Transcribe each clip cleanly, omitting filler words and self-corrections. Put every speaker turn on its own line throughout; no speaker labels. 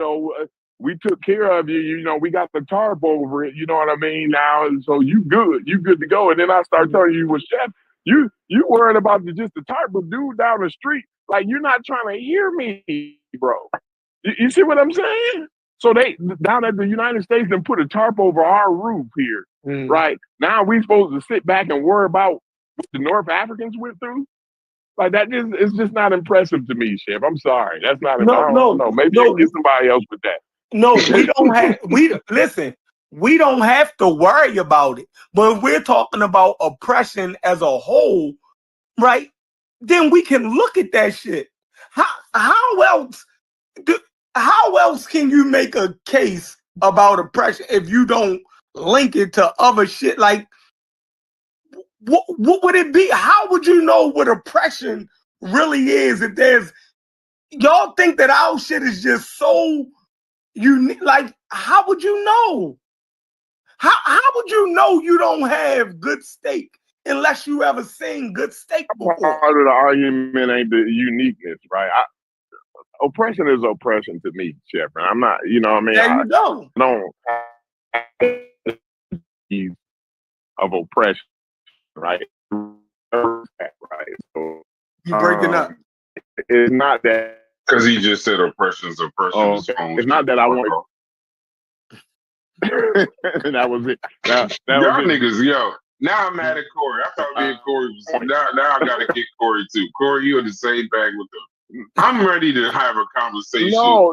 know, we took care of you. You know, we got the tarp over it. You know what I mean? Now, so you good to go. And then I start telling you, well, chef, you worried about just the tarp of dude down the street. Like you're not trying to hear me, bro. You see what I'm saying? So they down at the United States then put a tarp over our roof here, right? Now we supposed to sit back and worry about what the North Africans went through. Like that just it's just not impressive to me, Chef. I'm sorry. That's not. I don't know. Maybe you get somebody else with that.
No, we don't have. Listen. We don't have to worry about it. But if we're talking about oppression as a whole, right? Then we can look at that shit. How else can you make a case about oppression if you don't link it to other shit? Like, what would it be? How would you know what oppression really is if there's y'all think that our shit is just so unique? Like, how would you know? How would you know you don't have good steak unless you ever seen good steak before?
Part of the argument ain't the uniqueness, right? Oppression is oppression to me, Chef. And I'm not, you know what I mean?
There you go.
I don't of oppression, right? Right. So
you breaking up.
It's not that
because he just said oppression's oppression.
It's not that I want. That was it. That
y'all
was
niggas, yo. Now I'm mad at Corey. I thought me and Corey was now I gotta get Corey too. Corey, you in the same bag with them. I'm ready to have a conversation.
No.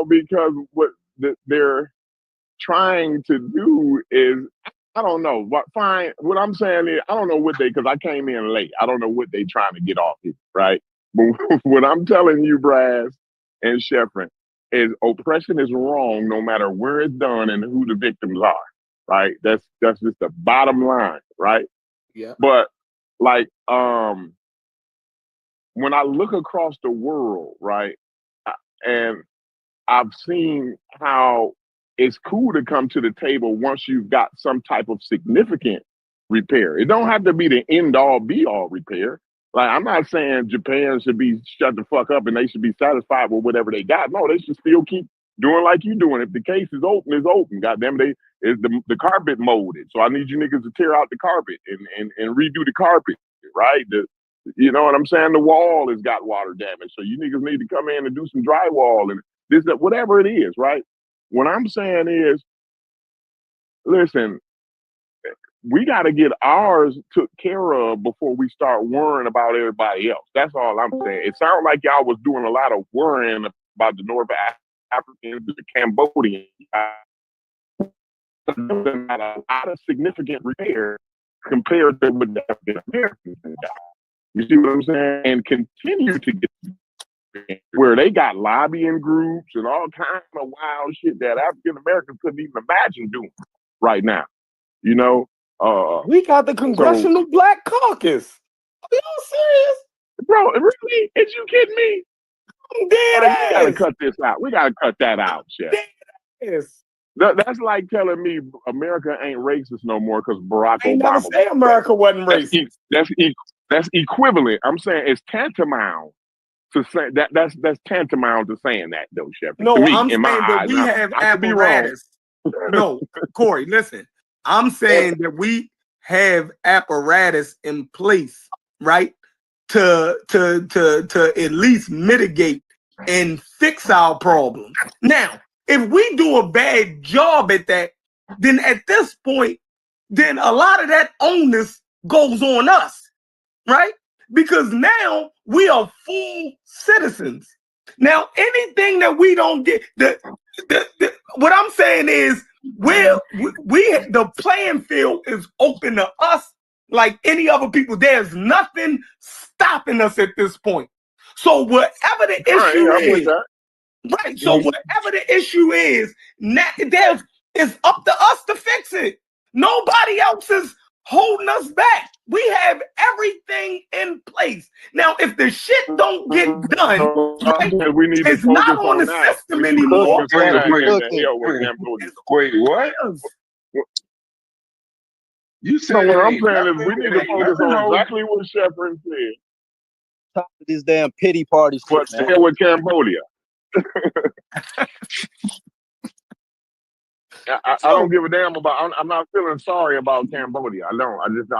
Because what they're trying to do is I don't know. What I'm saying is I don't know what because I came in late. I don't know what they trying to get off here, right? But what I'm telling you, Brass and Sheffrin, is oppression is wrong no matter where it's done and who the victims are, right? That's just the bottom line, right?
Yeah.
But like when I look across the world, right, and I've seen how it's cool to come to the table once you've got some type of significant repair. It don't have to be the end all be all repair. Like, I'm not saying Japan should be shut the fuck up and they should be satisfied with whatever they got. No, they should still keep doing like you doing. If the case is open, it's open. Goddamn, the carpet molded. So I need you niggas to tear out the carpet and redo the carpet, right? You know what I'm saying? The wall has got water damage. So you niggas need to come in and do some drywall and this, that, whatever it is, right? What I'm saying is, listen, we got to get ours took care of before we start worrying about everybody else. That's all I'm saying. It sounds like y'all was doing a lot of worrying about the North Africans, the Cambodians. A lot of significant repair compared to what the African Americans got. You see what I'm saying? And continue to get where they got lobbying groups and all kinds of wild shit that African Americans couldn't even imagine doing right now. You know?
We got the Congressional Black Caucus. Are y'all serious?
Bro, really? Is you kidding me?
I'm dead ass.
We gotta cut this out. We gotta cut that out, Chef.
Yes.
That's like telling me America ain't racist no more because Barack Obama.
Never say America wasn't racist.
That's equivalent. I'm saying it's tantamount to say that's tantamount to saying that though, Chef.
No,
me,
I'm saying that we have apparatus. No, Corey, listen. I'm saying that we have apparatus in place, right? To at least mitigate and fix our problems. Now, if we do a bad job at that, then at this point, then a lot of that onus goes on us, right? Because now we are full citizens. Now, anything that we don't get, what I'm saying is, the playing field is open to us like any other people. There's nothing stopping us at this point. So whatever the issue is, right? So whatever the issue is, it's up to us to fix it. Nobody else is holding us back. We have everything in place. Now, if the shit don't get done, right, it's not on the system anymore.
Wait, what? You said
what I'm saying is we need to focus on exactly what Sheffrin said.
Top of this damn pity party shit,
But
man.
hell with Cambodia. I don't give a damn about. I'm not feeling sorry about Cambodia. I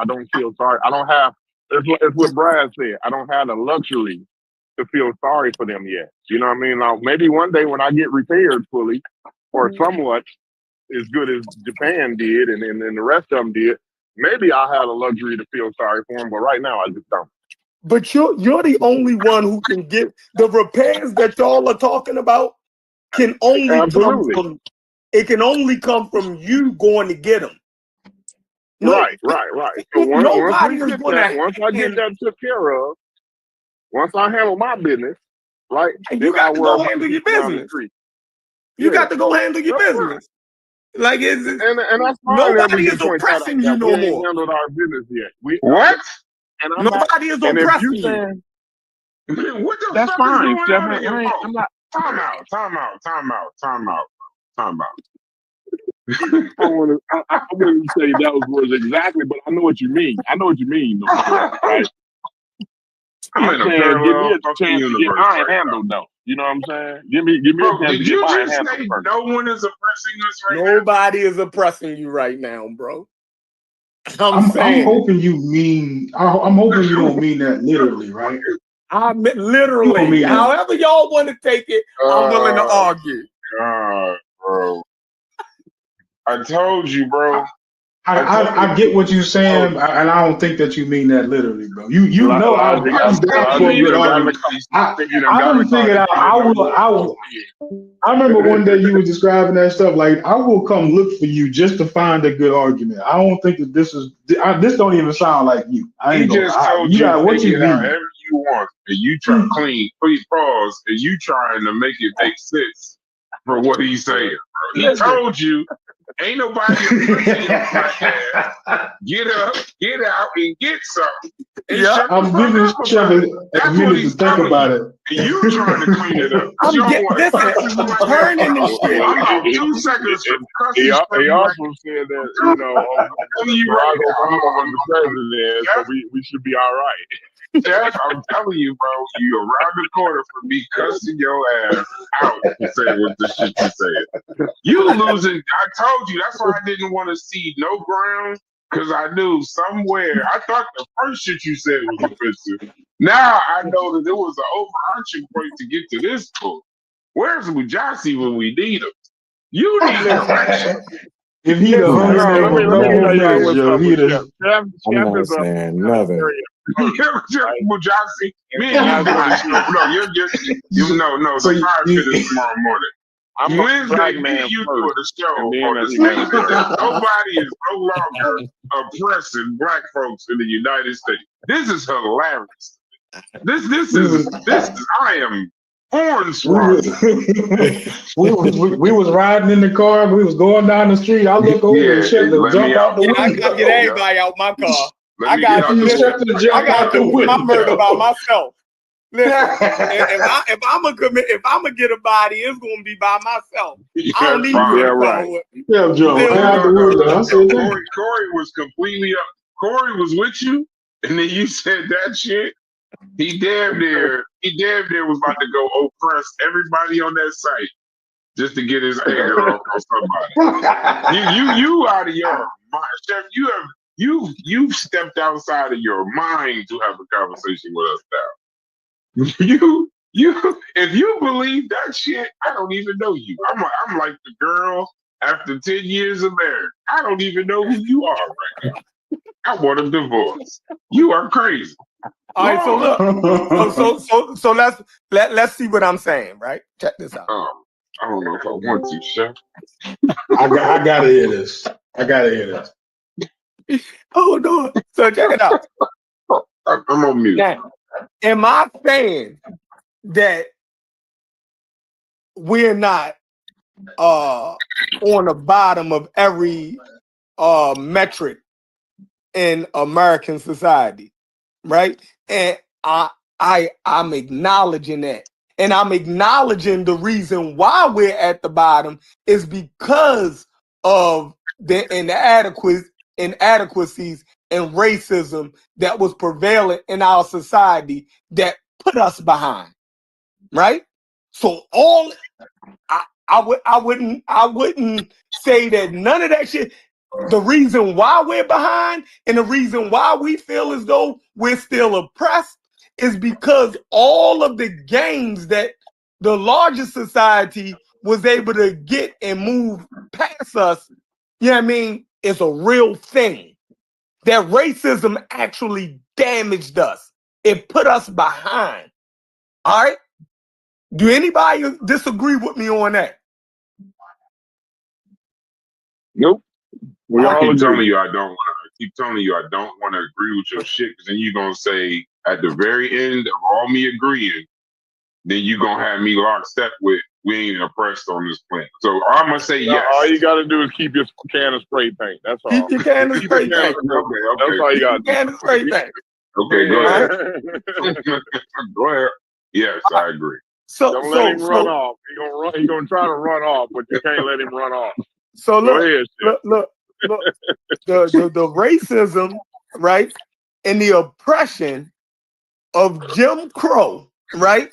don't feel sorry. I don't have. It's what Brad said. I don't have the luxury to feel sorry for them yet. You know what I mean? Now maybe one day when I get repaired fully or somewhat as good as Japan did and the rest of them did, maybe I'll have the luxury to feel sorry for them. But right now, I just don't.
But you're the only one who can get the repairs that y'all are talking about. Can only
Absolutely.
come from. It can only come from you going to get them. No,
Right. So once I get that took care of, once I handle my business, right?
You got to go handle your business. You got to go handle your business. Like it's
and that's fine.
Nobody is oppressing you no more.
We ain't handled our business yet.
What?
And
nobody is oppressing you.
What the
that's
fuck
fine,
is going
Steph.
on in your phone?
I'm not.
Time out.
I wouldn't say that was words exactly, but I know what you mean. Though, right?
I'm in a parallel fucking universe.
Mine handled though. You know what I'm saying? Give me a chance
did
to
you
get mine
just
handled
say
first.
no one is oppressing us right now?
Nobody is oppressing you right now, bro.
I'm hoping you mean. I'm hoping you don't mean that literally, right?
I meant literally. However y'all want to take it, I'm willing to argue.
God, bro. I told you, bro.
I get what you're saying, and I don't think that you mean that literally, bro. You know I'm down for a good argument. I didn't figure out. I remember one day you were describing that stuff. Like I will come look for you just to find a good argument. I don't think that this don't even sound like you.
He just told you
what you mean.
However you want, and you try to clean, please pause, and you trying to make it make sense for what he's saying, bro. He told you. Ain't nobody get up, get out, and get something.
Yeah, I'm giving Chef a minute to think about it.
You trying to clean it up?
I'm turning this shit.
I'm about 2 seconds from cussing.
He also said that Barack Obama was the president, so we should be all right.
Jeff, I'm telling you, bro, you around the corner from me cussing your ass out to say what the shit you said. You losing. I told you that's why I didn't want to see no ground because I knew somewhere. I thought the first shit you said was offensive. Now I know that there was an overarching point to get to this point. Where's Mujasi when we need him? You need direction.
If he'd have hung there for a couple minutes, Joe, he'd have.
I'm not saying nothing.
Mujasi, me and you no. So surprise to this tomorrow morning. Wednesday, me and you doing the show on the statement that nobody is no longer oppressing black folks in the United States. This is hilarious. This is I am hornswoggled.
we was riding in the car. We was going down the street. I look over and Chef to jump out the window.
I gotta get everybody out my car.
I got to
do my murder by myself. Listen, if I'm gonna get a body, it's gonna be by myself. I don't need you to follow it.
Yeah, Joe.
Corey was completely up. Corey was with you, and then you said that shit. He damn near was about to go oppress everybody on that site just to get his anger off on somebody. You out of your mind, Chef. You've stepped outside of your mind to have a conversation with us now. If you believe that shit, I don't even know you. I'm like the girl after 10 years of marriage. I don't even know who you are right now. I want a divorce. You are crazy.
All right, so look, so let's see what I'm saying, right? Check this out.
I don't know if I want to, Chef.
I gotta hear this.
Hold on. So check it out.
I'm on mute.
Now, am I saying that we're not on the bottom of every metric in American society, right? And I'm acknowledging that. And I'm acknowledging the reason why we're at the bottom is because of the inadequacies and racism that was prevalent in our society that put us behind, right? So I wouldn't say that none of that shit. The reason why we're behind and the reason why we feel as though we're still oppressed is because all of the gains that the larger society was able to get and move past us, you know what I mean, is a real thing. That racism actually damaged us. It put us behind. All right? Do anybody disagree with me on that?
Nope.
I keep telling you I don't want to agree with your shit, because then you're gonna say at the very end of all me agreeing, then you're gonna have me locked step with we ain't oppressed on this planet. So I'm gonna say yes.
All you gotta do is keep your can of spray paint. That's all.
Keep your can of spray paint.
Okay.
That's all you gotta do.
Can of spray paint.
Okay, go ahead. Go ahead. Yes, I agree.
Don't let him run off. He gonna try to run off, but you can't let him run off.
So look,
go ahead,
look. The racism, right, and the oppression of Jim Crow, right,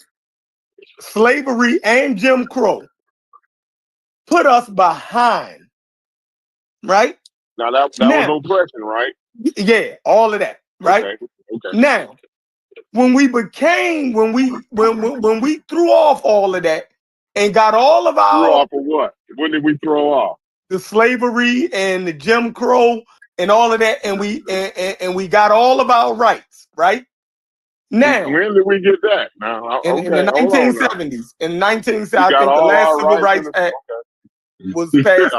slavery and Jim Crow, put us behind, right?
Now that was oppression, right?
Yeah, all of that, right?
Okay.
Now, when we threw off all of that and got all of our
threw off of what? When did we throw off?
The slavery and the Jim Crow and all of that, and we got all of our rights, right? Now,
when did we get that? Now,
in the 1970s, in 1970s, I think the last Civil Rights Act was passed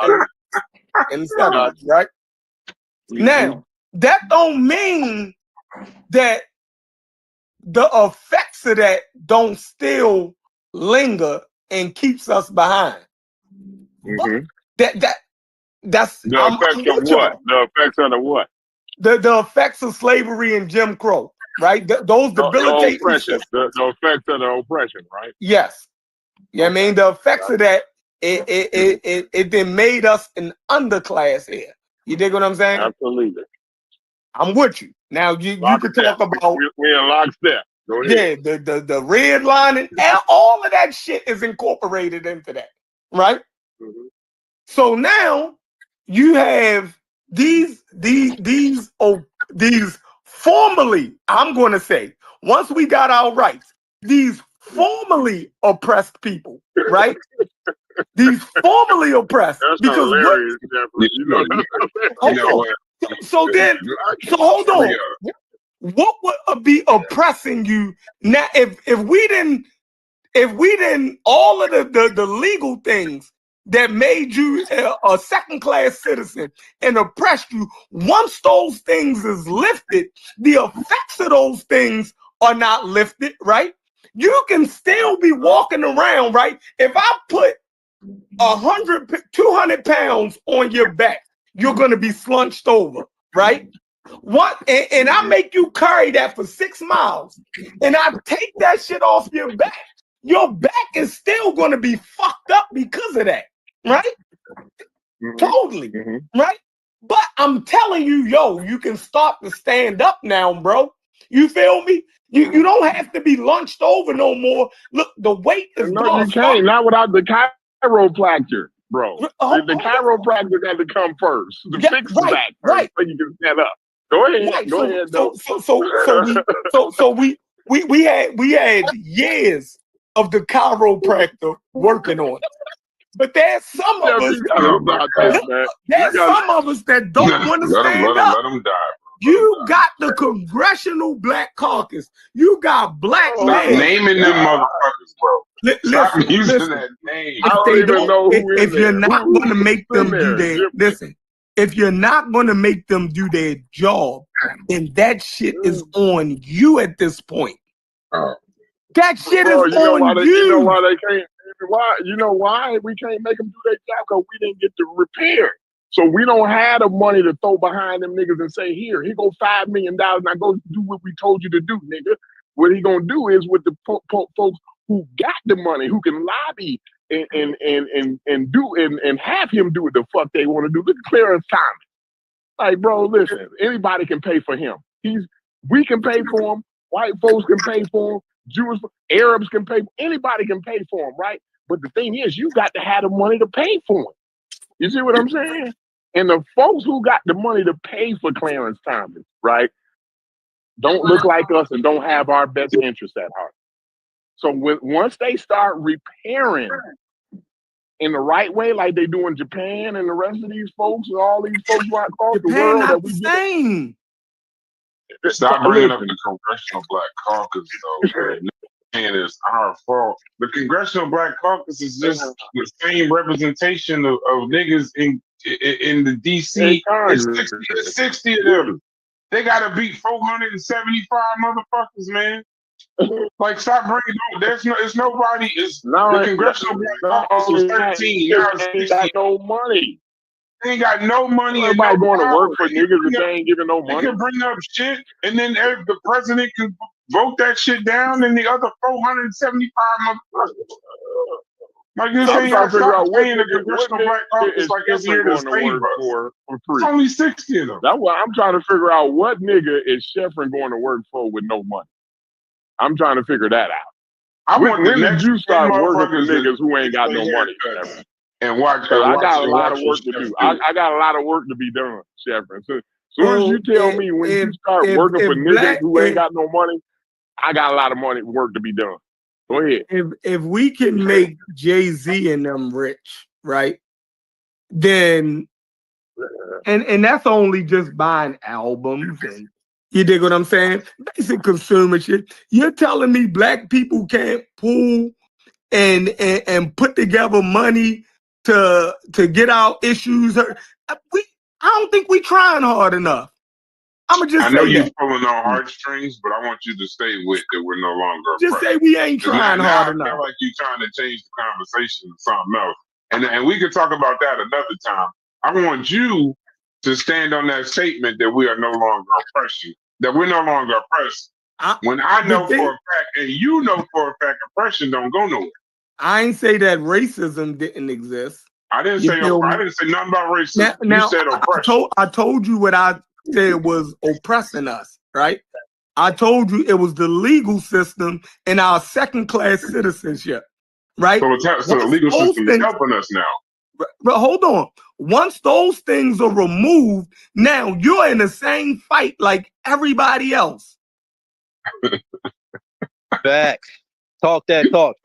in the 70s, right?
Mm-hmm.
Now, that don't mean that the effects of that don't still linger and keeps us behind.
Mm-hmm.
That's
the effects of what? The effects of the what?
The effects of slavery and Jim Crow, right? Those debilitating
the effects of the oppression, right?
Yes. Yeah, I mean the effects of that. It then made us an underclass here. You dig what I'm saying?
Absolutely.
I'm with you. Now you can talk about
we in lockstep. Go ahead.
Yeah, the red line and all of that shit is incorporated into that, right?
Mm-hmm.
So now you have these formerly, I'm going to say, once we got our rights, these formerly oppressed people, right? These formerly oppressed.
That's
because
hilarious,
So hold on. What would be oppressing you now if we didn't all of the legal things that made you a second-class citizen and oppressed you, once those things is lifted, the effects of those things are not lifted, right? You can still be walking around, right? If I put 200 pounds on your back, you're going to be slunched over, right? What? And I make you carry that for 6 miles, and I take that shit off your back is still going to be fucked up because of that, right? Mm-hmm. Totally, mm-hmm. Right? But I'm telling you, you can start to stand up now, bro. You feel me? You don't have to be lunched over no more. Look, the weight is
no, you can't. Not without the chiropractor, bro. The chiropractor got to come first. Fix the back first, right? So you can stand up. Go ahead.
Right.
Go ahead.
So we had years of the chiropractor working on it. But there's some of us. There's some of us that don't want to stand up.
Let them die.
You got the Congressional Black Caucus. You got black men.
Stop naming them motherfuckers, bro. Stop using that name.
I don't even know who
if you're not going to make them do their if you're not going to make them do their job, then that shit is on you at this point. That shit is on you.
You know why they can't? Why? You know why we can't make them do their job? Because we didn't get the repair. So we don't have the money to throw behind them niggas and say, here go $5 million. Now go do what we told you to do, nigga. What he gonna do is with the folks who got the money, who can lobby and have him do what the fuck they want to do. Look at Clarence Thomas. Like, bro, listen, anybody can pay for him. We can pay for him. White folks can pay for him. Jewish, Arabs can pay. Anybody can pay for him, right? But the thing is, you got to have the money to pay for him. You see what I'm saying? And the folks who got the money to pay for Clarence Thomas, right, don't look like us and don't have our best interests at heart. So once they start repairing in the right way, like they do in Japan and the rest of these folks and all these folks right across the world,
not the same.
Stop bringing up the Congressional Black Caucus, though. And it's our fault. The Congressional Black Caucus is just the same representation of niggas in the DC. It's 60 of them. They gotta beat 475 motherfuckers, man. Like, stop bringing up. It's nobody. It's the Congressional Black Caucus was 13. Now it's 60.
Got no money.
They ain't got no money.
Everybody going to work for niggas if they ain't giving no money.
They can bring up shit, and then the president can vote that shit down, and the other 475 motherfuckers. Like, you saying, stop saying the Congressional Black Caucus like it's here to save us. For free. It's only 60 of them.
That's why I'm trying to figure out what nigga is Sheffrin going to work for with no money. I'm trying to figure that out. When did you start working for niggas who ain't got no money?
And watch.
I got a lot of work to do. I got a lot of work to be done, Sheffrin. So, as soon as you tell me when you start working for niggas who ain't got no money, I got a lot of work to be done. Go ahead.
If we can make Jay-Z and them rich, right? Then and that's only just buying albums and you dig what I'm saying? Basic consumer shit. You're telling me black people can't pool and put together money to get our issues. I don't think we trying hard enough. I'ma just
I know
say
you're
that.
pulling on heartstrings, but I want you to stay with that we're no longer
Just say we ain't trying hard enough.
I feel like you're trying to change the conversation to something else. And we could talk about that another time. I want you to stand on that statement that we are no longer oppression, that we're no longer oppressed. When I know for a fact, and you know for a fact, oppression don't go nowhere.
I ain't say that racism didn't exist.
I didn't say nothing about racism.
Now,
you said oppression.
I told you what I said was oppressing us, right? I told you it was the legal system and our second-class citizenship, right?
So the legal system is helping us now.
But hold on. Once those things are removed, now you're in the same fight like everybody else.
Facts. Talk that talk.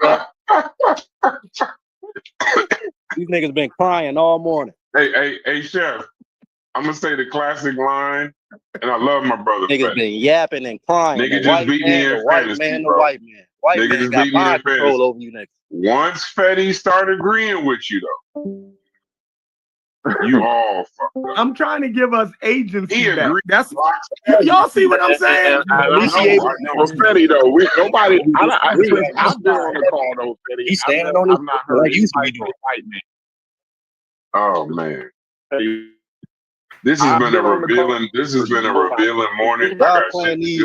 These niggas been crying all morning.
Hey, Chef. I'm gonna say the classic line, and I love my brother.
Niggas been yapping and crying.
Nigga just beat me in fantasy, bro.
The white man. White man got mind control over you niggas.
Once Fetty started agreeing with you, though, you all fucked up.
I'm trying to give us agency.
He agreed.
That's y'all see what I'm saying?
Fetty though, nobody. I've been on the call though, Fetty.
He's standing on his like used to be doing.
Oh man. This has been a revealing. This has been a revealing morning.
He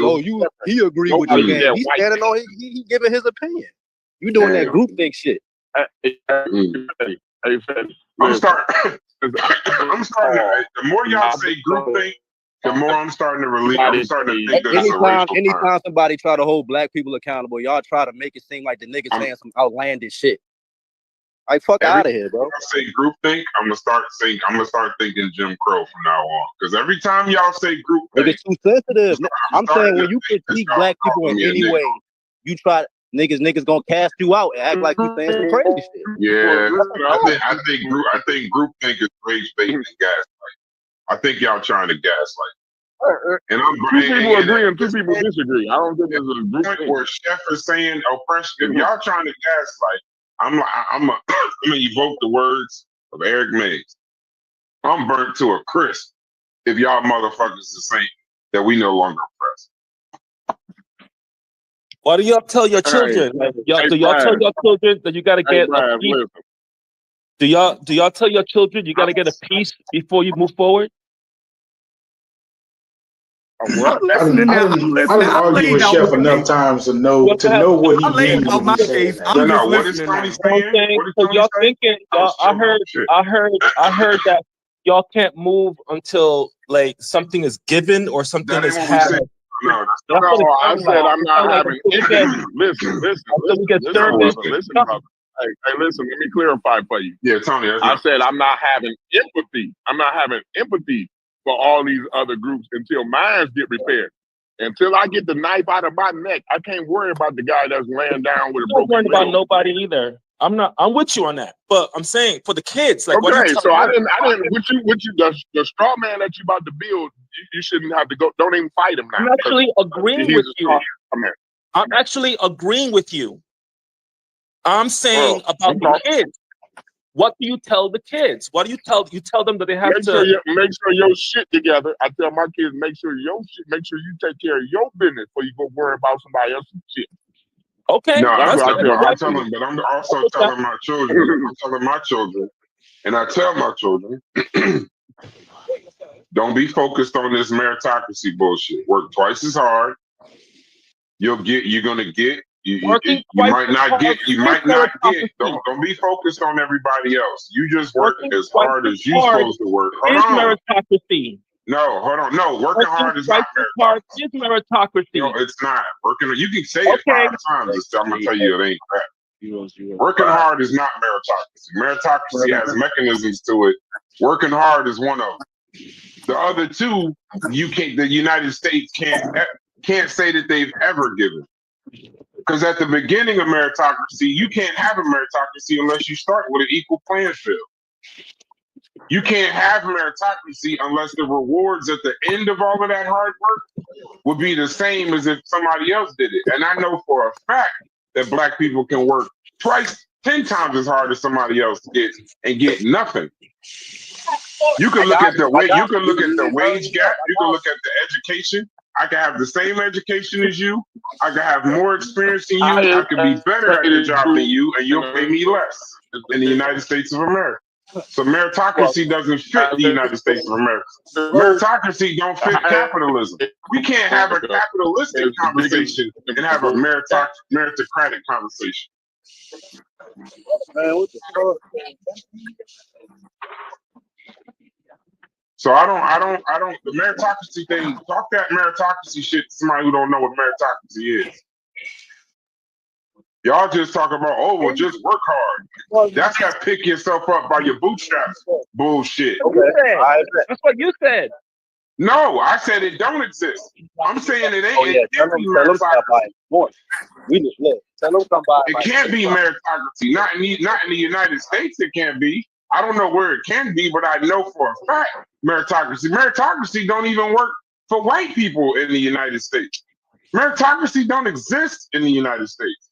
agreed with you, man. He's standing on. He giving his opinion. You doing that groupthink shit.
I'm starting. The more y'all say groupthink, the more I'm starting to release. I'm starting to think that it's a racial
anytime somebody try to hold black people accountable, y'all try to make it seem like the niggas saying some outlandish shit. Like, fuck out of here, bro.
When I say groupthink, I'm gonna start thinking Jim Crow from now on. Because every time y'all say groupthink,
it's too sensitive. I'm saying when you critique black people in any way, you try niggas gonna cast you out and act like you saying some crazy shit.
Yeah, I think groupthink is rage bait and gaslight. I think y'all trying to gaslight. And
two people agree and two people disagree. I don't think there's a groupthink
where Chef is saying oppression. If y'all trying to gaslight, I'm gonna evoke the words of Eric Mays. I'm burnt to a crisp if y'all motherfuckers are saying that we no longer oppressed.
Why do y'all tell your children? Do y'all tell your children that you gotta get a piece? Do y'all tell your children you gotta get a piece before you move forward?
I didn't argue with Chef enough times to know what he means.
What is Tony saying?
So y'all thinking? I heard that y'all can't move until like something is given or something is
No,
I said I'm not having empathy. Listen, brother. Hey, listen, let me clarify for you.
Yeah, Tony.
I said I'm not having empathy. I'm not having empathy for all these other groups until mine get repaired. Until I get the knife out of my neck, I can't worry about the guy that's laying down with a broken leg.
I'm not worried about nobody either. I'm with you on that. But I'm saying for the kids, like
okay, so I didn't the straw man that you about to build, you shouldn't have to go. Don't even fight him now.
I'm actually agreeing with you. I'm actually agreeing with you. I'm saying about the kids. What do you tell the kids? What do you tell them that they have
make sure your shit together. I tell my kids make sure you take care of your business before you go worry about somebody else's shit.
Okay.
No, I'm telling, but I'm also telling my children. I'm telling my children, and I tell my children, don't be focused on this meritocracy bullshit. Work twice as hard. You're gonna get. You might not get. Don't be focused on everybody else. You just work as hard as you're supposed to work.
Meritocracy.
No, hold on. No, working hard is not
meritocracy.
No, it's not. You can say it 5 times. I'm gonna tell you it ain't that. Working hard is not meritocracy. Meritocracy has mechanisms to it. Working hard is one of them. The other two, the United States can't say that they've ever given. Because at the beginning of meritocracy, you can't have a meritocracy unless you start with an equal playing field. You can't have meritocracy unless the rewards at the end of all of that hard work would be the same as if somebody else did it. And I know for a fact that Black people can work 10 times as hard as somebody else and get nothing. You can look at the wage gap. You can look at the education. I can have the same education as you. I can have more experience than you. I can be better at the job than you, and you'll pay me less in the United States of America. So meritocracy doesn't fit the United States of America. Meritocracy don't fit capitalism. We can't have a capitalistic conversation and have a meritocratic conversation. So I don't the meritocracy thing, talk that meritocracy shit to somebody who don't know what meritocracy is. Y'all just talk about, just work hard. That's that pick yourself up by your bootstraps bullshit.
That's what you said.
No, I said it don't exist. I'm saying it ain't. It can't be meritocracy. It can't be meritocracy. Not in the United States. It can't be. I don't know where it can be, but I know for a fact meritocracy. Meritocracy don't even work for white people in the United States. Meritocracy don't exist in the United States.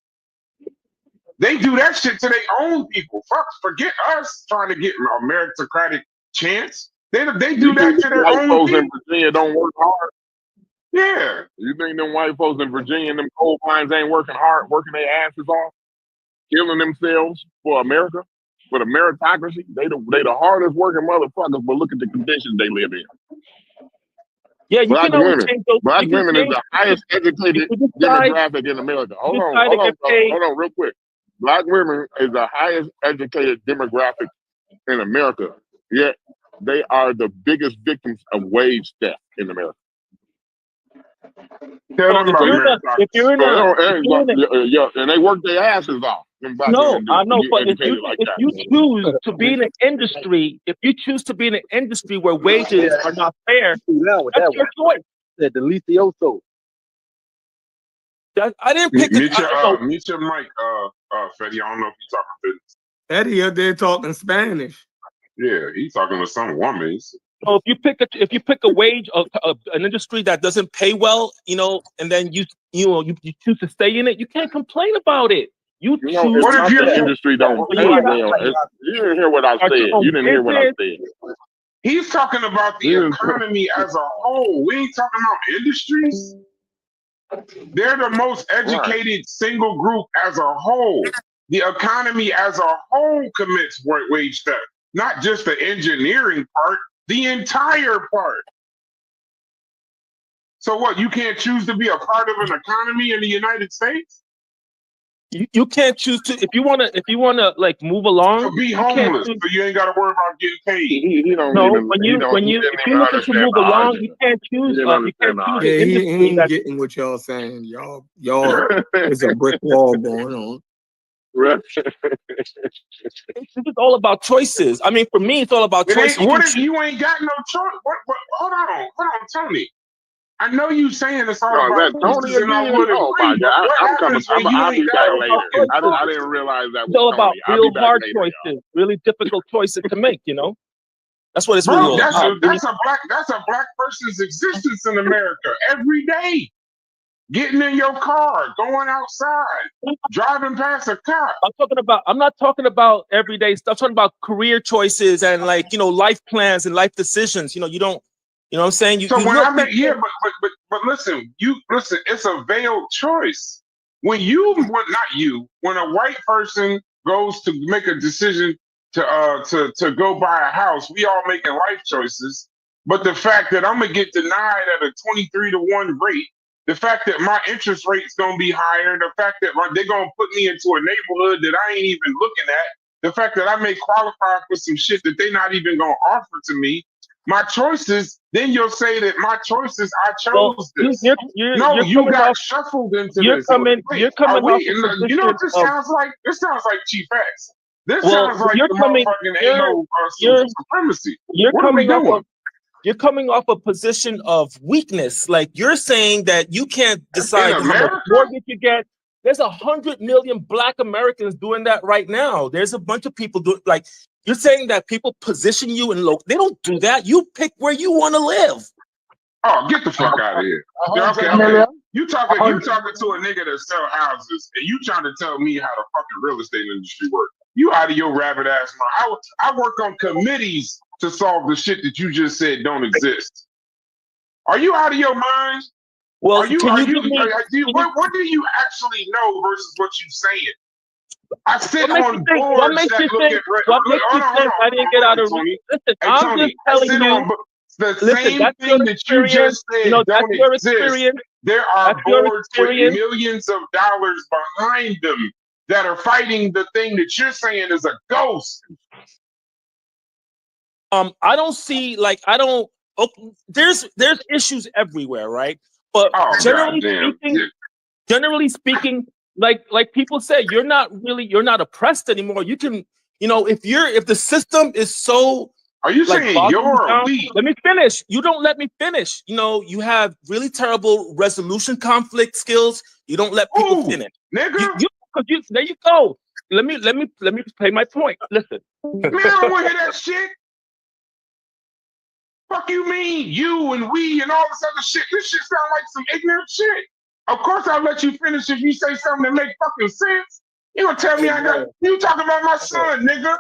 They do that shit to their own people. Forget us trying to get a meritocratic chance. They do that to their own people.
In Virginia don't work hard.
Yeah.
You think them white folks in Virginia and them coal mines ain't working hard, working their asses off, killing themselves for America? For the meritocracy, they the hardest working motherfuckers, but look at the conditions they live in.
Yeah, you
Black
can always
women.
change those.
Black women is the highest educated demographic in America. Hold on, real quick. Black women is the highest educated demographic in America. Yet they are the biggest victims of wage theft in America.
If you're in
and they work their asses off.
No, I know, but if you choose to be in an industry, where wages are not fair, that's your choice.
Said delicioso.
I didn't pick
Mute your mic, Fetty. I don't know if you're talking business.
Eddie up there talking Spanish.
Yeah, he's talking to some woman.
So if you pick a wage of an industry that doesn't pay well, and then you choose to stay in it, you can't complain about it. You choose.
What if your industry don't pay well? You didn't hear what I said. You didn't hear what I said.
He's talking about the economy as a whole. We ain't talking about industries. They're the most educated single group as a whole. The economy as a whole commits wage theft, not just the engineering part, the entire part. So what? You can't choose to be a part of an economy in the United States?
You can't choose to if you wanna like move along.
So be homeless, so you ain't gotta worry about getting paid.
He don't
No,
even,
when
he
you
don't,
when
he
you
didn't
if
even
you're looking to
understand
move
the
along,
argument.
you can't
He
choose.
didn't
You
understand
can't
the
choose
Yeah,
an
he
industry
ain't
that
getting what y'all saying. Y'all, there's a brick wall going on.
Right.
this is all about choices. I mean, for me, it's all about
It
choices.
ain't, what if you ain't got no choice? What, hold on, Tony. I know you saying it's all
No,
about
that Tony
choices, and I
again?
would
Oh my
agree. But
God,
what
I'm coming.
happens when you
I'll
ain't
be
got
back
no
later. I
choices?
didn't realize that
It's
was
all about
Tony. I'll be
real
back
hard
later, y'all.
choices, really difficult choices to make. That's what it's really
Bro,
all
that's
about.
a black person's existence in America every day. Getting in your car, going outside, driving past a cop.
I'm not talking about everyday stuff. I'm talking about career choices and life plans and life decisions. You don't, what I'm saying?
So when I mean, yeah, but listen, it's a veiled choice. When a white person goes to make a decision to go buy a house, we all making life choices. But the fact that I'm gonna get denied at a 23-to-1 rate, the fact that my interest rate's gonna be higher, the fact that they're gonna put me into a neighborhood that I ain't even looking at, the fact that I may qualify for some shit that they're not even gonna offer to me. My choices, then you'll say that my choices, I chose this. You got shuffled into
you're
this.
Coming off
you know what this sounds like? This sounds like Chief X. This sounds like
you're
the
coming,
motherfucking
you're,
Anglo supremacy.
You're
what are we doing?
You're coming off a position of weakness. Like you're saying that you can't decide how much mortgage you get. There's 100 million Black Americans doing that right now. There's a bunch of people doing like you're saying that people position you in low. They don't do that. You pick where you want to live.
Oh, get the fuck out of here. Okay. You talking to a nigga that sell houses, and you trying to tell me how the fucking real estate industry works. You out of your rabbit ass mind. I work on committees to solve the shit that you just said don't exist. Are you out of your mind?
Well,
what do you actually know versus what you saying? I sit on boards that look at.
What makes you think I didn't get out of? Listen, I'm just telling you.
The same thing that you just said don't exist. There are boards with millions of dollars behind them that are fighting the thing that you're saying is a ghost.
I don't see there's issues everywhere, right? But generally speaking, like people say, you're not oppressed anymore. You can, if the system is so.
Are you saying you're weak?
Let me finish. You don't let me finish. You have really terrible resolution conflict skills. You don't let people finish.
Nigga.
There you go. Let me play my point. Listen.
Man, I don't want to hear that shit. Fuck you mean? You and we and all this other shit. This shit sound like some ignorant shit. Of course I'll let you finish if you say something that makes fucking sense. You gonna tell me you talking about my son, nigga.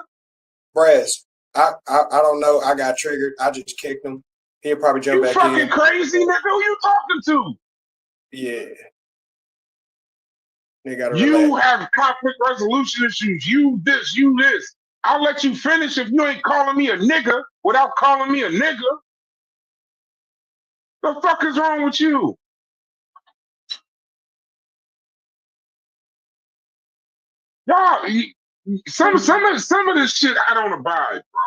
Brass. I don't know. I got triggered. I just kicked him. He'll probably jump back in.
You fucking crazy, nigga. Who you talking to?
Yeah. They gotta
relax. Have conflict resolution issues. You this. I'll let you finish if you ain't calling me a nigga without calling me a nigga. The fuck is wrong with you? Y'all, some of this shit I don't abide, bro.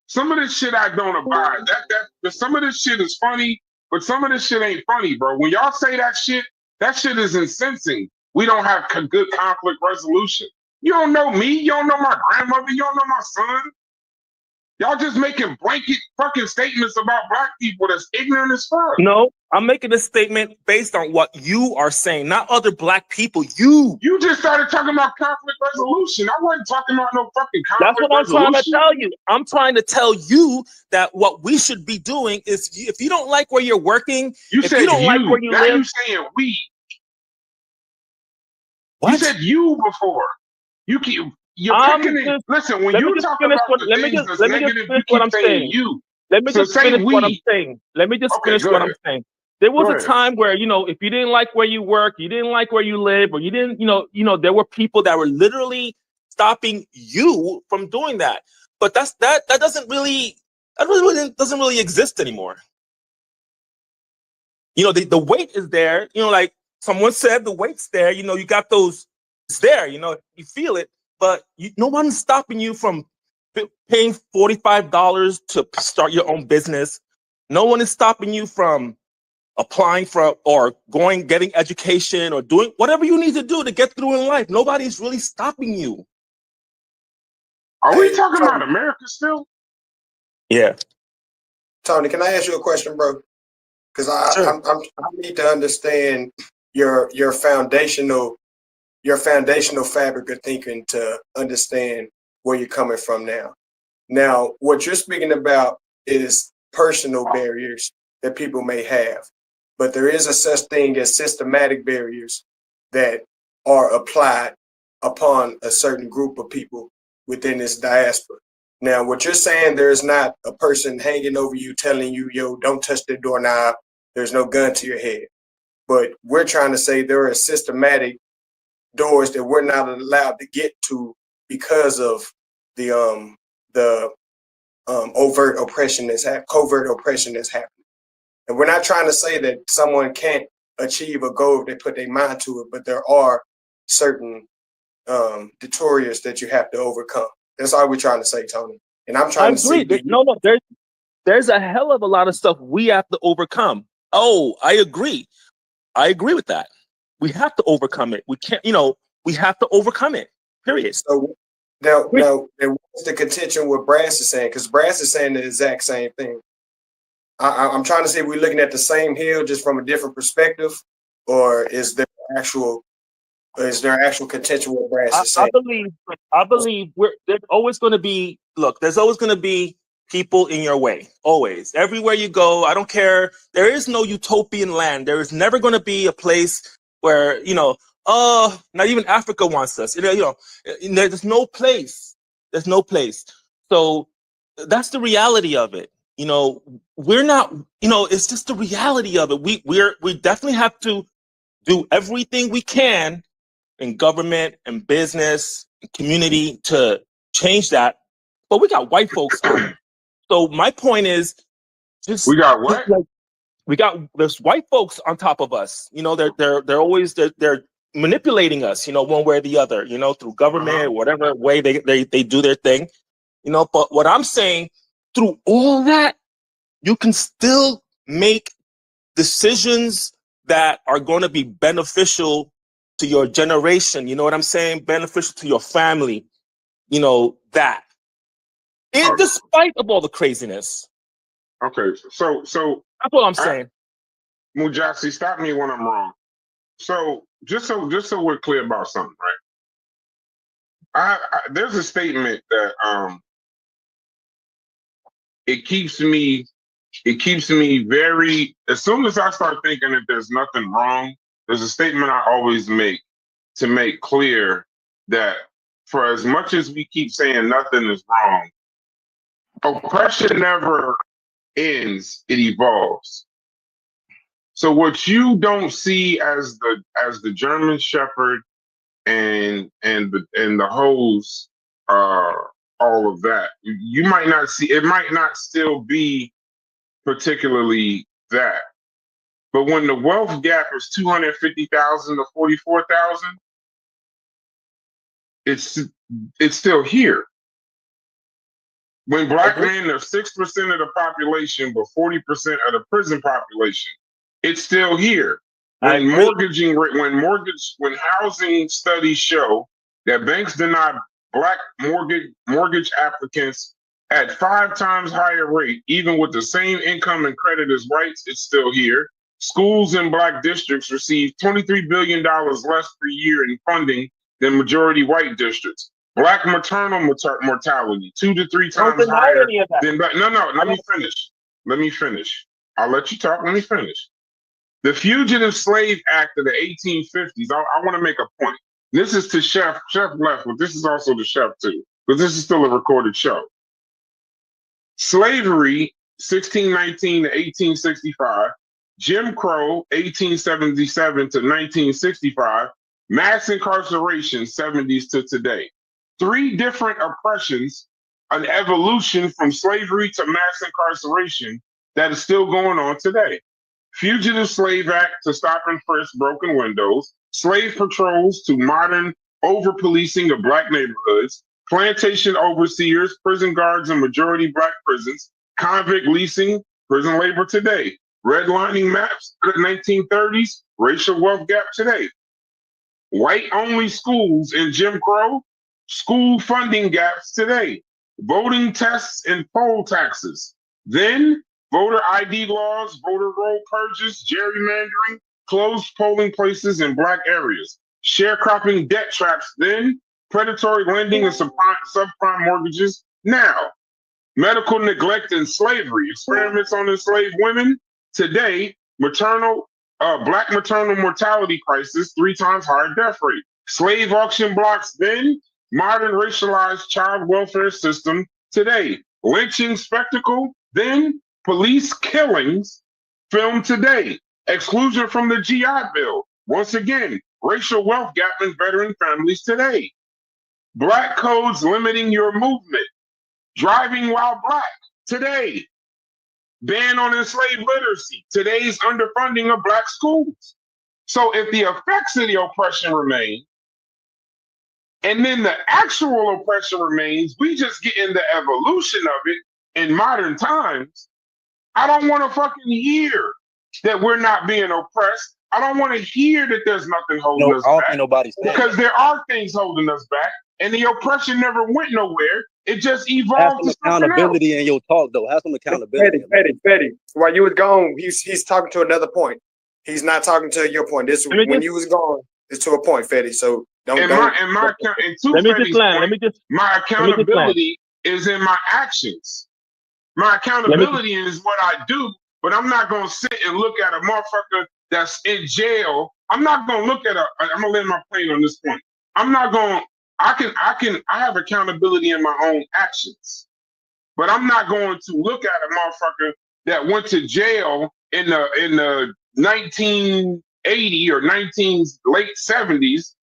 Some of this shit I don't abide. Some of this shit is funny, but some of this shit ain't funny, bro. When y'all say that shit is incensing. We don't have good conflict resolution. You don't know me. You don't know my grandmother. You don't know my son. Y'all just making blanket fucking statements about Black people that's ignorant as fuck.
No, I'm making a statement based on what you are saying, not other Black people. You
just started talking about conflict resolution. I wasn't talking about no fucking conflict resolution.
That's what I'm trying to tell you. I'm trying to tell you that what we should be doing is, if you don't like where you're working, if you don't like where you live.
Now you saying we.
What?
You said you before. You're picking it. Listen, when you talk about the things that's negative, you keep saying you.
Let me just finish what I'm saying. Let me just finish what I'm saying. There was a time where, if you didn't like where you work, you didn't like where you live, or you didn't, there were people that were literally stopping you from doing that. But that doesn't really exist anymore. The weight is there, someone said the weight's there. You know, you got those. It's there. You know, you feel it, but no one's stopping you from paying $45 to start your own business. No one is stopping you from applying for or getting education or doing whatever you need to do to get through in life. Nobody's really stopping you.
Are we talking about America still?
Yeah.
Tony, can I ask you a question, bro? Because I need to understand your foundational fabric of thinking to understand where you're coming from now. Now, what you're speaking about is personal barriers that people may have, but there is a such thing as systematic barriers that are applied upon a certain group of people within this diaspora. Now, what you're saying, there's not a person hanging over you telling you, yo, don't touch the doorknob. There's no gun to your head. But we're trying to say there are systematic doors that we're not allowed to get to because of the overt oppression covert oppression that's happening. And we're not trying to say that someone can't achieve a goal if they put their mind to it, but there are certain deterrents that you have to overcome. That's all we're trying to say, Tony. And I'm trying to see.
No, there's a hell of a lot of stuff we have to overcome. Oh, I agree. I agree with that. We have to overcome it. We can't, we have to overcome it. Period.
So now, what's the contention what Brass is saying? Because Brass is saying the exact same thing. I'm trying to see if we're looking at the same hill just from a different perspective, or is there actual contention what Brass is saying?
I believe there's always going to be people in your way. Always. Everywhere you go, I don't care. There is no utopian land. There is never going to be a place where, not even Africa wants us. There's no place. There's no place. So that's the reality of it. We're not, it's just the reality of it. We definitely have to do everything we can in government and business and community to change that. But we got white folks on it. So my point is,
we got what?
There's white folks on top of us. They're always manipulating us. One way or the other. Through government or whatever way they do their thing. But what I'm saying, through all that, you can still make decisions that are going to be beneficial to your generation. You know what I'm saying? Beneficial to your family. That. Despite of all the craziness.
Okay, so
that's what I'm saying.
Mujasi, stop me when I'm wrong. So just so we're clear about something, right? There's a statement that it keeps me very. As soon as I start thinking that there's nothing wrong, there's a statement I always make to make clear that for as much as we keep saying nothing is wrong, oppression never ends, it evolves. So what you don't see as the German Shepherd and the hose, all of that, you might not see. It might not still be particularly that. But when the wealth gap is 250,000 to 44,000, it's still here. When black men are 6% of the population, but 40% of the prison population, it's still here. When housing studies show that banks deny black mortgage applicants at 5 times higher rate, even with the same income and credit as whites, it's still here. Schools in black districts receive $23 billion less per year in funding than majority white districts. Black maternal mortality 2 to 3 times higher than black. No, let me finish. I'll let you talk. Let me finish. The Fugitive Slave Act of the 1850s, I want to make a point. This is to Chef left, but this is also to Chef too, because this is still a recorded show. Slavery, 1619 to 1865, Jim Crow, 1877 to 1965, mass incarceration, 70s to today. 3 different oppressions, an evolution from slavery to mass incarceration that is still going on today. Fugitive Slave Act to stop and frisk broken windows, slave patrols to modern over-policing of black neighborhoods, plantation overseers, prison guards in majority black prisons, convict leasing, prison labor today, redlining maps of the 1930s, racial wealth gap today, white-only schools in Jim Crow, school funding gaps today, voting tests and poll taxes. Then, voter ID laws, voter roll purges, gerrymandering, closed polling places in black areas, sharecropping debt traps then, predatory lending and subprime mortgages now, medical neglect and slavery, experiments on enslaved women today, black maternal mortality crisis, 3 times higher death rate, slave auction blocks then, modern racialized child welfare system today, lynching spectacle then, police killings filmed today, exclusion from the GI Bill, once again, racial wealth gap in veteran families today, black codes limiting your movement, driving while black today, ban on enslaved literacy, today's underfunding of black schools. So if the effects of the oppression remain, and then the actual oppression remains, we just get in the evolution of it in modern times. I don't want to fucking hear that we're not being oppressed. I don't want to hear that there's nothing holding us back. Because there are things holding us back, and the oppression never went nowhere. It just evolved.
Have some accountability in your talk, though. Have some accountability.
Fetty. While you was gone, he's talking to another point. He's not talking to your point. This when you was gone, it's to a point, Fetty. So my
accountability is in my actions. My accountability is what I do, but I'm not gonna sit and look at a motherfucker that's in jail. I'm not gonna look at I'm gonna land my plane on this point. I'm not gonna. I have accountability in my own actions, but I'm not going to look at a motherfucker that went to jail in the 1980 or late 70s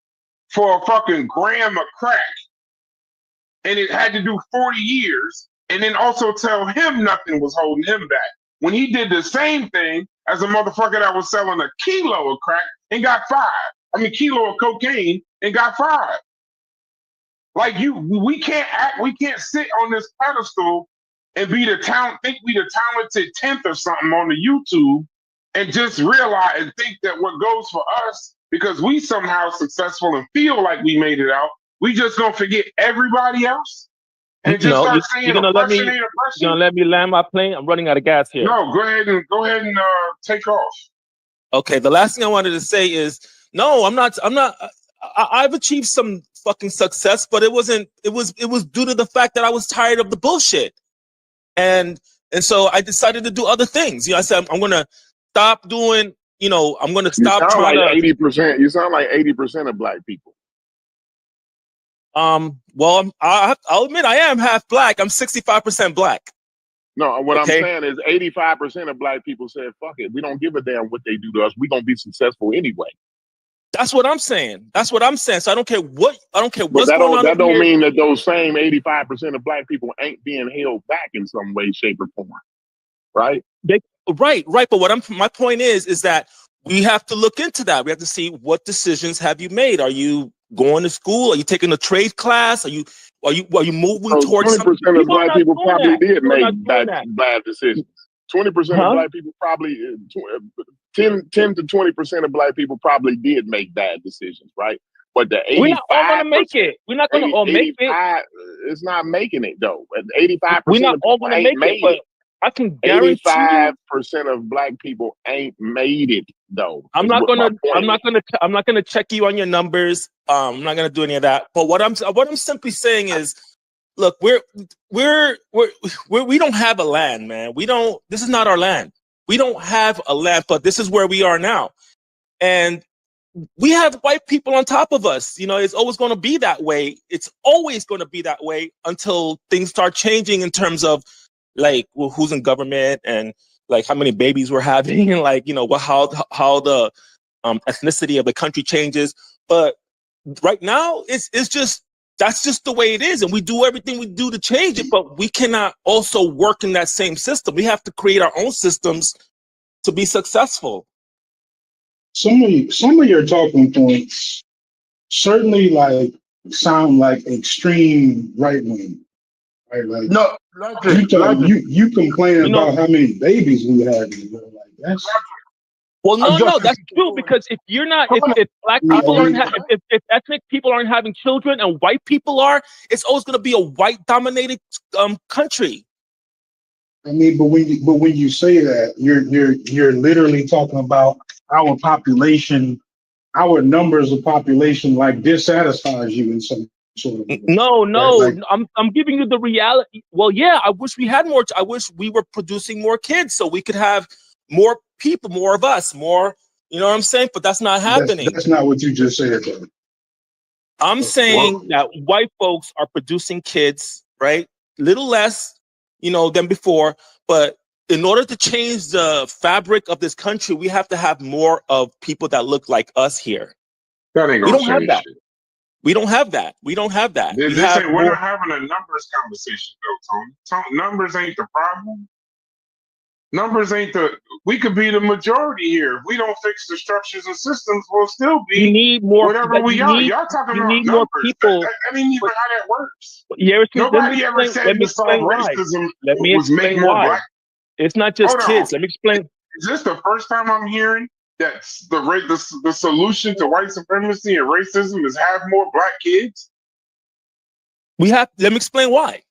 for a fucking gram of crack, and it had to do 40 years, and then also tell him nothing was holding him back when he did the same thing as a motherfucker that was selling a kilo of crack and got 5. I mean, kilo of cocaine and got 5. Like we can't sit on this pedestal and think we the talented 10th or something on the YouTube and just realize and think that what goes for us because we somehow successful and feel like we made it out, we just gonna forget everybody else and just start saying
you're gonna let me land my plane. I'm running out of gas here.
No, go ahead and take off.
Okay, the last thing I wanted to say is no, I'm not. I've achieved some fucking success, but it was due to the fact that I was tired of the bullshit. And so I decided to do other things. I said, I'm going to stop doing, I'm going to stop trying
like 80%. You sound like 80% of black people.
Well, I'll admit I am half black. I'm 65% black.
No, what I'm saying is 85% of black people said, fuck it. We don't give a damn what they do to us. We're going to be successful anyway.
That's what I'm saying. So I don't care what's
going
on.
That don't mean that those same 85% of black people ain't being held back in some way, shape, or form. Right?
Right. But my point is that we have to look into that. We have to see what decisions have you made. Are you going to school? Are you taking a trade class? Are you moving towards
20% of black people probably did make bad decisions. 20% of black people probably 10 to 20% of black people probably did make bad decisions, right? But the 85%,
we're not all gonna make it. We're not gonna all make it.
It's not making it though. 85%.
We're not all gonna make it, but I can guarantee
85% of black people ain't made it though.
I'm not gonna check you on your numbers. I'm not gonna do any of that. But what I'm simply saying is, look, we don't have a land, man. This is not our land. We don't have a land, but this is where we are now. And we have white people on top of us. It's always going to be that way. It's always going to be that way until things start changing in terms of who's in government and how many babies we're having and how the ethnicity of the country changes. But right now that's just the way it is. And we do everything we do to change it, but we cannot also work in that same system. We have to create our own systems to be successful.
Some of your talking points certainly like sound like extreme right wing. Right? Like
No,
you complain about how many babies we have. Like that's
well, no, that's true, because if you're not, if black people aren't, if ethnic people aren't having children and white people are, it's always going to be a white dominated country.
I mean, but when you say that, you're literally talking about our population, our numbers of population, like dissatisfies you in some sort of way.
No,
Right? Like,
I'm giving you the reality. Well, yeah, I wish we had more. I wish we were producing more kids so we could have more people, more of us, more. You know what I'm saying? But that's not happening.
That's not what you just said, though.
I'm saying that white folks are producing kids, right? Little less, than before. But in order to change the fabric of this country, we have to have more of people that look like us here.
That ain't gonna change shit.
We don't have that. We don't have that.
We're not having a numbers conversation, though, Tony. Numbers ain't the problem. Numbers ain't we could be the majority here. If we don't fix the structures and systems, we'll still be
need more,
whatever we are. Y'all talking about numbers.
More people.
That ain't even how that works.
Nobody
ever said to solve racism was make more black.
It's not just kids. Let me explain.
Is this the first time I'm hearing that the solution to white supremacy and racism is have more black kids?
Let me explain why.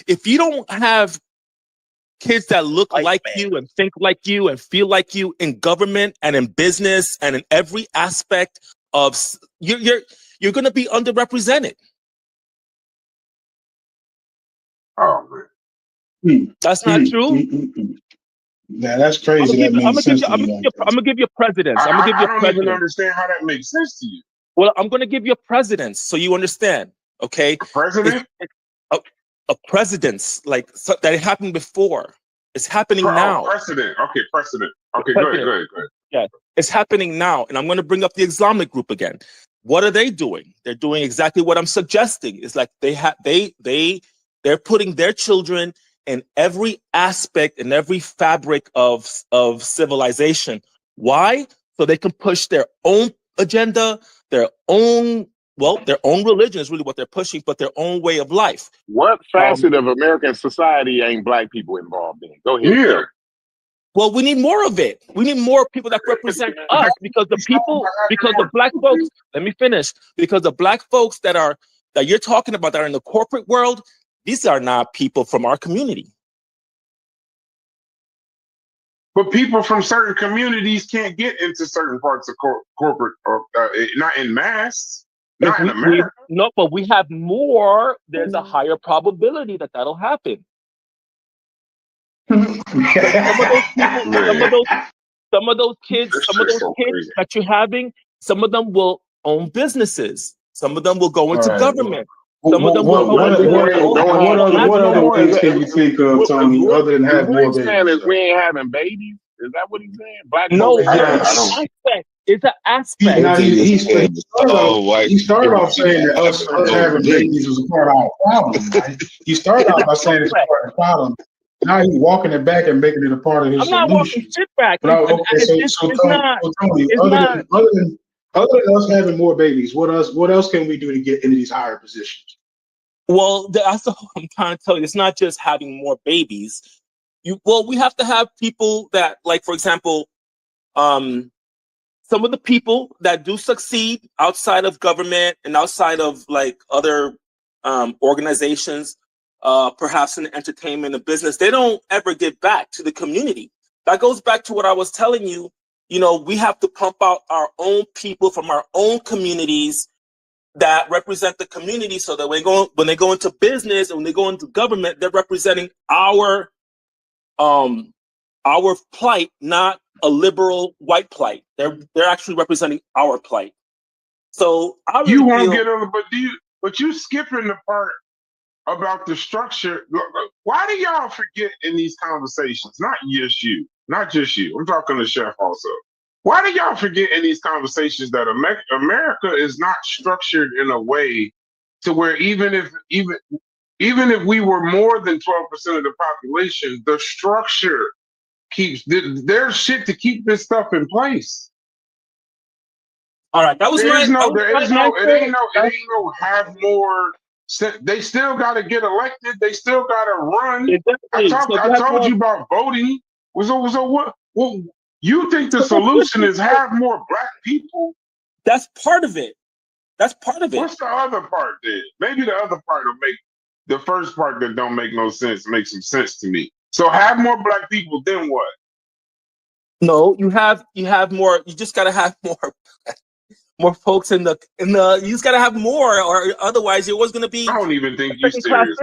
If you don't have kids that look like you and think like you and feel like you in government and in business and in every aspect of you're going to be underrepresented.
Oh man,
that's not true.
Yeah, that's crazy. I'm
gonna give you presidents.
I don't even understand how that makes sense to you.
Well, I'm gonna give you a presidents so you understand. Okay,
president.
A presidents like that it happened before. It's happening now.
Precedent. Okay, precedent. Okay, go ahead.
Yeah, it's happening now, and I'm going to bring up the Islamic group again. What are they doing? They're doing exactly what I'm suggesting. It's like they're putting their children in every aspect and every fabric of civilization. Why? So they can push their own agenda, their own religion is really what they're pushing, but their own way of life.
What facet of American society ain't black people involved in? Go ahead.
Yeah.
Well, we need more of it. We need more people that represent us, because the black folks, let me finish, because the black folks that you're talking about that are in the corporate world, these are not people from our community.
But people from certain communities can't get into certain parts of corporate, or not in mass. Not in America.
No, but we have more. There's a higher probability that'll happen. Some of those kids that you're having, some of them will own businesses. Some of them will go into government. Some of them will
what other ways can you think of, Tony, other than have more babies?
We ain't having babies. Is that what he's saying? Black
it's an aspect.
He started off saying that us having babies was a part of our problem. Right? He started off by saying it's a part of the problem. Now he's walking it back and making it a part of his solution.
I'm not walking shit back.
Tony, other than us having more babies, what else can we do to get into these higher positions?
Well, that's what I'm trying to tell you. It's not just having more babies. We have to have people that, like, for example, some of the people that do succeed outside of government and outside of like other organizations, perhaps in entertainment and business, they don't ever give back to the community. That goes back to what I was telling you. We have to pump out our own people from our own communities that represent the community, so that when they go into business and when they go into government, they're representing our plight, not a liberal white plight. They're actually representing our plight. So
you won't get over, but you skipping the part about the structure. Why do y'all forget in these conversations? Not just you. I'm talking to Chef also. Why do y'all forget in these conversations that America is not structured in a way to where even if we were more than 12% of the population, the structure keeps there's shit to keep this stuff in place.
All right, that was
There is no, it ain't no have more. They still got to get elected. They still got to run.
Exactly.
I told you about voting. So what? You think the solution is have more black people?
That's part of it. That's part of it.
What's the other part then? Maybe the other part will make the first part that don't make no sense make some sense to me. So have more black people, then what?
No, you have more. You just gotta have more folks in the. You just gotta have more, or otherwise it was gonna be.
I don't even think you're serious.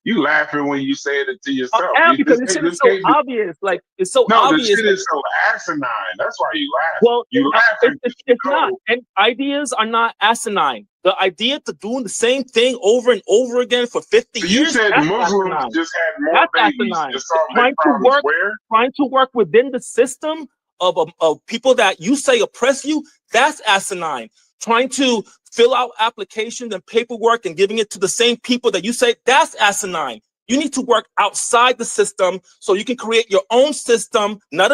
You laughing when you say it to yourself.
Because this shit is so obvious. Like it's so obvious.
No, the shit is so asinine. That's why you laugh.
Well,
you laughing.
It's not. And ideas are not asinine. The idea to doing the same thing over and over again for 50 years.
You said Muslims asinine. Just had more
that's
babies.
Trying to work within the system of people that you say oppress you. That's asinine. Trying to fill out applications and paperwork and giving it to the same people that you say, that's asinine. You need to work outside the system so you can create your own system, not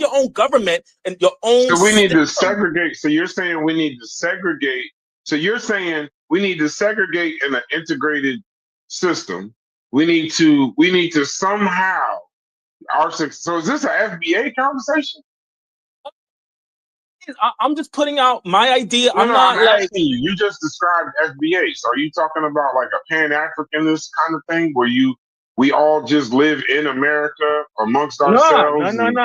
your own government and your own.
So we need to segregate. So you're saying we need to segregate. So you're saying we need to segregate in an integrated system. We need to somehow so is this an FBA conversation?
I'm just putting out my idea.
I'm asking you. You just described FBA. So are you talking about like a Pan-Africanist kind of thing where we all just live in America amongst ourselves?
No.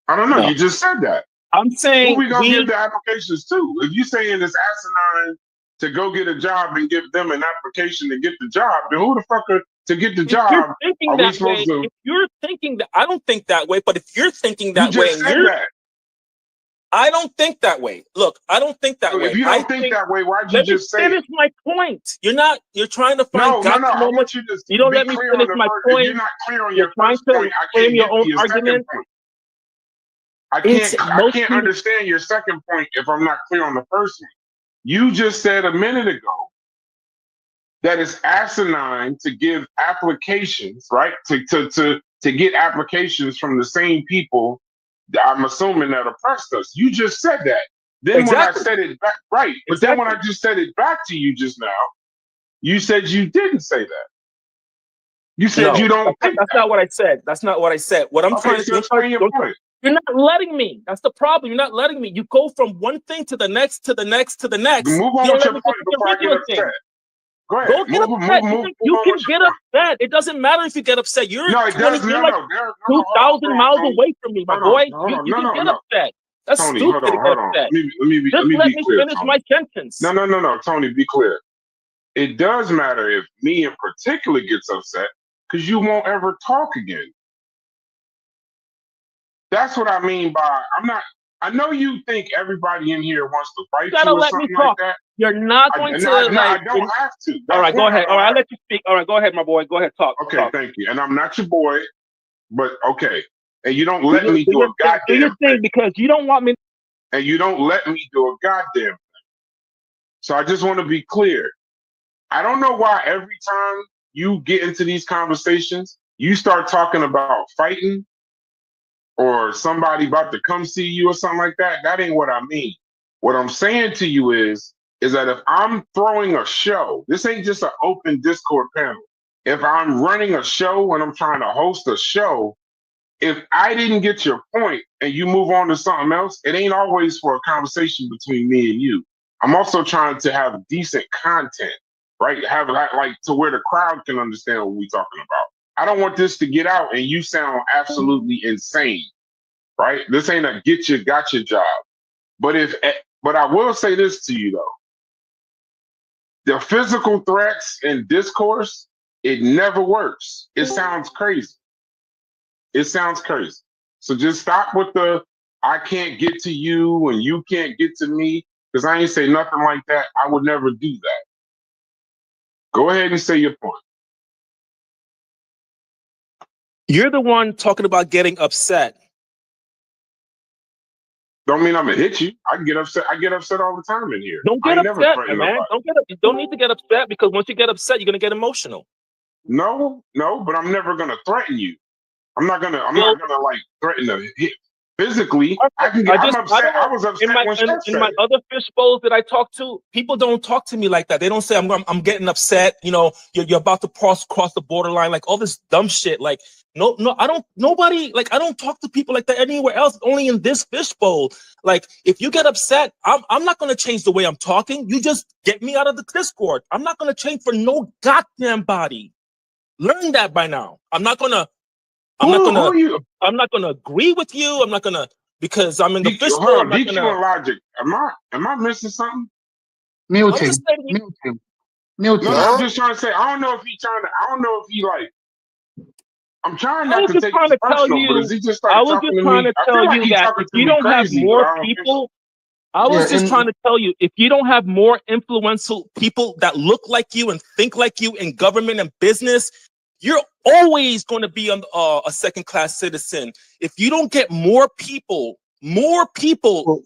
I don't know. You just said that.
I'm saying
who we gonna give the applications to? If you're saying it's asinine to go get a job and give them an application to get the job, then who the fuck to get the job?
If you're thinking that, I don't think that way. But if you're thinking that way, I don't think that way. Look, I don't think that way.
If you don't think that way, why'd you just say?
Finish my point. You're trying to find.
No. I want you to.
You don't let me finish my point.
If you're not clear on your first point, I can't
your own argument.
I can't understand your second point if I'm not clear on the first one. You just said a minute ago that it's asinine to give applications, right? To get applications from the same people, I'm assuming, that oppressed us. You just said that. Then when I said it back, right. But then when I just said it back to you just now, you said you didn't say that. You said you don't think
that's not what I said. That's not what I said. What I'm trying to explain your point. You're not letting me. That's the problem. You're not letting me. You go from one thing to the next, to the next, to the next.
Move on with your point before I get upset. Go ahead.
Go get upset. You can get upset. It doesn't matter if you get upset. You're 2,000 miles away from me, my boy. You can get upset. That's
Tony,
stupid to get upset.
Let me
finish my sentence.
No, Tony, be clear. It does matter if me in particular gets upset because you won't ever talk again. That's what I mean by I know you think everybody in here wants to fight you or something like that.
You're not going to.
I don't have to.
All right, go ahead. All right, I'll let you speak. All right, go ahead, my boy. Go ahead, talk.
Okay, thank you. And I'm not your boy, but okay. And you don't let me do a goddamn
thing because you don't want me.
And you don't let me do a goddamn thing. So I just want to be clear. I don't know why every time you get into these conversations, you start talking about fighting or somebody about to come see you or something like that. That ain't what I mean. What I'm saying to you is that if I'm throwing a show, this ain't just an open Discord panel. If I'm running a show and I'm trying to host a show, if I didn't get your point and you move on to something else, it ain't always for a conversation between me and you. I'm also trying to have decent content, right? Have like to where the crowd can understand what we're talking about. I don't want this to get out and you sound absolutely insane, right? This ain't a get you gotcha job. But I will say this to you though. The physical threats and discourse, it never works. It sounds crazy. It sounds crazy. So just stop with the I can't get to you and you can't get to me, because I ain't say nothing like that. I would never do that. Go ahead and say your point.
You're the one talking about getting upset.
Don't mean I'm gonna hit you. I get upset. I get upset all the time in here.
Don't get upset, man. Don't need to get upset because once you get upset, you're gonna get emotional.
No, but I'm never gonna threaten you. I'm not gonna like threaten to hit physically. I'm upset. I was upset
in my other fish bowls that I talk to, people don't talk to me like that. They don't say I'm getting upset. You know, you're about to cross the borderline, like all this dumb shit. Like no, I don't. Nobody like I don't talk to people like that anywhere else. Only in this fish bowl. Like if you get upset, I'm not gonna change the way I'm talking. You just get me out of the Discord. I'm not gonna change for no goddamn body. Learn that by now. I'm not gonna agree with you. I'm not gonna because I'm in the fish bowl.
DQ and Logic. Am I missing something?
Mute him.
No, I'm just trying to say. I don't know if he like. I'm trying not to take it personal, but is he just like talking to me? I was just trying to tell you that if you don't have more people.
I was just trying to tell you, if you don't have more influential people that look like you and think like you in government and business, you're always going to be a second-class citizen. If you don't get more people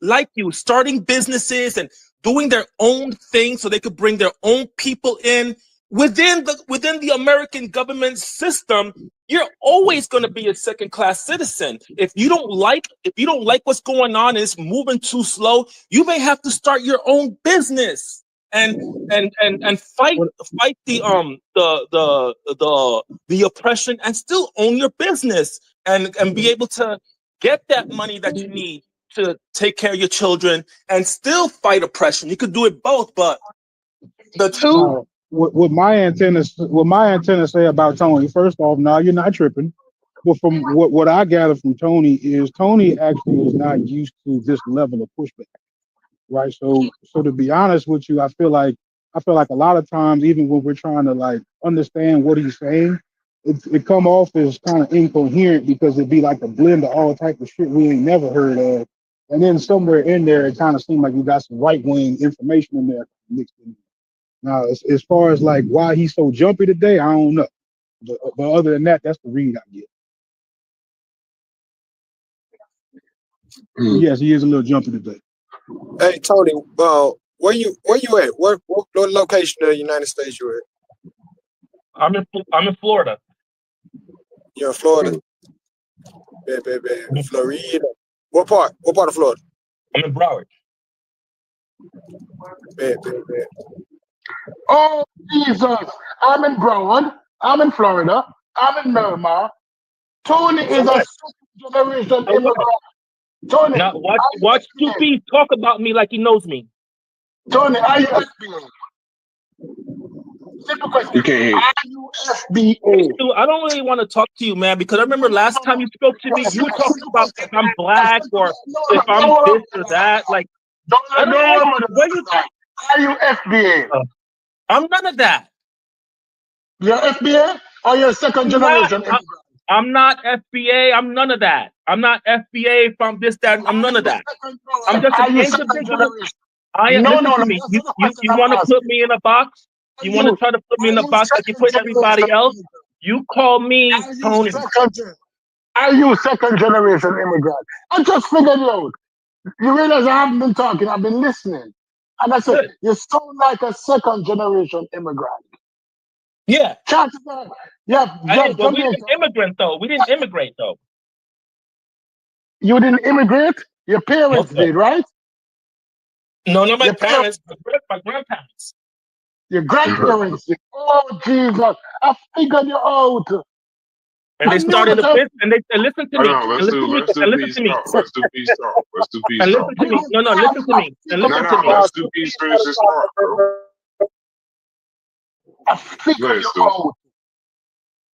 like you starting businesses and doing their own thing so they could bring their own people in within the American government system, you're always going to be a second-class citizen. If you don't like what's going on and it's moving too slow, you may have to start your own business and fight the oppression and still own your business and be able to get that money that you need to take care of your children and still fight oppression. You could do it both, but the two.
What my antennas say about Tony, first off, no, you're not tripping. But from what I gather from Tony is Tony actually is not used to this level of pushback, right? So to be honest with you, I feel like a lot of times, even when we're trying to like understand what he's saying, it come off as kind of incoherent because it'd be like a blend of all type of shit we ain't never heard of, and then somewhere in there it kind of seemed like you got some right wing information in there mixed in. Now, as far as like why he's so jumpy today, I don't know. But other than that, that's the read I get. Yes, he is a little jumpy today.
Hey Tony, where you at? What location of the United States you at?
I'm in Florida.
You're in Florida. Florida. What part of Florida?
I'm in Broward.
Oh Jesus! I'm in Broward. I'm in Florida. I'm in Miramar. Tony is a second-generation immigrant. Tony,
now watch Two-Piece talk about me like he knows me.
Tony, are you FBA? Simple question.
You can't hear.
Are you FBA?
I don't really want to talk to you, man, because I remember last time you spoke to me, you were talking about if I'm black or if I'm this or that. Like,
are you FBA?
I'm none of that.
You're FBA or you're second generation?
I'm not FBA. I'm none of that. I'm not FBA from this, that. I'm none of that. I'm just an individual. Listen to me. You want to put me in a box? You want to try to put me in a box like you put everybody else? You call me Tony.
Are you second generation immigrant? I just figured it out. You realize I haven't been talking. I've been listening. And I said, you sound like a second generation immigrant.
Yeah.
Chances are,
but we didn't immigrate though.
You didn't immigrate? Your parents did, right?
No, not my parents, my grandparents.
Your grandparents did. Oh, Jesus. I figured you out.
And they started a business, and they listen to me.
Let's do peace talk. Let's do peace talk.
And listen to me. No, listen to me. And listen to me.
Let's do peace finish this talk, bro.
I figured you out.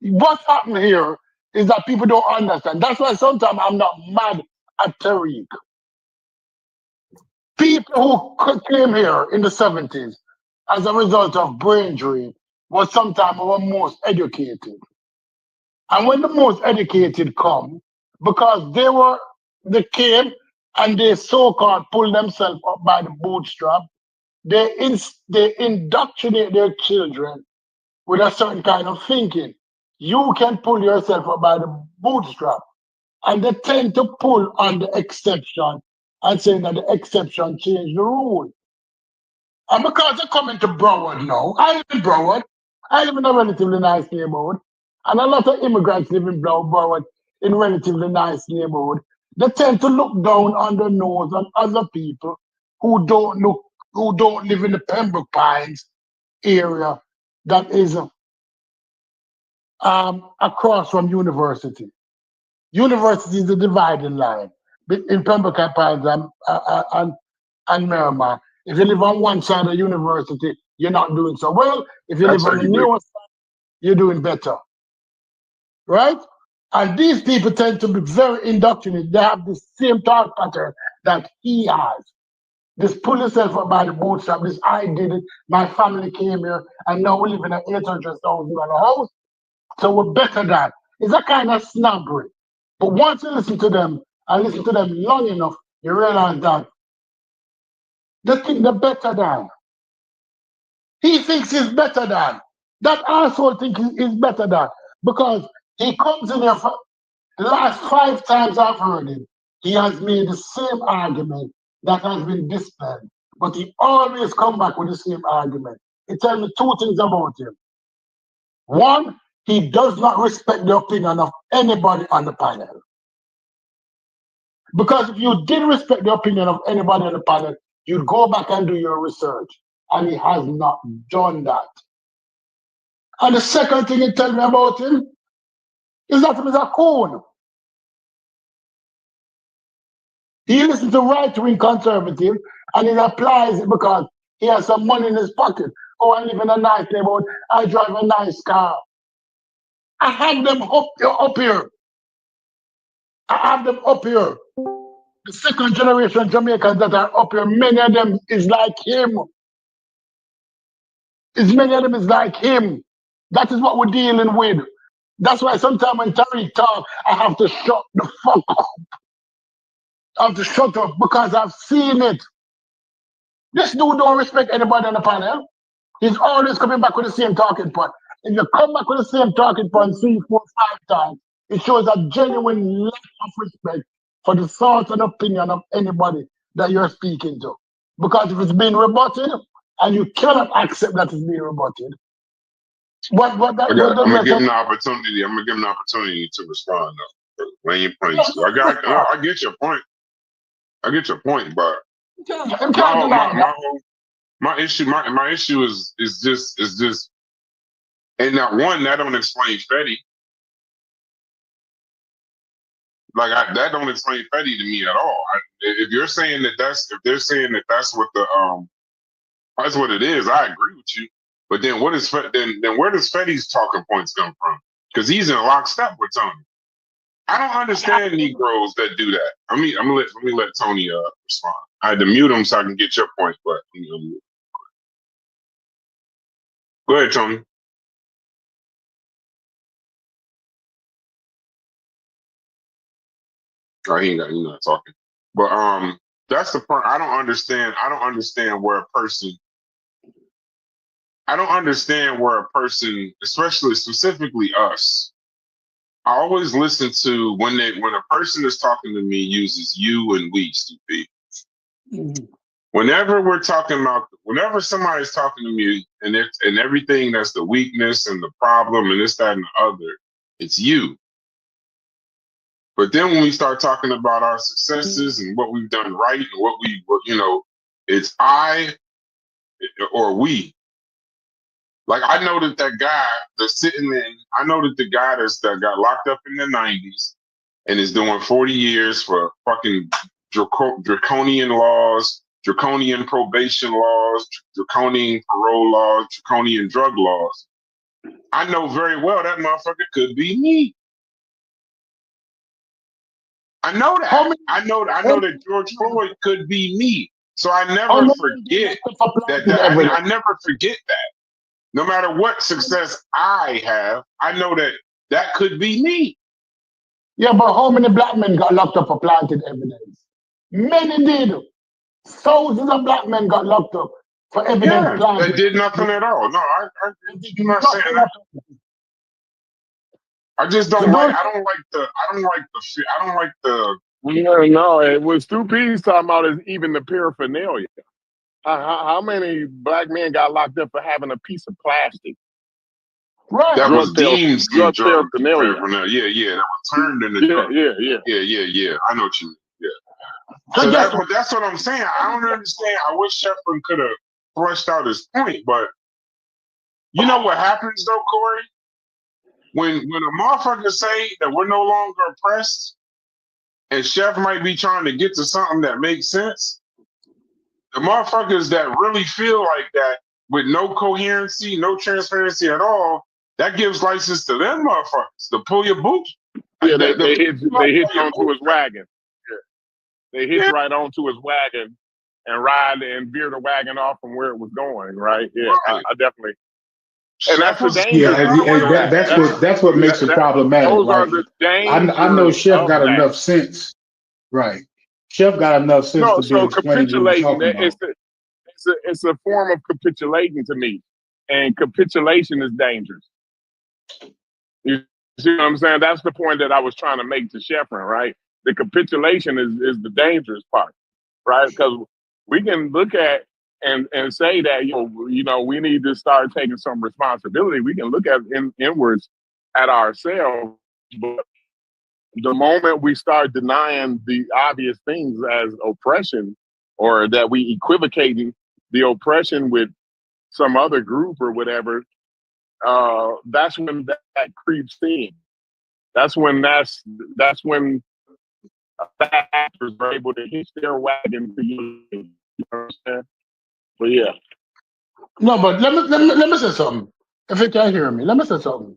What's happening here is that people don't understand. That's why sometimes I'm not mad at Tariq. People who came here in the 70s as a result of brain drain was sometimes our most educated. And when the most educated come, because they came and they so-called pull themselves up by the bootstrap, they indoctrinate their children with a certain kind of thinking. You can pull yourself up by the bootstrap. And they tend to pull on the exception and saying that the exception changed the rule. And because they're coming to Broward now, I'm in Broward, I live in a relatively nice neighborhood, and a lot of immigrants live in Bellborough in relatively nice neighborhood. They tend to look down on the nose on other people who don't live in the Pembroke Pines area that is across from University. University is the dividing line in Pembroke Pines and Miramar. If you live on one side of University, you're not doing so well. If you live on the newer side, you're doing better. Right? And these people tend to be very indoctrinated. They have the same thought pattern that he has. This pull yourself up by the bootstrap, this I did it, my family came here, and now we live in an 800,000 house, so we're better than. It's a kind of snobbery. But once you listen to them, and listen to them long enough, you realize that they think they're better than. He thinks he's better than. That asshole thinks he's better than. Because he comes in here for the last 5 times I've heard him, he has made the same argument that has been displayed. But he always come back with the same argument. He tells me 2 things about him. One, he does not respect the opinion of anybody on the panel. Because if you did respect the opinion of anybody on the panel, you'd go back and do your research. And he has not done that. And the second thing he tells me about him is that he's a coon. He listens to right-wing conservative and he applies it because he has some money in his pocket. Oh, I live in a nice neighborhood. I drive a nice car. I have them up here. I have them up here. The second generation Jamaicans that are up here, many of them is like him. Many of them is like him. That is what we're dealing with. That's why sometimes when Tariq talk, I have to shut the fuck up. I have to shut up because I've seen it. This dude don't respect anybody on the panel. He's always coming back with the same talking point. If you come back with the same talking point 3, 4, 5 times, it shows a genuine lack of respect for the thoughts and opinion of anybody that you're speaking to. Because if it's being rebutted, and you cannot accept that it's being rebutted, I'm
gonna give him the opportunity. I'm gonna give him the opportunity to respond. Though. When you point, I get your point. I get your point, but my issue is just, and that one that don't explain Fetty. Like that don't explain Fetty to me at all. If they're saying that that's what that's what it is, I agree with you. But then what is then where does Fetty's talking points come from? Because he's in lockstep with Tony. I don't understand Negroes that do that. Let me let Tony respond. I had to mute him so I can get your point, but go ahead, Tony. Oh, he's not talking. But that's the part I don't understand. I don't understand where a person, especially specifically us. I always listen to when a person is talking to me uses you and we, stupid. Mm-hmm. Whenever somebody's talking to me and everything that's the weakness and the problem and this, that, and the other, it's you. But then when we start talking about our successes and what we've done right and it's I or we. Like I know that guy that's sitting in, I know that the guy that got locked up in the 90s and is doing 40 years for fucking draconian laws, draconian probation laws, draconian parole laws, draconian drug laws. I know very well that motherfucker could be me. I know that. I know that George Floyd could be me. So I never forget that. I never forget that. No matter what success I have, I know that could be me.
Yeah, but how many black men got locked up for planted evidence? Many did. Thousands of black men got locked up for evidence planted.
They did nothing at all. No, I'm not saying that. I just don't like. I don't like the.
No. What Stupid's talking about is even the paraphernalia. How many black men got locked up for having a piece of plastic
Right.
That was deemed some drug
paraphernalia.
Yeah, that was turned into drug. Yeah. I know what you mean. Yeah. So that's what I'm saying. I don't understand. I wish Sheffrin could have thrashed out his point, but you know what happens though, Corey? When a motherfucker say that we're no longer oppressed, and Chef might be trying to get to something that makes sense, the motherfuckers that really feel like that with no coherency, no transparency at all, that gives license to them motherfuckers to pull your boot.
Yeah, they hit onto his wagon. Yeah. They hit right onto his wagon and ride and veer the wagon off from where it was going, right? Yeah,
Right.
I definitely. And that's the danger.
That's what makes it problematic.
Those
right?
are the dangers.
I know Chef got
that.
enough sense, right? Chef got enough sense to be explaining what he's talking about.
It's a form of capitulating to me, and capitulation is dangerous. You see what I'm saying? That's the point that I was trying to make to Sheffrin, right? The capitulation is the dangerous part, right? Because we can look at and say that you know we need to start taking some responsibility. We can look at inwards at ourselves, but the moment we start denying the obvious things as oppression, or that we equivocating the oppression with some other group or whatever, that's when that creeps in. That's when bad actors are able to hitch their wagon to you. You know what I'm saying? But yeah.
No, but let me say something. If you can hear me, let me say something.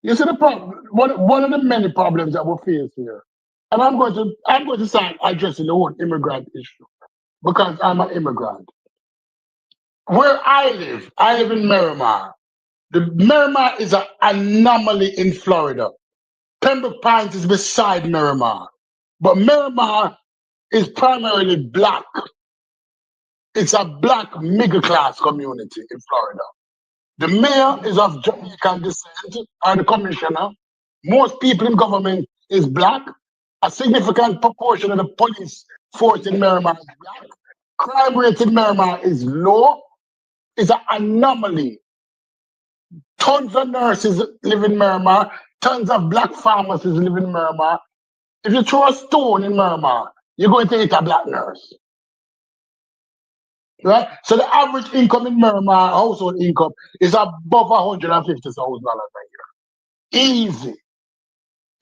You see the problem. One of the many problems that we face here, and I'm going to start addressing the whole immigrant issue because I'm an immigrant. Where I live in Miramar. The Miramar is an anomaly in Florida. Pembroke Pines is beside Miramar, but Miramar is primarily black. It's a black middle-class community in Florida. The mayor is of Jamaican descent, or the commissioner. Most people in government is black. A significant proportion of the police force in Miramar is black. Crime rate in Miramar is low. It's an anomaly. Tons of nurses live in Miramar. Tons of black pharmacists live in Miramar. If you throw a stone in Miramar, you're going to hit a black nurse. Right? So the average income in Miramar, household income, is above $150,000 a year.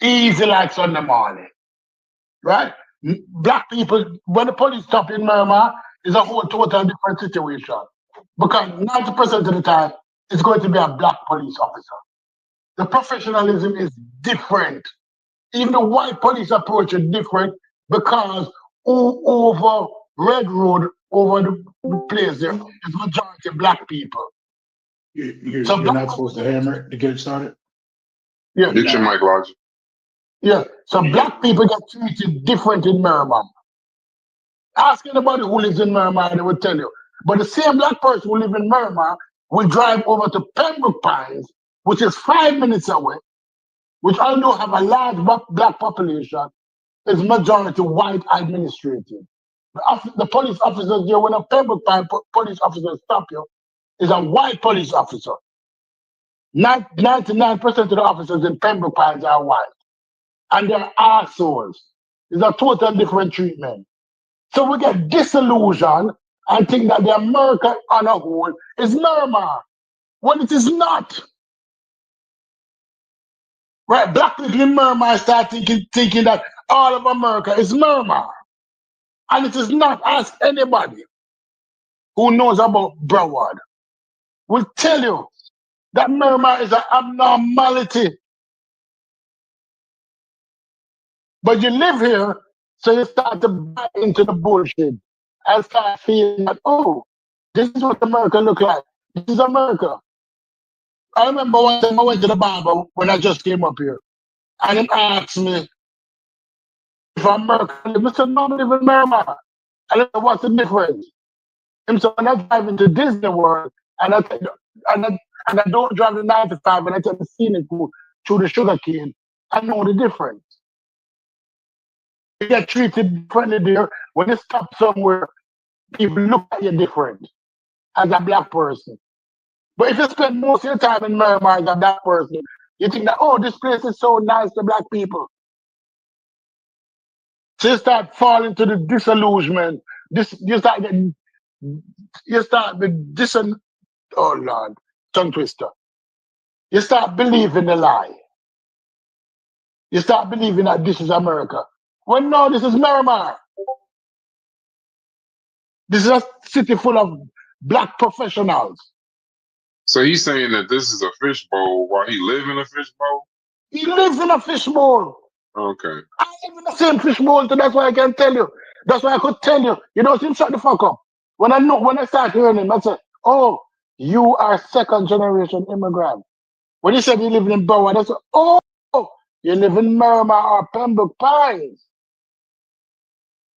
Easy like Sunday morning. Right? Black people, when the police stop in Miramar, is a whole total different situation. Because 90% of the time, it's going to be a black police officer. The professionalism is different. Even the white police approach is different because over Red Road, over the place there, is majority black people.
You're not supposed to hammer it to get it started?
Yeah.
Get your mic larger.
Yeah. So black people get treated different in Miramar. Ask anybody who lives in Miramar, they will tell you. But the same black person who lives in Miramar will drive over to Pembroke Pines, which is 5 minutes away, which although have a large black population, is majority white administrative. The police officers there, when a Pembroke Pines police officer stop you, is a white police officer. 99% of the officers in Pembroke Pines are white. And they're assholes. It's a total different treatment. So we get disillusioned and think that the America on a whole is Miramar, when it is not. Right? Black people in Miramar start thinking that all of America is Miramar. And it is not. Ask anybody who knows about Broward will tell you that Miramar is an abnormality. But you live here, so you start to buy into the bullshit and start feeling that, oh, this is what America look like. This is America. I remember one time I went to the barber when I just came up here, and he asked me if America. I said, no, I live in Miramar. I said, what's the difference? And so when I drive into Disney World, and I don't drive the 95, and I take the scenic route through the sugar cane, I know the difference. You get treated differently there. When you stop somewhere, people look at you different as a black person. But if you spend most of your time in Miramar as that person, you think that, oh, this place is so nice to black people. So you start falling to the disillusionment. You start the oh Lord, tongue twister. You start believing the lie. You start believing that this is America. Well, no, this is Miramar. This is a city full of black professionals.
So he's saying that this is a fishbowl while he live in a fishbowl?
He lives in a fishbowl.
Okay.
I live in the same fishbowl, so that's why I can tell you. That's why I could tell you. You know, him shut the fuck up. When I start hearing him, I say, oh, you are second generation immigrant. When he said you live in Broward, I said, oh, you live in Miramar or Pembroke Pines.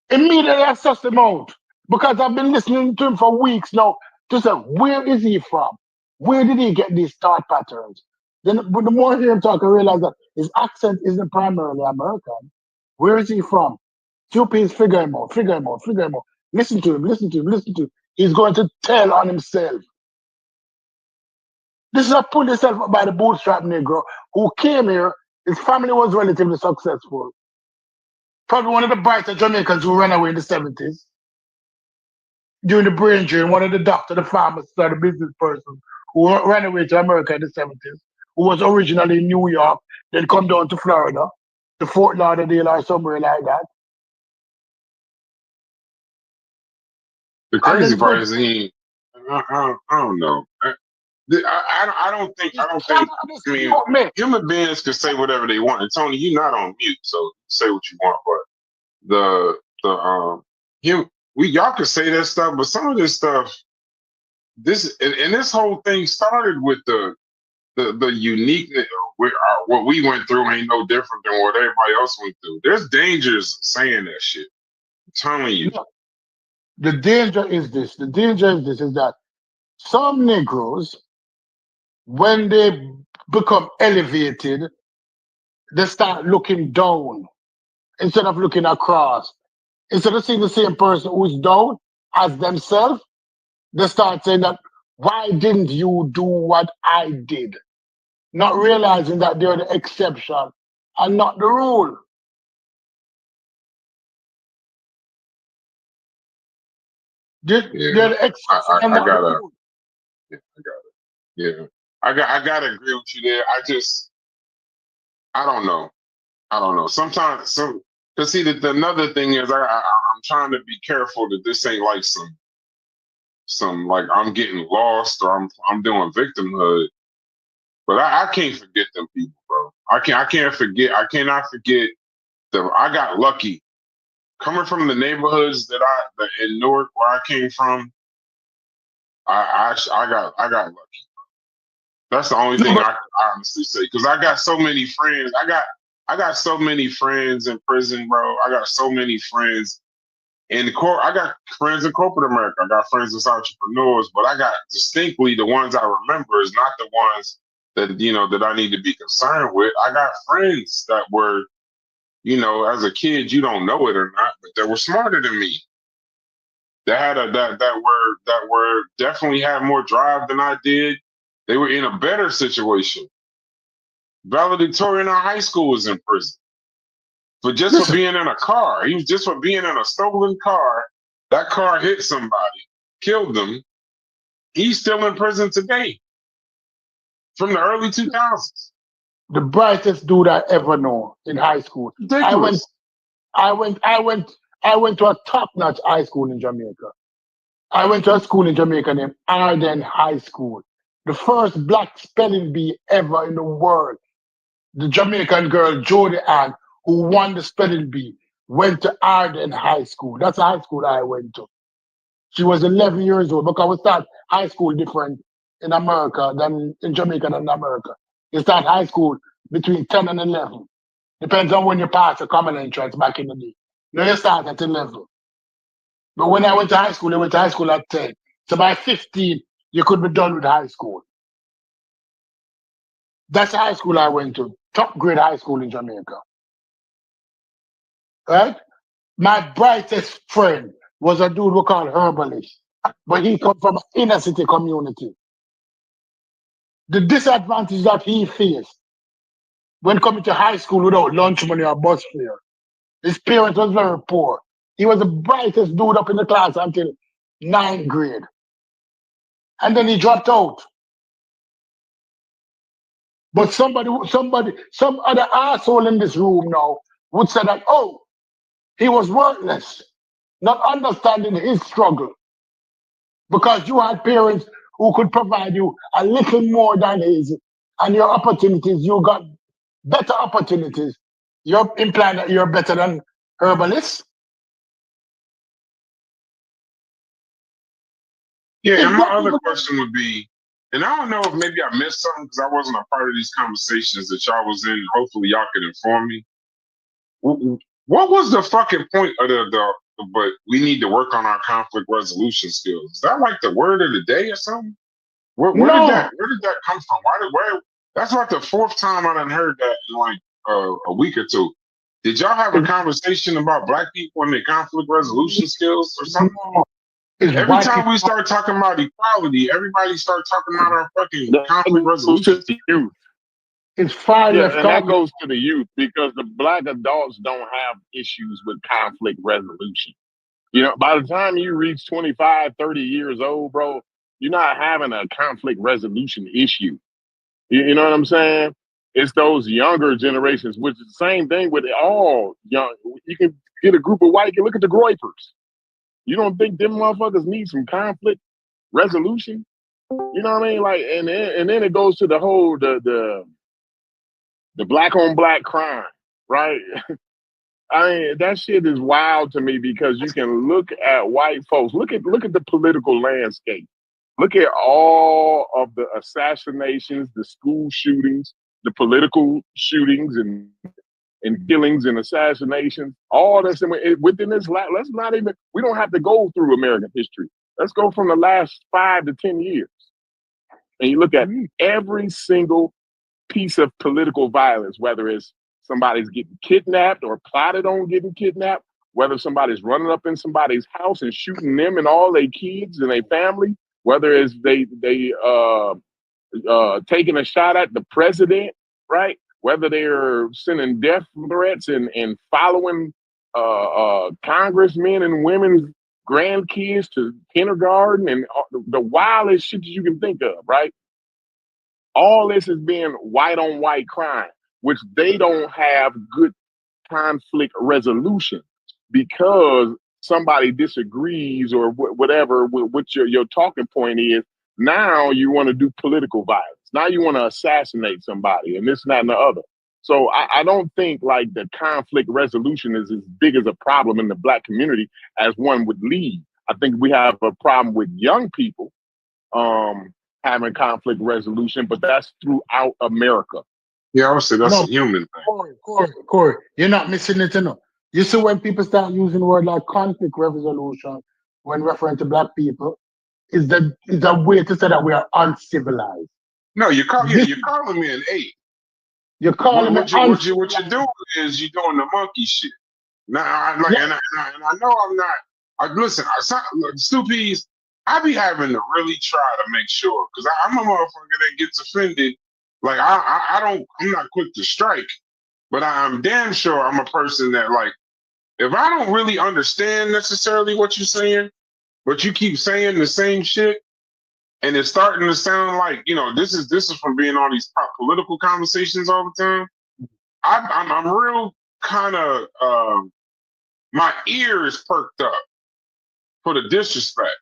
Immediately I sussed him out because I've been listening to him for weeks now to say, where is he from? Where did he get these thought patterns? Then the more I hear him talk, I realize that his accent isn't primarily American. Where is he from? Few please figure him out. Listen to him. He's going to tell on himself. This is a pull yourself up by the bootstrap Negro who came here. His family was relatively successful. Probably one of the brighter Jamaicans who ran away in the 70s. During the brain drain, one of the doctor, the pharmacist, or the business person who ran away to America in the 70s, who was originally in New York, then come down to Florida, to Fort Lauderdale or somewhere like that.
The crazy part is I don't know. I don't think. I mean, human beings can say whatever they want. And Tony, you're not on mute, so say what you want. But y'all can say that stuff, but some of this stuff, this whole thing started with the uniqueness. What we went through ain't no different than what everybody else went through. There's dangers saying that shit. I'm telling you.
The danger is this. The danger is that some Negroes, when they become elevated, they start looking down instead of looking across. Instead of seeing the same person who's down as themselves, they start saying that, why didn't you do what I did? Not realizing that they're the exception and not the rule. They're the exception and not the rule.
I gotta agree with you there. I don't know. Sometimes cause see that another thing is I'm trying to be careful that this ain't like some like I'm getting lost or I'm doing victimhood. But I can't forget them people, bro. I cannot forget I got lucky. Coming from the neighborhoods that in Newark where I came from, I got lucky. That's the only thing I can honestly say. Because I got so many friends. I got so many friends in prison, bro. I got so many friends in I got friends in corporate America. I got friends as entrepreneurs, but I got distinctly the ones I remember is not the ones that that I need to be concerned with. I got friends that were, as a kid, you don't know it or not, but they were smarter than me. They had that were definitely had more drive than I did. They were in a better situation. Valedictorian in high school was in prison. But just for being in a car. He was just for being in a stolen car. That car hit somebody, killed them. He's still in prison today. From the early 2000s.
The brightest dude I ever know in high school.
Ridiculous.
I went to a top-notch high school in Jamaica. I went to a school in Jamaica named Arden High School. The first black spelling bee ever in the world. The Jamaican girl, Jodie Ann, who won the spelling bee, went to Arden High School. That's the high school I went to. She was 11 years old because we start high school different in America than in Jamaica than in America. You start high school between 10 and 11. Depends on when you pass the common entrance back in the day. Now you start at 11. But when I went to high school, I went to high school at 10. So by 15, you could be done with high school. That's the high school I went to. Top grade high school in Jamaica. Right? My brightest friend was a dude we call Herbalist. But he come from an inner city community. the disadvantage that he faced when coming to high school without lunch money or bus fare. His parents was very poor. He was the brightest dude up in the class until 9th grade. And then he dropped out. But some other asshole in this room now would say that, oh, he was worthless, not understanding his struggle. Because you had parents who could provide you a little more than his, and your opportunities, you got better opportunities. You're implying that you're better than herbalists?
Yeah, and my other question would be, and I don't know if maybe I missed something because I wasn't a part of these conversations that y'all was in. Hopefully y'all can inform me. What was the fucking point of but we need to work on our conflict resolution skills? Is that like the word of the day or something? Where did that come from? Where that's like the 4th time I done heard that in like a week or two. Did y'all have a conversation about black people and their conflict resolution skills or something? Every time we start talking about equality, everybody starts talking about our fucking conflict resolution.
It's fine.
Yeah, and that goes to the youth because the black adults don't have issues with conflict resolution. You know, by the time you reach 25, 30 years old, bro, you're not having a conflict resolution issue. You know what I'm saying? It's those younger generations, which is the same thing with all young. You can get a group of white, you look at the Groypers. You don't think them motherfuckers need some conflict resolution? You know what I mean? Like, and then it goes to the whole the black on black crime, right? I mean, that shit is wild to me because you can look at white folks, look at the political landscape. Look at all of the assassinations, the school shootings, the political shootings and killings and assassinations, all this. And within this, let's not even, we don't have to go through American history. Let's go from the last 5 to 10 years. And you look at every single piece of political violence, whether it's somebody's getting kidnapped or plotted on getting kidnapped, whether somebody's running up in somebody's house and shooting them and all their kids and their family, whether it's they taking a shot at the president, right? Whether they're sending death threats and following congressmen and women's grandkids to kindergarten and the wildest shit that you can think of, right? All this is being white on white crime, which they don't have good conflict resolution because somebody disagrees or whatever with what your talking point is. Now you want to do political violence. Now you want to assassinate somebody and this and that and the other. So I don't think like the conflict resolution is as big as a problem in the black community as one would lead. I think we have a problem with young people having conflict resolution, but that's throughout America.
Yeah, I would say that's a human thing.
Corey, you're not missing it enough. You see when people start using the word like conflict resolution when referring to black people, is a way to say that we are uncivilized.
No, you're calling me an ape.
You're calling me
what you're doing is you're doing the monkey shit. Now, I know I'm not. Listen, Stoopies, I be having to really try to make sure because I'm a motherfucker that gets offended. Like I'm not quick to strike, but I'm damn sure I'm a person that like if I don't really understand necessarily what you're saying, but you keep saying the same shit, and it's starting to sound like, you know, this is from being on these political conversations all the time. I'm real kind of my ears perked up for the disrespect,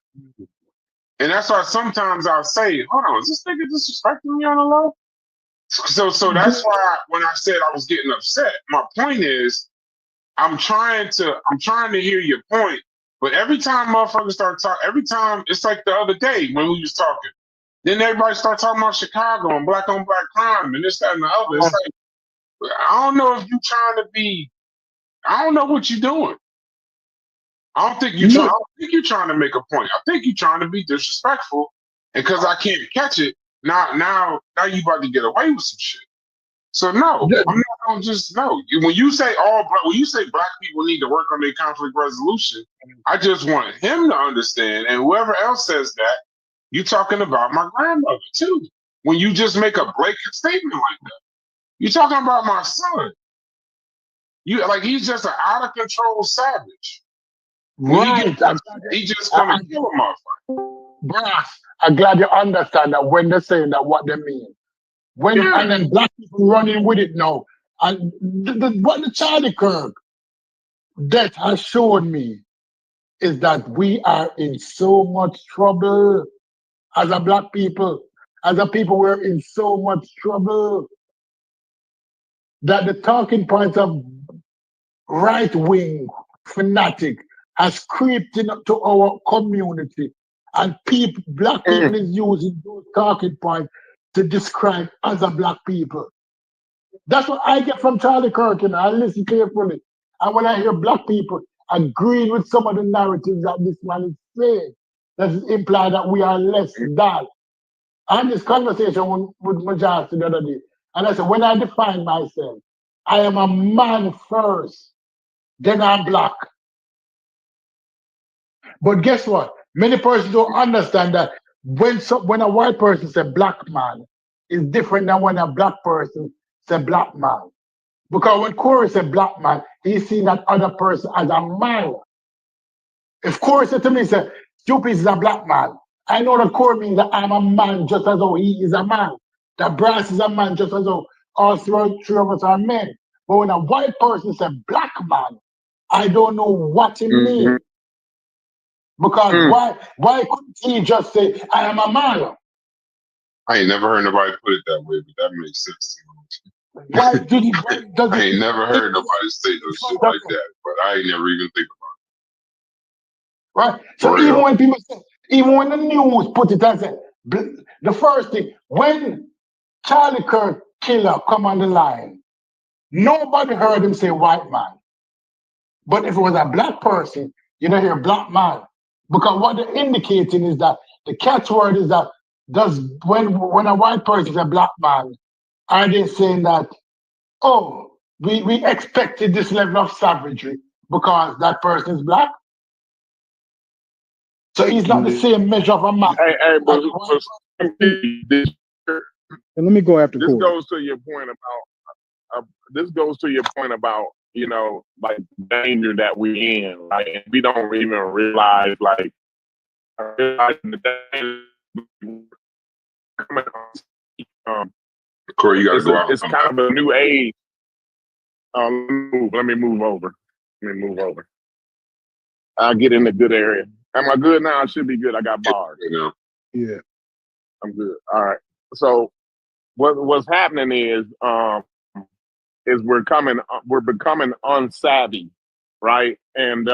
and that's why sometimes I'll say, "Hold on, is this nigga disrespecting me on the low?" So that's why when I said I was getting upset, my point is, I'm trying to hear your point. But every time motherfuckers start talking, every time it's like the other day when we was talking, then everybody start talking about Chicago and black on black crime and this, that, and the other. It's like, I don't know if you trying to be, I don't know what you're doing. I don't think you're trying to make a point. I think you're trying to be disrespectful, and because I can't catch it, now you about to get away with some shit. So no, I'm not gonna just no. When you say black people need to work on their conflict resolution, I just want him to understand, and whoever else says that, you talking about my grandmother too. when you just make a blanket statement like that. You're talking about my son. He's just an out of control savage.
Right.
He just gonna kill a motherfucker.
Brass, I'm glad you understand that when they're saying that what they mean. And then black people running with it now. And what the Charlie Kirk death has shown me is that we are in so much trouble as a black people. As a people, we're in so much trouble that the talking points of right-wing fanatic has creeped into our community, and black people is using those talking points to describe other black people. That's what I get from Charlie Kirk, and I listen carefully. And when I hear black people agreeing with some of the narratives that this man is saying, that imply that we are less than. I had this conversation with Majasti the other day, and I said, when I define myself, I am a man first, then I'm black. But guess what? Many persons don't understand that when a white person says black man, is different than when a black person says black man. Because when Corey said black man, he's seen that other person as a man. If Corey said to me, said, Stupid is a black man, I know that Corey means that I'm a man just as though he is a man. That Brass is a man just as though all three of us are men. But when a white person says black man, I don't know what he means. Because why couldn't he just say, I am a man?
I ain't never heard nobody put it that way, but that makes sense to me.
Why did he?
I ain't never heard nobody say no shit like that, but I ain't never even think
about it. Right? So even when people say, even when the news put it as the first thing, when Charlie Kirk killer come on the line, nobody heard him say white man. But if it was a black person, you don't hear black man. Because what they're indicating is that the catchword is that when a white person is a black man, are they saying that, oh, we expected this level of savagery because that person is black? So he's not the same measure of a man.
But
let me go after
this goes to your point about like danger that we're in, like, and we don't even realize, like,
Corey, you gotta go out.
It's kind of a new age. Let me move over. I'll get in the good area. Am I good now? I should be good. I got bars.
Yeah.
I'm good. All right. So what's happening is we're becoming unsavvy, right? And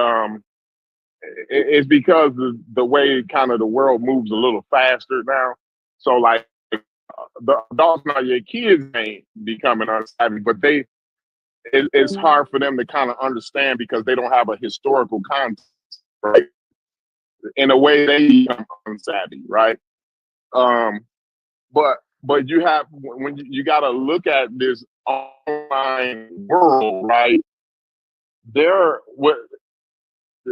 it's because the way kind of the world moves a little faster now. So like the adults now, your kids ain't becoming unsavvy, but it's hard for them to kind of understand because they don't have a historical context, right? In a way, they become unsavvy, right? But you have, when you got to look at this online world, right?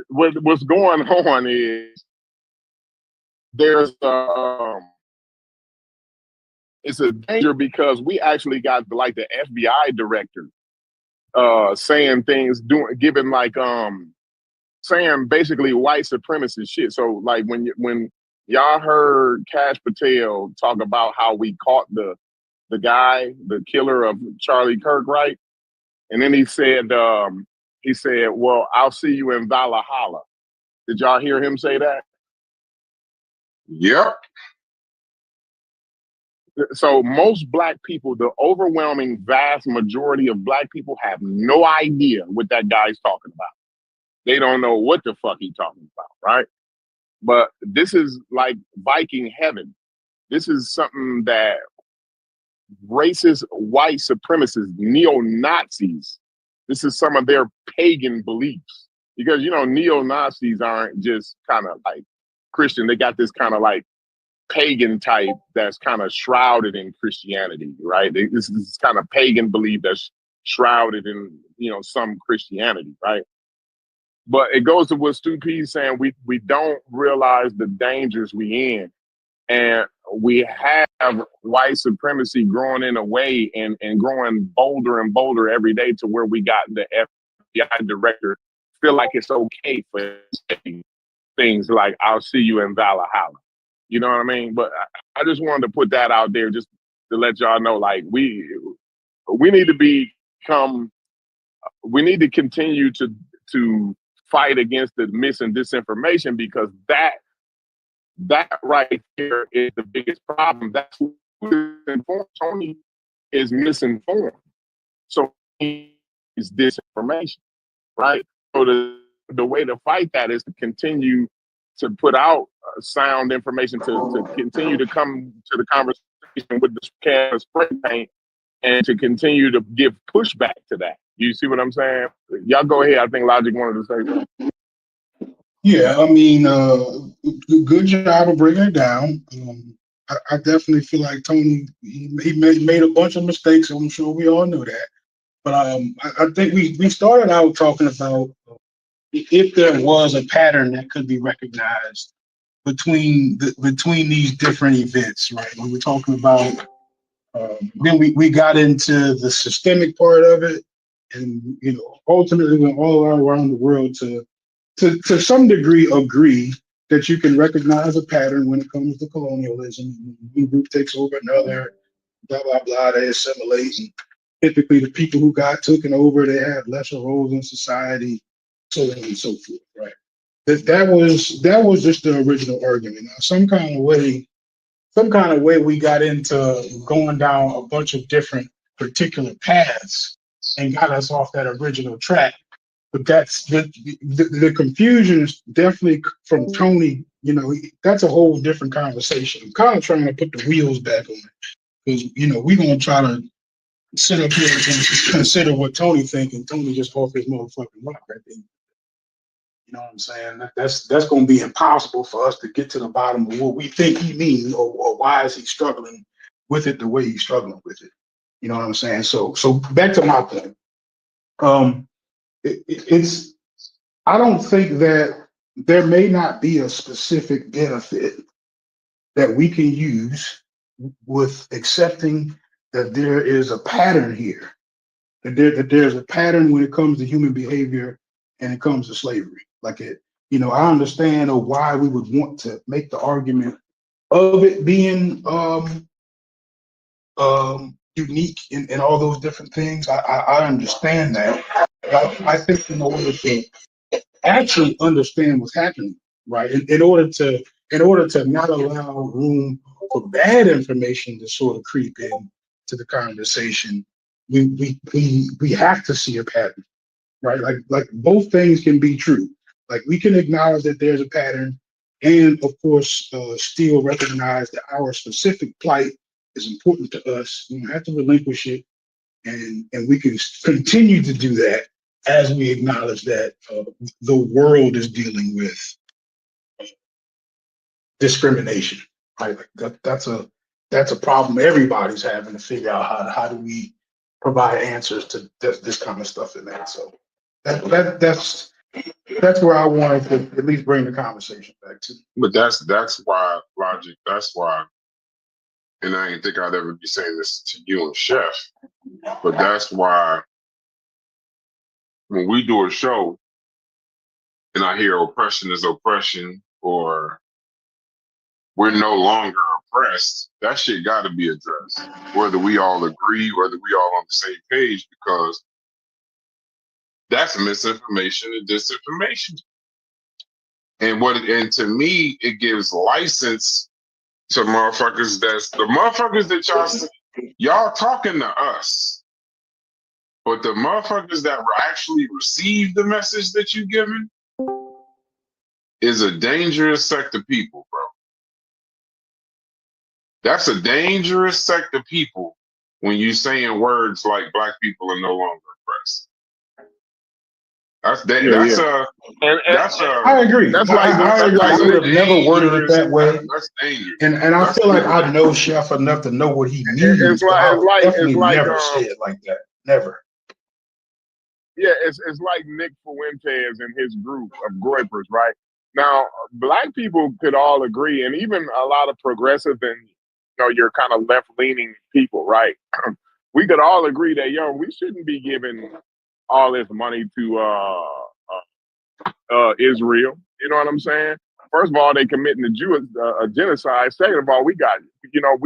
What's going on is there's it's a danger because we actually got like the FBI director saying things, giving like saying basically white supremacist shit. So like when y'all heard Kash Patel talk about how we caught the guy, the killer of Charlie Kirk, right? And then he said, well, I'll see you in Valhalla. Did y'all hear him say that?
Yep.
So most black people, the overwhelming vast majority of black people have no idea what that guy's talking about. They don't know what the fuck he's talking about, right? But this is like Viking heaven. This is something that racist, white supremacists, neo-Nazis, this is some of their pagan beliefs. Because, neo-Nazis aren't just kind of like Christian. They got this kind of like pagan type that's kind of shrouded in Christianity, right? This is kind of pagan belief that's shrouded in, some Christianity, right? But it goes to what Stu P is saying. We don't realize the dangers we in. And we have white supremacy growing in a way and growing bolder and bolder every day to where we got the FBI director feel like it's okay for things like "I'll see you in Valhalla." You know what I mean? But I just wanted to put that out there just to let y'all know, like we need to we need to continue to fight against the mis and disinformation, because that right there is the biggest problem. That's who is informed. Tony is misinformed. So is disinformation, right? So the way to fight that is to continue to put out sound information, to continue to come to the conversation with the can of spray paint, and to continue to give pushback to that. You see what I'm saying? Y'all go ahead. I think Logic wanted to say something.
Yeah, I mean, good job of bringing it down. I definitely feel like Tony, he made a bunch of mistakes. I'm sure we all knew that. But I think we started out talking about if there was a pattern that could be recognized between these different events, right? When we're talking about, then we got into the systemic part of it, and ultimately went all around the world to some degree agree that you can recognize a pattern when it comes to colonialism. One group takes over another, blah, blah, blah, they assimilate. And typically the people who got taken over, they have lesser roles in society, so on and so forth, right? That was just the original argument. Now, some kind of way we got into going down a bunch of different particular paths and got us off that original track. But that's the confusion is definitely from Tony. That's a whole different conversation. I'm kind of trying to put the wheels back on it, because we're gonna try to sit up here and consider what Tony thinks, and Tony just off his motherfucking rock right there. You know what I'm saying? That's gonna be impossible for us to get to the bottom of what we think he means, or why is he struggling with it the way he's struggling with it. You know what I'm saying? So back to my point. I don't think that there may not be a specific benefit that we can use with accepting that there is a pattern here, that there's a pattern when it comes to human behavior and it comes to slavery. Like I understand why we would want to make the argument of it being unique in all those different things. I understand that. I think in order to actually understand what's happening, right? In order to not allow room for bad information to sort of creep in to the conversation, we have to see a pattern, right? Like both things can be true. Like we can acknowledge that there's a pattern, and of course, still recognize that our specific plight is important to us. We don't have to relinquish it, and we can continue to do that as we acknowledge that the world is dealing with discrimination, right? Like that's a problem everybody's having to figure out how do we provide answers to this kind of stuff in that. So that's where I wanted to at least bring the conversation back to.
But that's why, Logic. That's why, and I didn't think I'd ever be saying this to you and Chef, but that's why when we do a show and I hear oppression is oppression, or we're no longer oppressed, that shit got to be addressed. Whether we all agree, whether we all on the same page, because that's misinformation and disinformation. And to me, it gives license to motherfuckers that's the motherfuckers that y'all talking to us. But the motherfuckers that actually receive the message that you giving is a dangerous sect of people, bro. That's a dangerous sect of people when you saying words like black people are no longer oppressed.
I agree. That's why I would have never worded it that way.
That's dangerous.
And I feel like I know Chef enough to know what he means.
It's like
never say it like that. Never.
Yeah, it's like Nick Fuentes and his group of Groypers, right? Now, black people could all agree, and even a lot of progressive and your kind of left-leaning people, right? We could all agree that, we shouldn't be giving all this money to Israel. You know what I'm saying? First of all, they committing a genocide. Second of all, we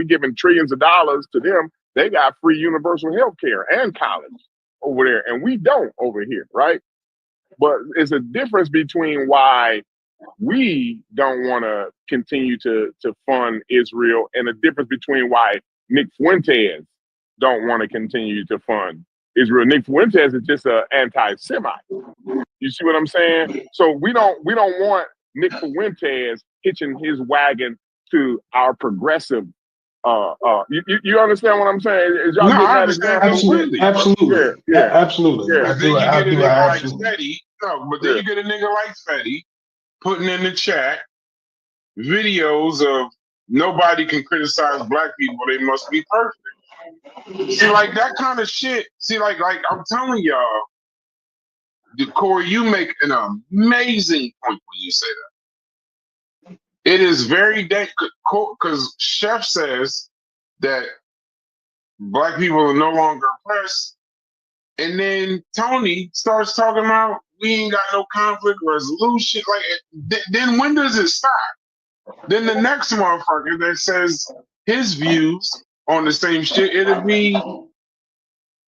giving trillions of dollars to them. They got free universal health care and college over there, and we don't over here, right? But it's a difference between why we don't want to continue to fund Israel and the difference between why Nick Fuentes don't want to continue to fund Israel. Nick Fuentes is just an anti-Semite. You see what I'm saying? So we don't want Nick Fuentes hitching his wagon to our progressive. You understand what I'm saying? Is y'all getting
I
that
understand
completely?
Absolutely.
Yeah.
Absolutely.
Yeah.
Then you get a nigga like Fetty. Then you get a nigga like Fetty putting in the chat videos of nobody can criticize black people, they must be perfect. See, like that kind of shit. See, like I'm telling y'all, Corey, you make an amazing point when you say that. It is very because Chef says that black people are no longer oppressed, and then Tony starts talking about we ain't got no conflict resolution. Like, then when does it stop? Then the next motherfucker that says his views on the same shit, it'll be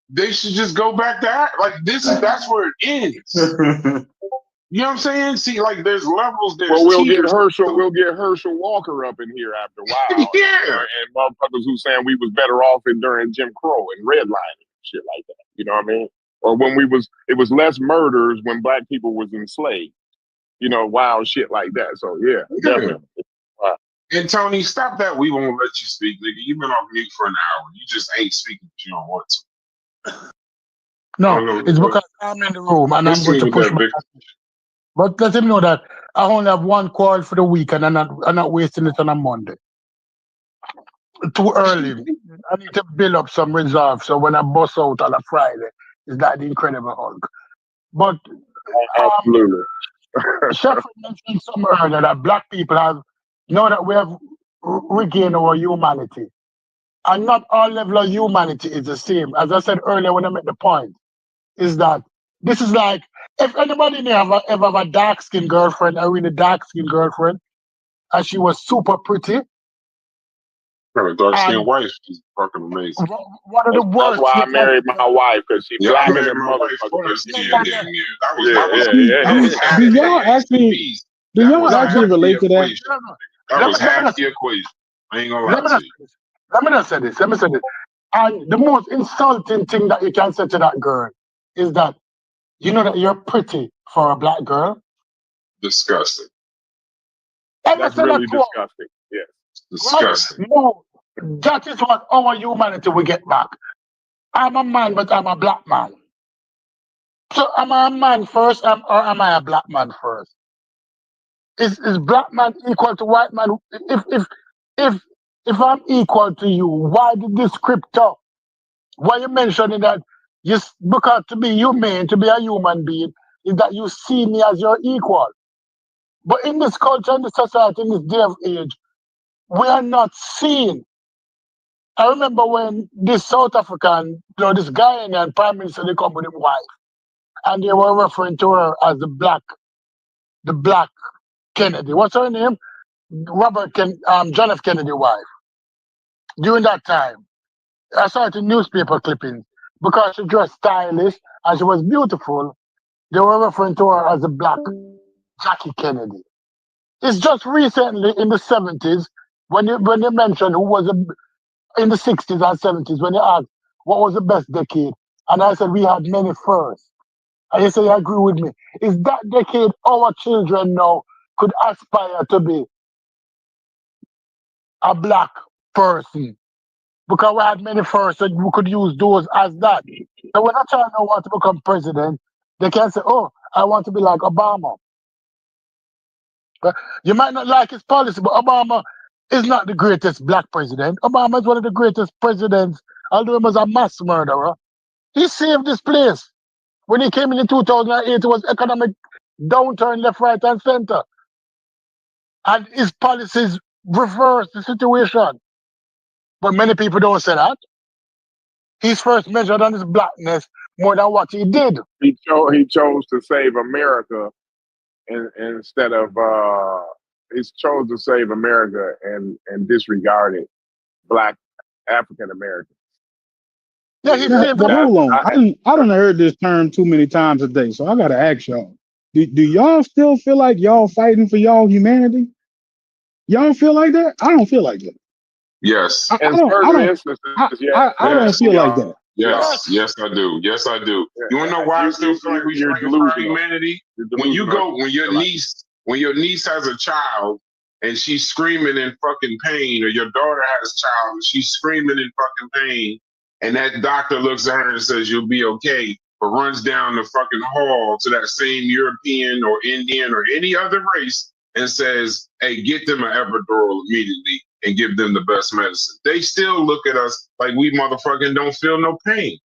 they should just go back to that. Like that's where it ends. You know what I'm saying? See, like there's levels. There's
we'll get Herschel Walker up in here after a while.
Yeah,
and motherfuckers who saying we was better off during Jim Crow and redlining and shit like that. You know what I mean? Or when it was less murders when black people was enslaved. Wild shit like that. So yeah. Definitely. Wow.
And Tony, stop that. We won't let you speak, nigga. You've been off mute for an hour. You just ain't speaking because you don't want to.
No, it's because I'm in the room and I'm going to push my. But let him know that I only have one call for the week and I'm not wasting it on a Monday. Too early. I need to build up some reserve so when I bust out on a Friday, it's like the Incredible Hulk. But
absolutely.
Chef mentioned something earlier that black people know that we have regained our humanity. And not all level of humanity is the same. As I said earlier when I made the point, is that this is like, if anybody ever have a dark-skinned girlfriend, a really dark-skinned girlfriend, and she was super pretty.
Her dark-skinned wife is fucking amazing.
One of the worst.
That's why I married my wife, because she black
I married my wife first.
Do y'all actually relate to that?
That was half the equation. I ain't gonna lie to you.
Let me say this. And the most insulting thing that you can say to that girl is that you know that you're pretty for a black girl.
Disgusting.
That's really disgusting. Yes.
Disgusting.
No, that is what our humanity will get back. I'm a man, but I'm a black man. So am I a man first, or am I a black man first? Is black man equal to white man? If I'm equal to you, why the descriptor? Why you mentioning that? Because to be human, to be a human being, is that you see me as your equal. But in this culture, in this society, in this day of age, we are not seen. I remember when this South African, this Ghanaian Prime Minister, they come with his wife, and they were referring to her as the black Kennedy. What's her name? John F. Kennedy wife. During that time, I saw it in newspaper clippings because she dressed stylish and she was beautiful. They were referring to her as the black Jackie Kennedy. It's just recently in the 70s when they mentioned who was in the 60s and 70s when they asked what was the best decade, and I said we had many firsts. And you say you agree with me. Is that decade our children now could aspire to be a black person? Because we had many firsts and we could use those as that. So when a child now want to become president, they can say, oh, I want to be like Obama. But you might not like his policy, but Obama is not the greatest black president. Obama is one of the greatest presidents, although he was a mass murderer. He saved this place. When he came in 2008, it was economic downturn left, right, and center. And his policies reversed the situation. But many people don't say that. He's first measured on his blackness more than what he did.
He chose to save America instead of he chose to save America and disregarded Black African Americans.
Yeah, he
But hold on, I don't heard this term too many times a day, so I gotta ask y'all: Do y'all still feel like y'all fighting for y'all humanity? Y'all feel like that? I don't feel like that.
Yes.
I don't feel like that.
Yes, I do. Yes, I do. You wanna know why I still feel like we fighting for our humanity? When your niece has a child and she's screaming in fucking pain, or your daughter has a child and she's screaming in fucking pain, and that doctor looks at her and says, "You'll be okay," but runs down the fucking hall to that same European or Indian or any other race and says, "Hey, get them an epidural immediately and give them the best medicine." They still look at us like we motherfucking don't feel no pain.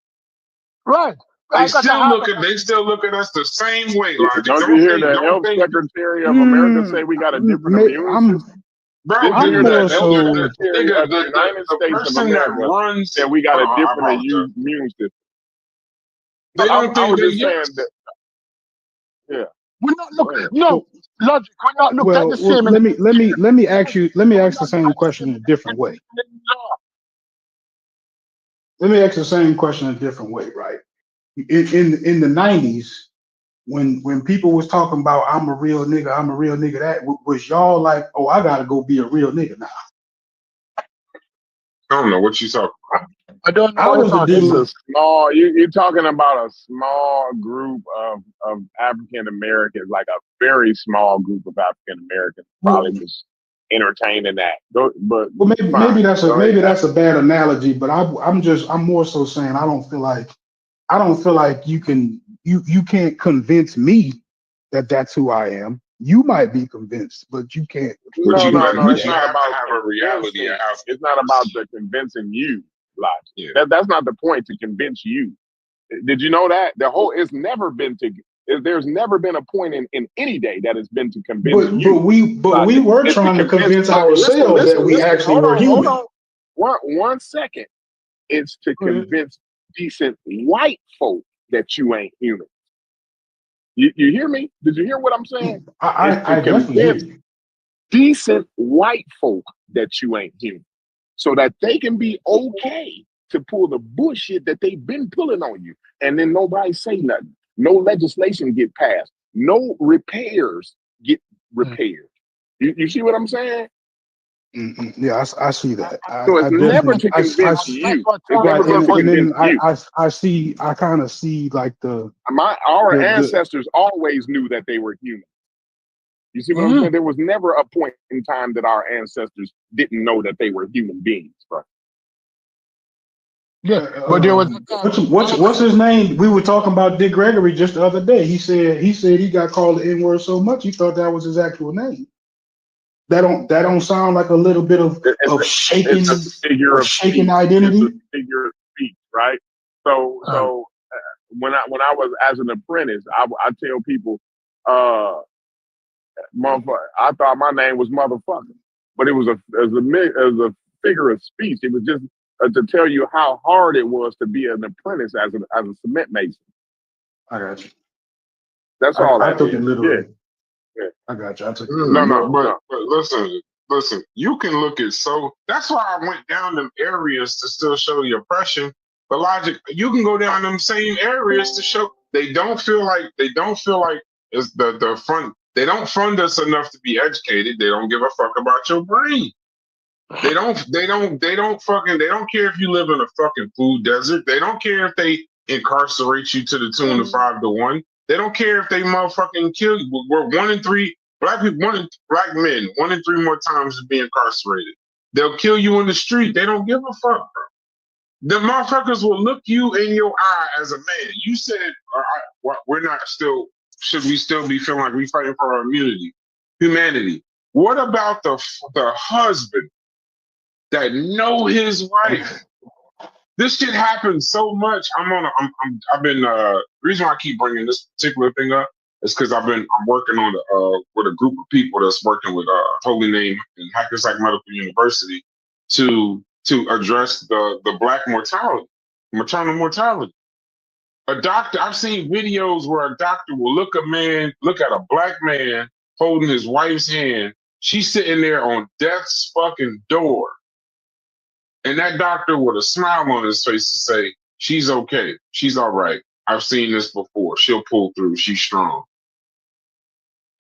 Right.
They still look at us the same way. Like,
don't you hear the health secretary of America say we got a different immune system?
Bro,
the United States of America said we got a different immune system.
They don't think
I was
they
just saying that. Yeah.
We're not looking. No, logic. We're not looking at the same.
Let me ask the same question in a different way. Let me ask the same question in a different way, right? In the 90s, when people was talking about I'm a real nigga, that was y'all like, oh, I gotta go be a real nigga now.
I don't know what you talking about.
I don't know.
It's a small. You're talking about a small group of African Americans, like a very small group of African Americans, probably was entertained in that. But
maybe that's a bad analogy. But I'm more so saying I don't feel like you can't convince me that that's who I am. You might be convinced, but you can't.
No, it's not about have a reality. It's not about the convincing you. Logic. Yeah. That's not the point, to convince you. Did you know that there's never been a point in any day that has been to convince you.
But we were trying to convince ourselves that we actually were human.
Hold on. One second. It's to convince decent white folk that you ain't human. You hear me? Did you hear what I'm saying?
I convince
decent white folk that you ain't human, so that they can be okay to pull the bullshit that they've been pulling on you, and then nobody say nothing. No legislation get passed. No repairs get repaired. You see what I'm saying?
Mm-hmm. Yeah, I see that.
So it's never to convince you.
I kind of see like
our ancestors always knew that they were human. You see what I'm saying? There was never a point in time that our ancestors didn't know that they were human beings, bro.
Yeah, but there was
what's his name? We were talking about Dick Gregory just the other day. He said he got called the N-word so much he thought that was his actual name. That don't sound like a little bit of shaking identity.
It's a figure of speech, right? So when I was as an apprentice, I tell people, motherfucker, I thought my name was motherfucker, but it was a figure of speech. It was just to tell you how hard it was to be an apprentice as a cement mason.
I got you.
That's all.
I took it literally.
Yeah.
I got you. I took it
but listen. You can look at that's why I went down them areas to still show the oppression. But logic, you can go down them same areas to show they don't feel like it's the front. They don't fund us enough to be educated. They don't give a fuck about your brain. They don't care if you live in a fucking food desert. They don't care if they incarcerate you to the tune of 5-1. They don't care if they motherfucking kill you. We're 1 in 3 black people, black men, 1 in 3 more times to be incarcerated. They'll kill you in the street. They don't give a fuck, bro. The motherfuckers will look you in your eye as a man. You said, we're not still. Should we still be feeling like we fighting for our humanity? What about the husband that know his wife? This shit happens so much. The reason why I keep bringing this particular thing up is because I'm working on with a group of people that's working with Holy Name and Hackensack Medical University to to address the black mortality, maternal mortality. A doctor, I've seen videos where a doctor will look at a black man holding his wife's hand. She's sitting there on death's fucking door. And that doctor with a smile on his face to say, she's okay. She's all right. I've seen this before. She'll pull through. She's strong.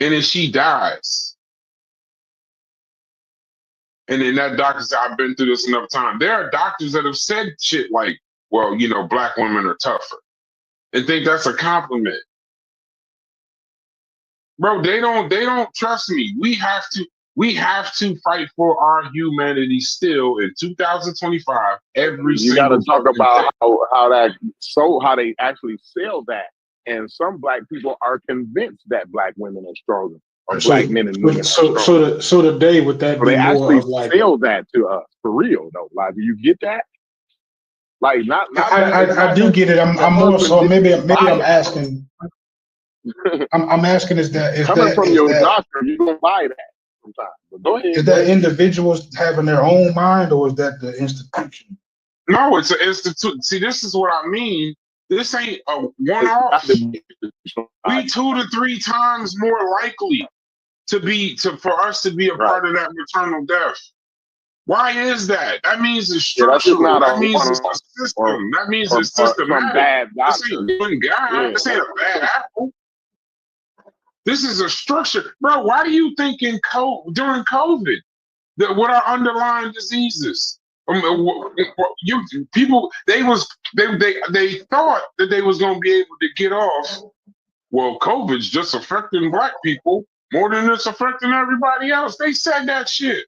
And then she dies. And then that doctor said, I've been through this enough time. There are doctors that have said shit like, well, you know, black women are tougher. And think that's a compliment. Bro, they don't trust me. We have to fight for our humanity still in 2025 every
You
single
got to talk about
day.
how they actually sell that. And some black people are convinced that black women are stronger. Or black men and women are stronger.
So today would that be
they
more
actually
of like
sell that to us for real though? Like, do you get that? Like, not
I do get it. I'm more so maybe I'm asking. I'm asking is
coming from your
that,
doctor, you don't buy that sometimes. But go ahead.
Is that individuals having their own mind, or is that the institution?
No, it's an institute. See, this is what I mean. This ain't a one-off. We 2 to 3 times more likely for us to be a part of that maternal death. Why is that? That means it's structural. That means it's a system. That means it's systematic. This ain't one guy. This ain't a bad apple. This is a structure. Bro, why do you think during COVID that what are underlying diseases? People they thought that they was gonna be able to get off. Well, COVID's just affecting black people more than it's affecting everybody else. They said that shit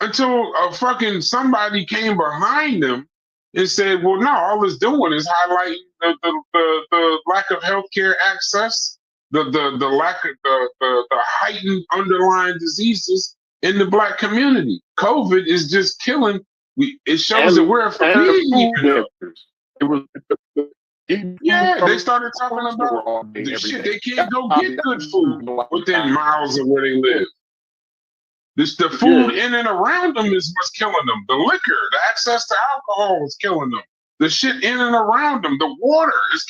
until fucking somebody came behind them and said, "Well, no, all it's doing is highlighting the lack of healthcare access, the lack of the heightened underlying disees in the black community. COVID is just killing. It shows that we're feeding you."
It was.
Yeah, they started talking about the shit. They can't go get good food within miles of where they live. The food in and around them is what's killing them. The liquor, the access to alcohol is killing them. The shit in and around them, the water is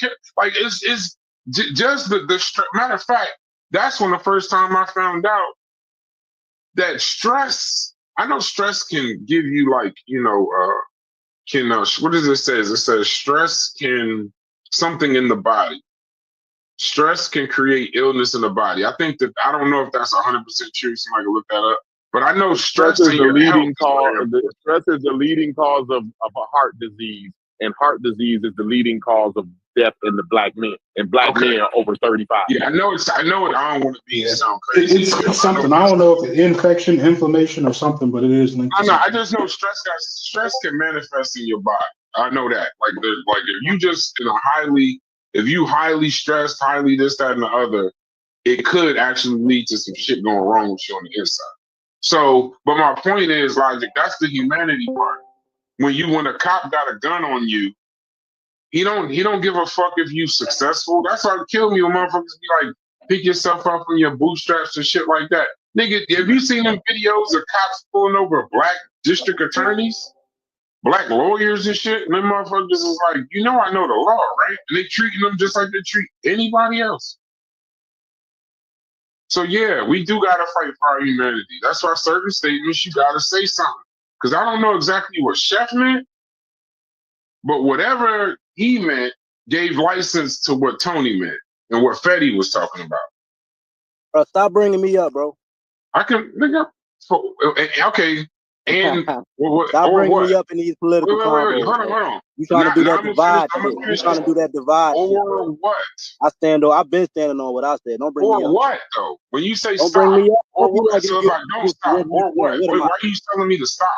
it's just the matter of fact. That's when the first time I found out that stress. I know stress can give you what does it say? It says stress can something in the body. Stress can create illness in the body. I think that I don't know if that's 100% true. Somebody can look that up. But I know stress is the leading cause.
Stress is the leading cause of a heart disease, and heart disease is the leading cause of death in the black men and black men over 35.
Yeah, I know it. I don't want to be sound crazy.
It's something. I don't know if it's infection, inflammation, or something, but it is linked.
I just know stress can manifest in your body. I know that. If you highly stressed, highly this, that, and the other, it could actually lead to some shit going wrong with you on the inside. So, but my point is, Logic, that's the humanity part. When a cop got a gun on you, he don't give a fuck if you successful. That's why it kill me when motherfuckers be like, pick yourself up from your bootstraps and shit like that. Nigga, have you seen them videos of cops pulling over black district attorneys, black lawyers and shit? And them motherfuckers is like, I know the law, right? And they treating them just like they treat anybody else. So yeah, we do gotta fight for our humanity. That's why certain statements you gotta say something. Because I don't know exactly what Chef meant, but whatever he meant gave license to what Tony meant and what Fetty was talking about.
Bro, stop bringing me up, bro.
I can, nigga. Okay. And
stop bringing me up in these political
wait, hold on.
You trying to do that divide? You trying to do that divide?
Or what?
I've been standing on what I said. Don't bring me up.
Or what though? When you say
don't
stop,
bring me up.
Or what? So if I don't stop, or what? Why are you telling me to stop?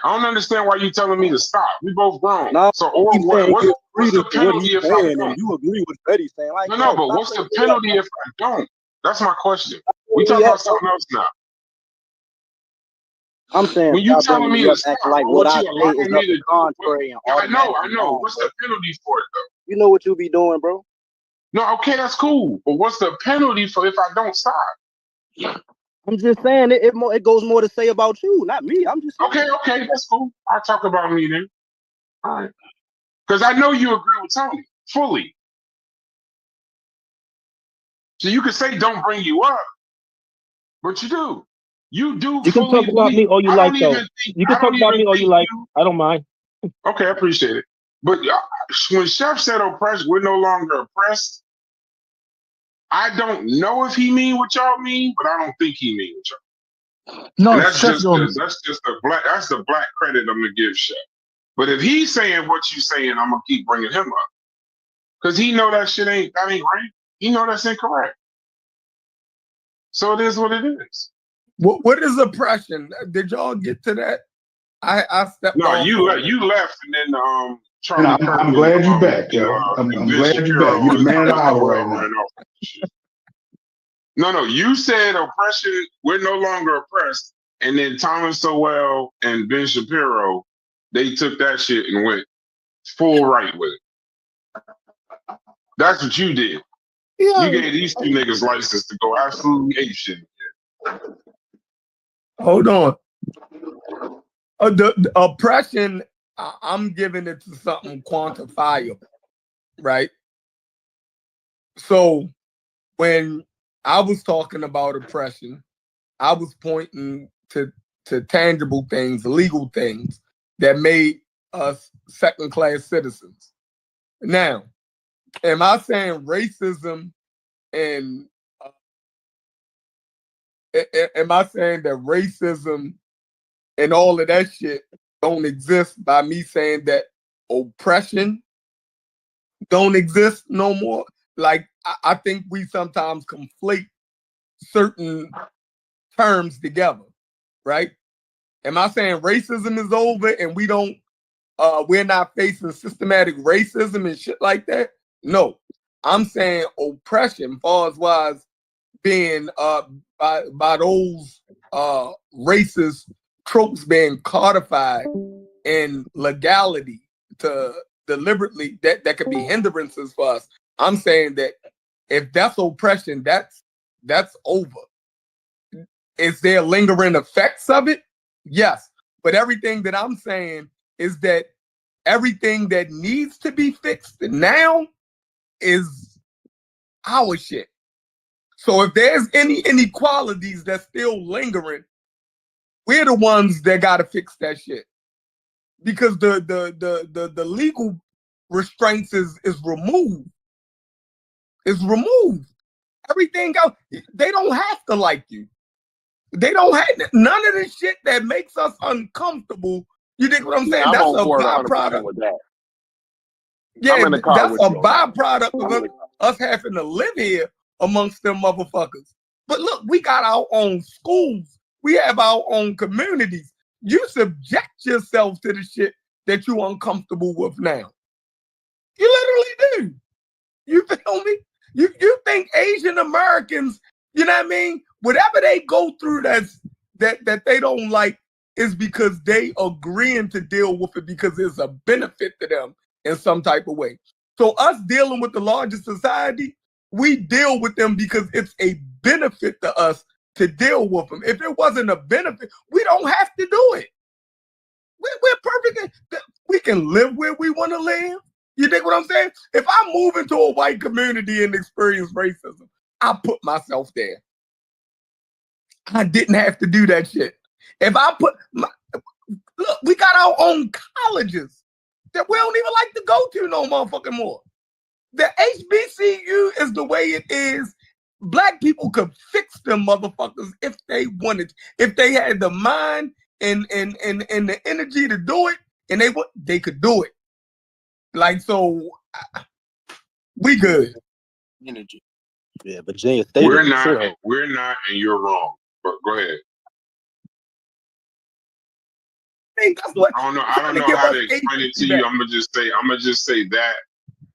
I don't understand why you telling me to stop. We both grown.
No,
so or what? What's the penalty if I don't?
You agree with Fetty saying like
no, but what's the penalty if I don't? That's my question. We talking about something else now.
I'm saying
when you telling me to stop,
like what I say is nothing contrary.
I know. What's the penalty for it though?
You know what you be doing, bro.
No, okay, that's cool. But what's the penalty for if I don't stop?
I'm just saying it goes more to say about you, not me. I'm just saying.
Okay, that's cool. I'll talk about me then. All right. Because I know you agree with Tony fully. So you can say don't bring you up, but you do. You do.
You can talk about me all you like, though. You can talk about me all you like. I don't mind.
Okay, I appreciate it. But when Chef said oppressed, we're no longer oppressed. I don't know if he mean what y'all mean, but I don't think he mean what y'all.
No,
and that's
Chef
just the black credit I'm gonna give Chef. But if he's saying what you saying, I'm gonna keep bringing him up because he know that shit ain't right. He know that's incorrect. So it is what it is.
What is oppression? Did y'all get to that? I stepped
No,
off.
you left, and then Charlie.
I'm glad you're back, yo. I'm glad you're back. You're the man of the hour right now.
No, you said oppression. We're no longer oppressed, and then Thomas Sowell and Ben Shapiro, they took that shit and went full right with it. That's what you did. Yeah. You gave these two niggas license to go absolutely ape shit.
Hold on. The oppression, I'm giving it to something quantifiable, right? So when I was talking about oppression, I was pointing to tangible things, legal things that made us second-class citizens. Now, am I saying racism and am I saying that racism and all of that shit don't exist by me saying that oppression don't exist no more? Like, I think we sometimes conflate certain terms together, right? Am I saying racism is over and we're not facing systematic racism and shit like that? No, I'm saying oppression, far as wise being by those racist tropes being codified in legality to deliberately that could be hindrances for us. I'm saying that if that's oppression, that's over. Is there lingering effects of it? Yes. But everything that I'm saying is that everything that needs to be fixed now is our shit. So if there's any inequalities that's still lingering, we're the ones that gotta fix that shit. Because the legal restraints is removed. It's removed. Everything else, they don't have to like you. They don't have none of the shit that makes us uncomfortable. You think what I'm saying?
Yeah,
that's
I'm
a byproduct.
with that.
Yeah, that's a byproduct of us having to live here amongst them motherfuckers. But look, we got our own schools. We have our own communities. You subject yourself to the shit that you're uncomfortable with now. You literally do. You feel me? You think Asian Americans, you know what I mean? Whatever they go through that they don't like is because they agreeing to deal with it because it's a benefit to them in some type of way. So us dealing with the larger society, we deal with them because it's a benefit to us to deal with them. If it wasn't a benefit, we don't have to do it. We're perfect. We can live where we want to live. You think what I'm saying? If I move into a white community and experience racism, I put myself there. I didn't have to do that shit. If I look, we got our own colleges that we don't even like to go to no motherfucking more. The HBCU is the way it is. Black people could fix them motherfuckers if they wanted, if they had the mind and the energy to do it, and they could do it. Like, so we good.
Energy. Yeah, Virginia State.
We're not, and you're wrong. But go ahead.
I
don't know how to explain it to you. I'm gonna just say that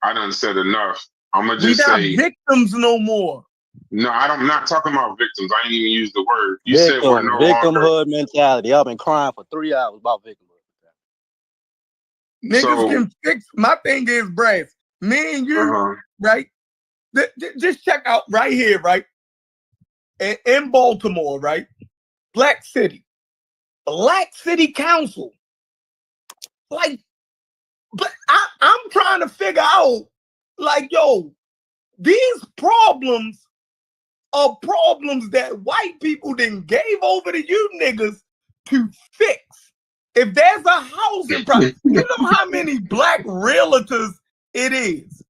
I done said enough. I'm gonna just say
we not victims no more.
No, I'm not talking about victims. I ain't even used the word. You said we're no
victimhood mentality. I've been crying for 3 hours about victimhood.
Niggas can fix. My thing is, Brad, me and you, right? Just check out right here, right? in Baltimore, right? Black City Council. Like, but I'm trying to figure out, like, yo, these problems are problems that white people then gave over to you niggas to fix. If there's a housing problem, you know how many black realtors it is.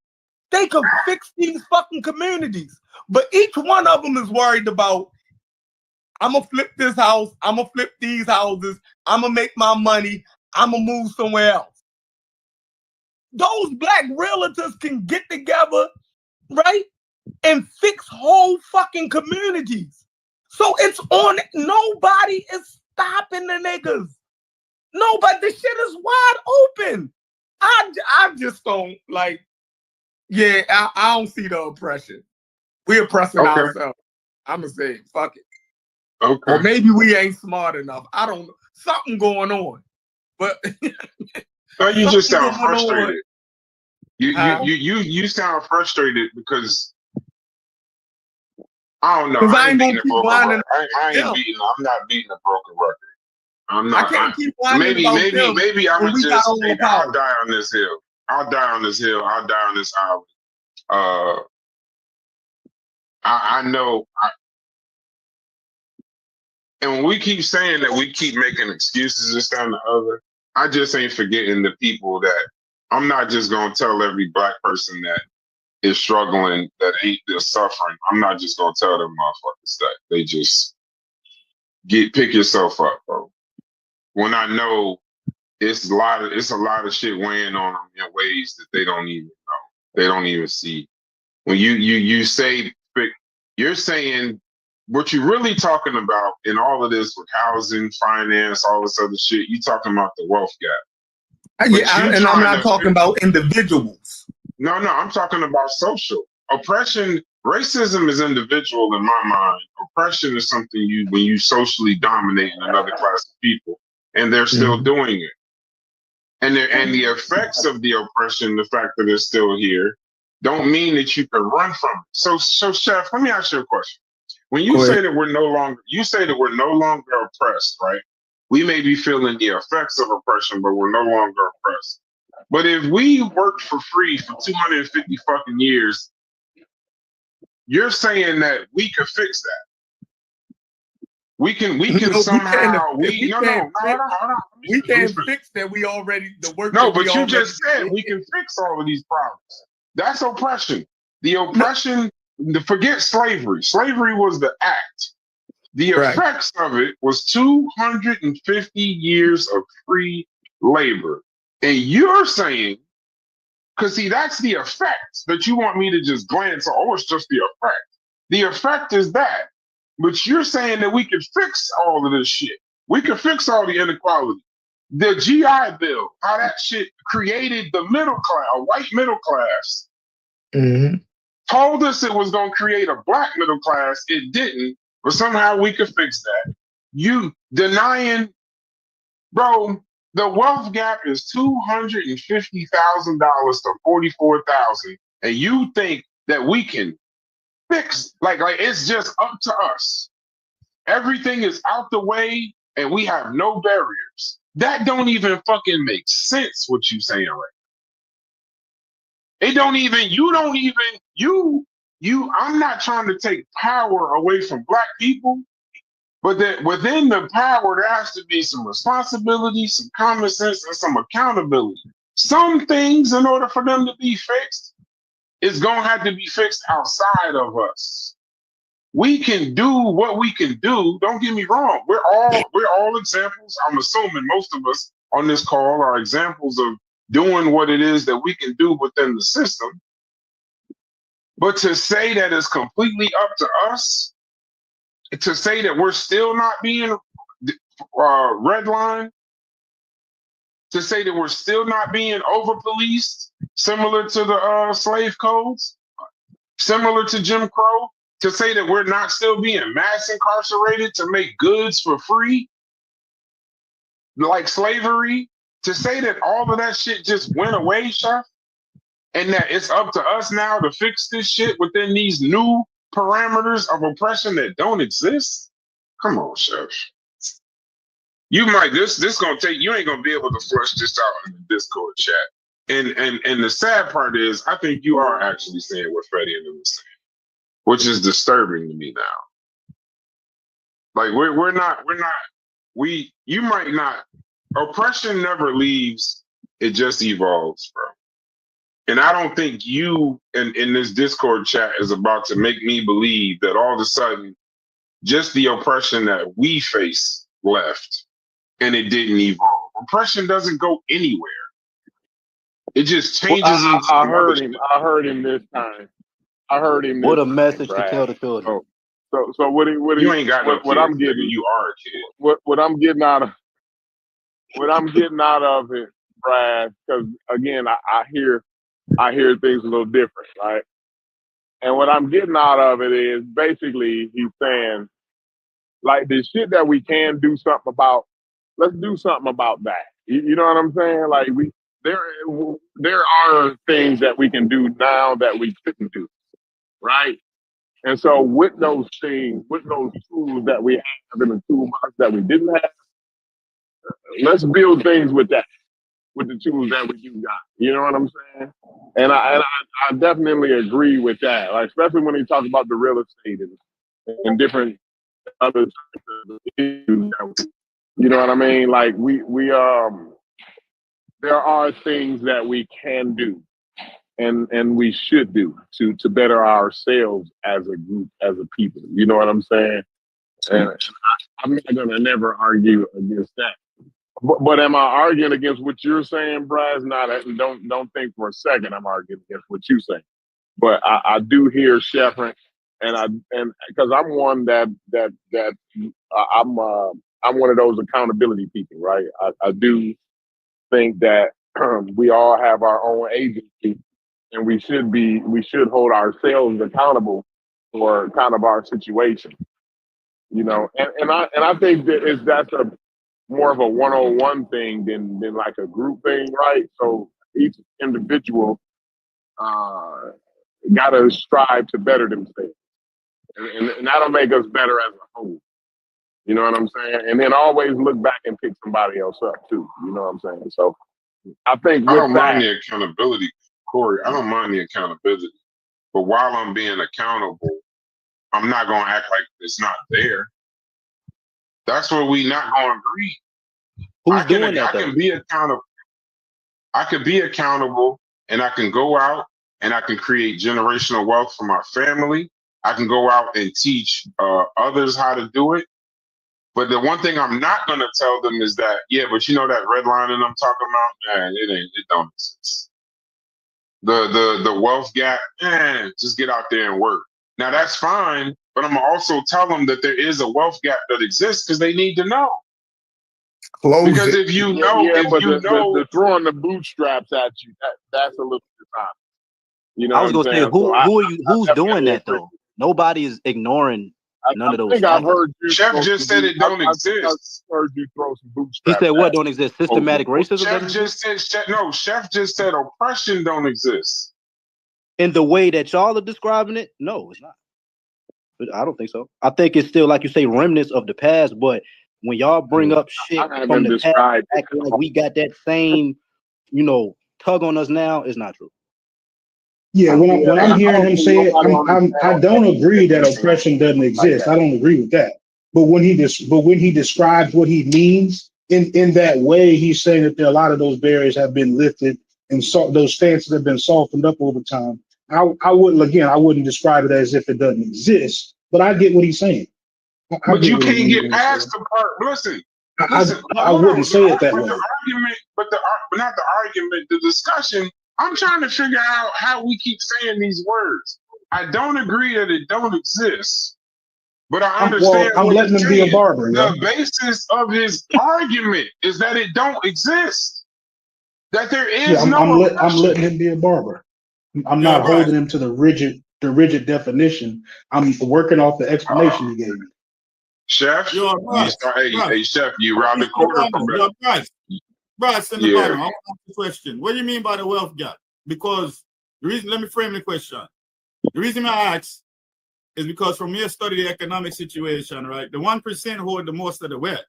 They could fix these fucking communities. But each one of them is worried about, I'm going to flip this house, I'm going to flip these houses, I'm going to make my money, I'm going to move somewhere else. Those black realtors can get together, right, and fix whole fucking communities. So it's on, nobody is stopping the niggas. Nobody, the shit is wide open. I just don't, like, yeah, I don't see the oppression. We're oppressing ourselves. I'm going to say, fuck it.
Okay.
Or maybe we ain't smart enough. I don't know. Something going on. But
no, you just sound frustrated. You sound frustrated because I don't know. I ain't beating a broken record. I'm not beating a broken record. I'm not.
I can't keep whining
maybe I'm just. I'll die on this hill. I'll die on this hill. I'll die on this island. I know. And when we keep saying that, we keep making excuses this time or the other. I just ain't forgetting the people that I'm not just gonna tell every black person that is struggling, that they're suffering. I'm not just gonna tell them motherfuckers that. They just pick yourself up, bro. When I know it's a lot of shit weighing on them in ways that they don't even know. They don't even see. When you say, you're saying what you're really talking about in all of this with housing, finance, all this other shit, you talking about the wealth gap.
And I'm not talking about individuals.
No, I'm talking about social. Oppression, racism is individual in my mind. Oppression is something when you socially dominate another class of people, and they're still doing it. And the effects of the oppression, the fact that it's still here, don't mean that you can run from it. So Chef, let me ask you a question. When you say that we're no longer oppressed, right? We may be feeling the effects of oppression, but we're no longer oppressed. But if we worked for free for 250 fucking years, you're saying that we could fix that. We can somehow we
can't fix that. We already the work.
No, but you just said we can fix all of these problems. That's oppression. The oppression. Forget slavery. Slavery was the act. The effects of it was 250 years of free labor. And you're saying, because see, that's the effect that you want me to just glance. Oh, it's just the effect. The effect is that. But you're saying that we could fix all of this shit. We could fix all the inequality. The GI Bill, how that shit created the middle class, a white middle class. Told us it was going to create a black middle class. It didn't, but somehow we could fix that. You denying, bro, the wealth gap is $250,000 to $44,000, and you think that we can fix, like it's just up to us. Everything is out the way, and we have no barriers. That don't even fucking make sense, what you saying right now. It don't even, I'm not trying to take power away from black people, but that within the power, there has to be some responsibility, some common sense, and some accountability. Some things, in order for them to be fixed, it's going to have to be fixed outside of us. We can do what we can do. Don't get me wrong. We're all examples. I'm assuming most of us on this call are examples of doing what it is that we can do within the system. But to say that it's completely up to us, to say that we're still not being redlined, to say that we're still not being over-policed, similar to the slave codes, similar to Jim Crow, to say that we're not still being mass incarcerated to make goods for free, like slavery, to say that all of that shit just went away, Chef, and that it's up to us now to fix this shit within these new parameters of oppression that don't exist? Come on, Chef. You might this gonna take you ain't gonna be able to flush this out in the Discord chat. And the sad part is I think you are actually saying what Freddie and them is saying, which is disturbing to me now. Like you might not oppression never leaves, it just evolves, bro. And I don't think you in this Discord chat is about to make me believe that all of a sudden just the oppression that we face left and it didn't evolve. Oppression doesn't go anywhere. It just changes.
Well, I heard him. I heard him this time.
What a message to tell the children.
So what
you ain't got no
what I'm getting,
you are a kid.
What I'm getting out of it, Brad, because again I hear things a little different, right? And what I'm getting out of it is basically he's saying, like, the shit that we can do something about, let's do something about that. You know what I'm saying? Like there are things that we can do now that we couldn't do, right? And so with those things, with those tools that we have in the toolbox that we didn't have, let's build things with that, with the tools that we do got. You know what I'm saying? And I definitely agree with that, like, especially when he talks about the real estate and different other issues. You know what I mean? Like we there are things that we can do and we should do to better ourselves as a group, as a people. You know what I'm saying? And I'm not gonna never argue against that. But am I arguing against what you're saying, Brad? Not. Don't think for a second I'm arguing against what you're saying. But I do hear Sheffrin, and because I'm one that I'm one of those accountability people, right? I do think that we all have our own agency, and we should hold ourselves accountable for kind of our situation, you know. And I think that that's a more of a one-on-one thing than like a group thing, right? So each individual got to strive to better themselves, and that'll make us better as a whole. You know what I'm saying? And then always look back and pick somebody else up too. You know what I'm saying? So I think
I don't mind the accountability, Corey. I don't mind the accountability, but while I'm being accountable, I'm not gonna act like it's not there. That's where we not gonna agree.
Who's doing that?
I can be accountable. I can be accountable, and I can go out and I can create generational wealth for my family. I can go out and teach others how to do it. But the one thing I'm not gonna tell them is that, yeah, but you know that redlining I'm talking about, man, it don't exist. The wealth gap, just get out there and work. Now that's fine, but I'm gonna also tell them that there is a wealth gap that exists because they need to know. Because if you know,
the throwing the bootstraps at you, that's a little dishonest. You know,
I was gonna say, who's doing that though? Nobody is ignoring none of those.
I think I've heard you.
Chef just said it don't exist.
I heard you throw some bootstraps.
He said what don't exist? Systematic racism.
Chef just said oppression don't exist.
In the way that y'all are describing it, no, it's not. But I don't think so. I think it's still, like you say, remnants of the past. But when y'all bring up shit from the past, acting like we got that same, tug on us now, it's not true.
Yeah, when I'm hearing him say it, I don't agree that oppression doesn't exist. I don't agree with that. But when he describes what he means in that way, he's saying that a lot of those barriers have been lifted and those stances have been softened up over time. I wouldn't describe it as if it doesn't exist, but I get what he's saying.
But you can't get past the part. Listen,
I wouldn't say it that way.
The argument, but not the argument, the discussion. I'm trying to figure out how we keep saying these words. I don't agree that it don't exist, but I understand.
I'm letting him be a barber.
The basis of his argument is that it don't exist. That there is
I'm letting him be a barber. I'm not holding him to the rigid definition. I'm working off the explanation he gave me.
Chef, hey, Chef, you round the corner from that.
Bryce in the bottom, I want to ask the question. What do you mean by the wealth gap? Because the reason, let me frame the question. The reason I ask, is because from here study the economic situation, right? The 1% hold the most of the wealth.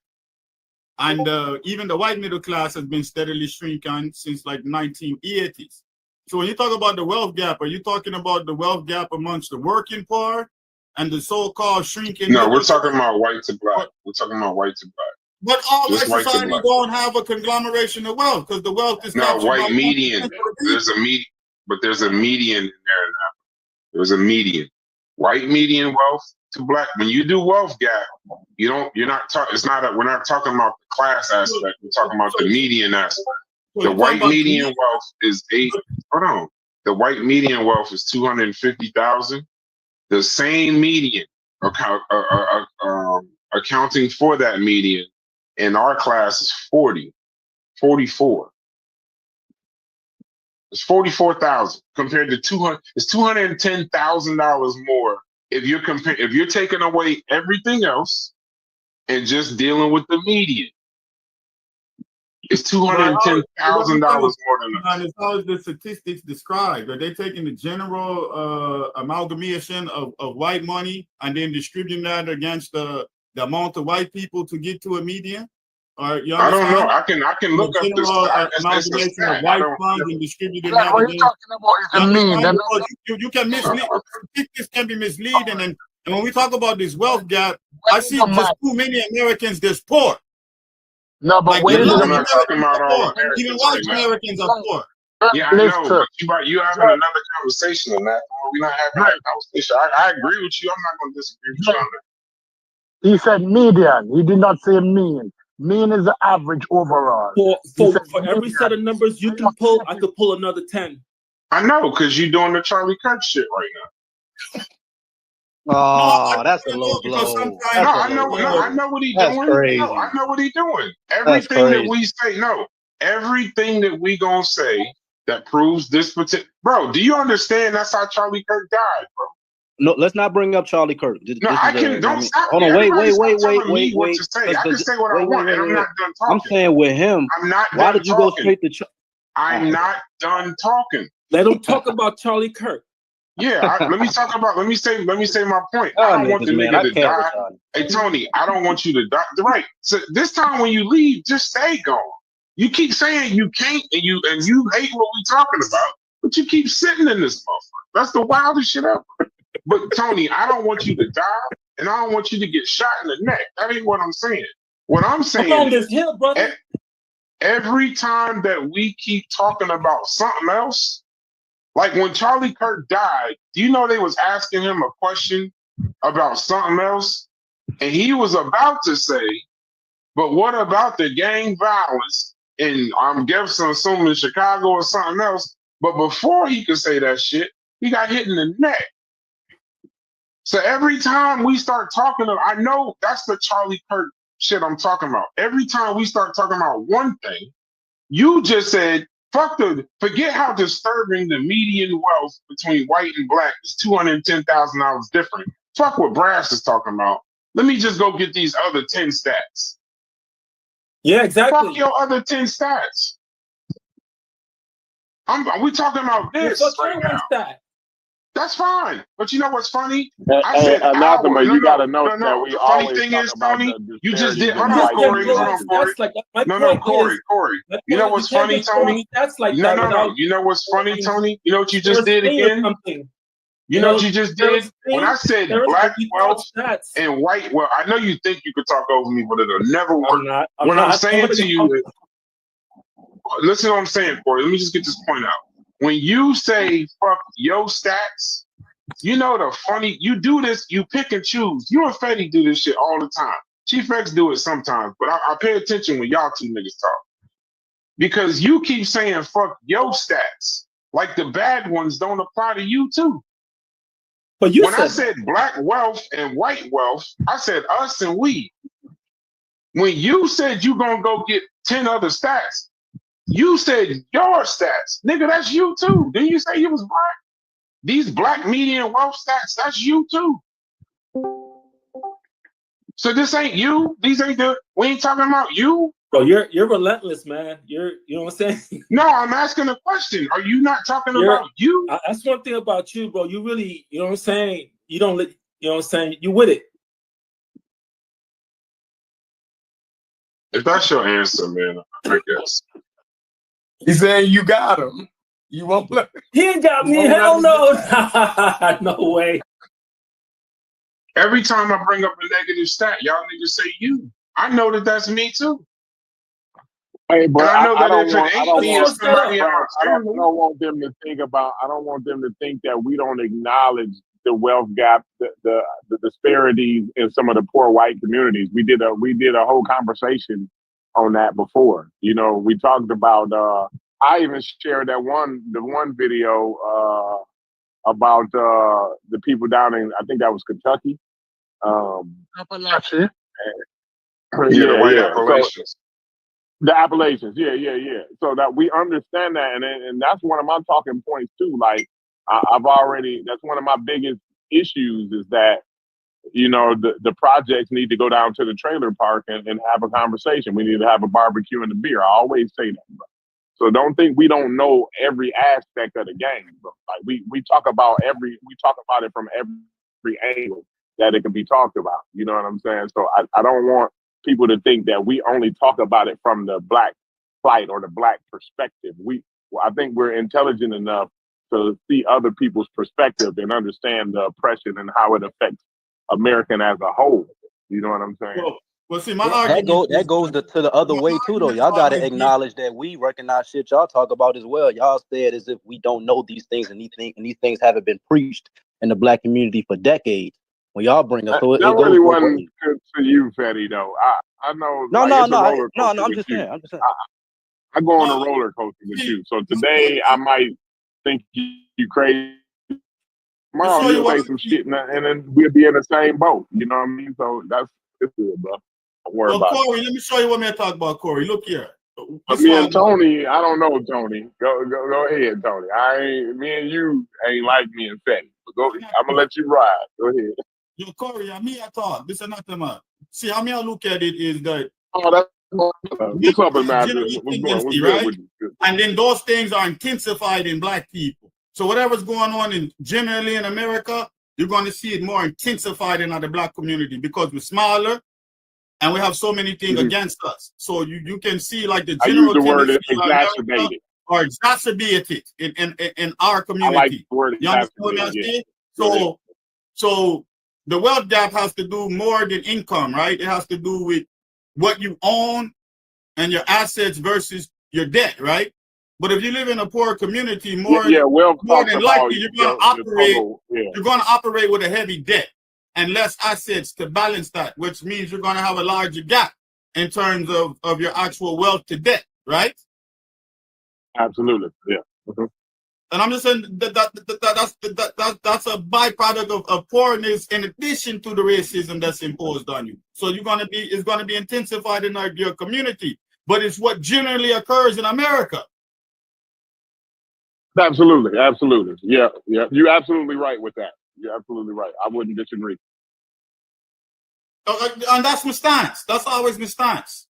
And even the white middle class has been steadily shrinking since like 1980s. So when you talk about the wealth gap, are you talking about the wealth gap amongst the working part and the so-called shrinking?
No, we're talking about white to black. We're talking about white to black.
But all
Just
white
white to
society
black.
don't have a conglomeration of wealth because the wealth is
No,
captured
white
by
median.
1% of the people.
There's a median, but there's a median in there now. There's a median. White median wealth to black. When you do wealth gap, you're not talking. It's not. We're not talking about the class aspect. We're talking about the median aspect. The white median wealth is Hold on. The white median wealth is 250,000. The same median accounting for that median in our class is 44. It's 44,000 compared to 200. It's $210,000 more if you're taking away everything else and just dealing with the median. It's $210,000 more than us.
How is the statistics described? Are they taking the general amalgamation of white money and then distributing that against the amount of white people to get to a median? Or you
I don't know.
understand?
I can look up this
amalgamation of white funds and distributing
Like
that
what you're
against.
talking about is the mean.
You can mislead. Statistics can be misleading, and when we talk about this wealth gap, I see just too many Americans that's poor.
No, but
Like,
I'm not talking about all Americans.
even white Americans are poor.
Yeah, I know. But you having another conversation on that. We're not having that conversation. I agree with you. I'm not going to disagree with you on that.
He said median. He did not say mean. Mean is the average overall.
For every set of numbers you can pull, I could pull another 10.
I know, because you're doing the Charlie Kirk shit right now.
Oh, that's a low blow.
I know what he's doing.
Crazy.
No, I know what he's doing. Everything that we say, everything that we gonna say that proves this particular. Bro, do you understand that's how Charlie Kirk died, bro?
No, let's not bring up Charlie Kirk.
No, I can. Don't stop.
Hold on, wait.
What to say? I can say what I want, and I'm not done talking.
I'm saying with him.
I'm not.
Why did you go straight to?
I'm not done talking.
Let him talk about Charlie Kirk.
Yeah, let me say my point. I don't want the nigga to die. Hey Tony, I don't want you to die. Right. So this time when you leave, just stay gone. You keep saying you can't, and you hate what we talking about, but you keep sitting in this motherfucker. That's the wildest shit ever. But Tony, I don't want you to die, and I don't want you to get shot in the neck. That ain't what I'm saying. What I'm saying is, every time that we keep talking about something else, like when Charlie Kirk died, do you know they was asking him a question about something else? And he was about to say, but what about the gang violence in, I'm guessing, assuming Chicago or something else? But before he could say that shit, he got hit in the neck. So every time we start talking about, I know that's the Charlie Kirk shit I'm talking about. Every time we start talking about one thing, you just said, forget how disturbing the median wealth between white and black is $210,000 different. Fuck what Brass is talking about. Let me just go get these other 10 stats.
Yeah, exactly.
Fuck your other 10 stats. We talking about this right now.
Stat.
That's fine. But you know what's funny?
I said Anathema, you got to know that we always
funny thing
talk
is,
about
Tony,
the
you just did.
disparities
Hold on,
in
Corey.
white
Hold on, Corey. Corey. You know what's funny, Tony? No. You know what's funny, Tony? You know what you just did again? You know what you just did? When I said black wealth and white wealth, I know you think you could talk over me, but it'll never work. I'm saying to you, listen to what I'm saying, Corey. Let me just get this point out. When you say fuck yo stats, you know the funny, you do this, you pick and choose. You and Fetty do this shit all the time. Chief X do it sometimes, but I pay attention when y'all two niggas talk. Because you keep saying fuck yo stats, like the bad ones don't apply to you too.
But
when I said black wealth and white wealth, I said us and we. When you said you gonna go get 10 other stats, you said your stats. Nigga, that's you too. Didn't you say you was black? These black median wealth stats, that's you too. So this ain't you. These ain't we ain't talking about you.
Bro, you're relentless, man. You know what I'm saying?
No, I'm asking a question. Are you not talking about you?
That's one thing about you, bro. You really, you know what I'm saying? You don't let You know what I'm saying? You with it.
If that's your answer, man, I guess.
He's saying you got him. You won't let
He ain't got me. Hell no. No way.
Every time I bring up a negative stat, y'all niggas say you. I know that that's me too.
Hey, but
I know that if
I don't want them to think that we don't acknowledge the wealth gap, the disparities in some of the poor white communities. We did a whole conversation on that before. You know, we talked about. I even shared the one video about the people down in, I think that was Kentucky.
Appalachia.
The white Appalachians.
The Appalachians, yeah. So that we understand that, and that's one of my talking points too. Like that's one of my biggest issues is that, you know, the projects need to go down to the trailer park and have a conversation. We need to have a barbecue and a beer. I always say that, bro. So don't think we don't know every aspect of the game, bro. Like we talk about it from every angle that it can be talked about. You know what I'm saying? So I don't want people to think that we only talk about it from the black plight or the black perspective. I think we're intelligent enough to see other people's perspective and understand the oppression and how it affects American as a whole. You know what I'm saying?
Well, see, my argument
that goes to the other way too, though. Y'all gotta acknowledge that we recognize shit y'all talk about as well. Y'all said as if we don't know these things, and these things haven't been preached in the black community for decades. When y'all bring up, so
that really wasn't good to you, Fetty. Though I know.
No. I'm just saying.
I go on a roller coaster with you. So today I might think you crazy. Tomorrow you'll say some shit, and then we'll be in the same boat. You know what I mean? So it's good, bro. Don't worry about
Corey,
it.
let me show you what I talk about, Corey. Look here.
But me and Tony, I don't know Tony. Go ahead, Tony. Me and you ain't like me and Fetty. I'm gonna let you ride. Go ahead.
Yo, Corey, me I thought this is not the man. See, how me I look at it is that
what's up, man? What's
right?
with you?
And then those things are intensified in black people. So whatever's going on generally in America, you're going to see it more intensified in the black community because we're smaller and we have so many things against us. So you can see like the general
word exacerbated
or exacerbated in our community.
I like the word
exacerbated. So the wealth gap has to do more than income, right? It has to do with what you own and your assets versus your debt, right? But if you live in a poor community, more than likely you're going to operate with a heavy debt and less assets to balance that, which means you're going to have a larger gap in terms of your actual wealth to debt, right?
Absolutely, yeah. Mm-hmm.
And I'm just saying that's a byproduct of poorness in addition to the racism that's imposed on you. So it's going to be intensified in your community, but it's what generally occurs in America.
Absolutely. Yeah. You're absolutely right with that. You're absolutely right. I wouldn't disagree.
And that's my stance. That's always my stance.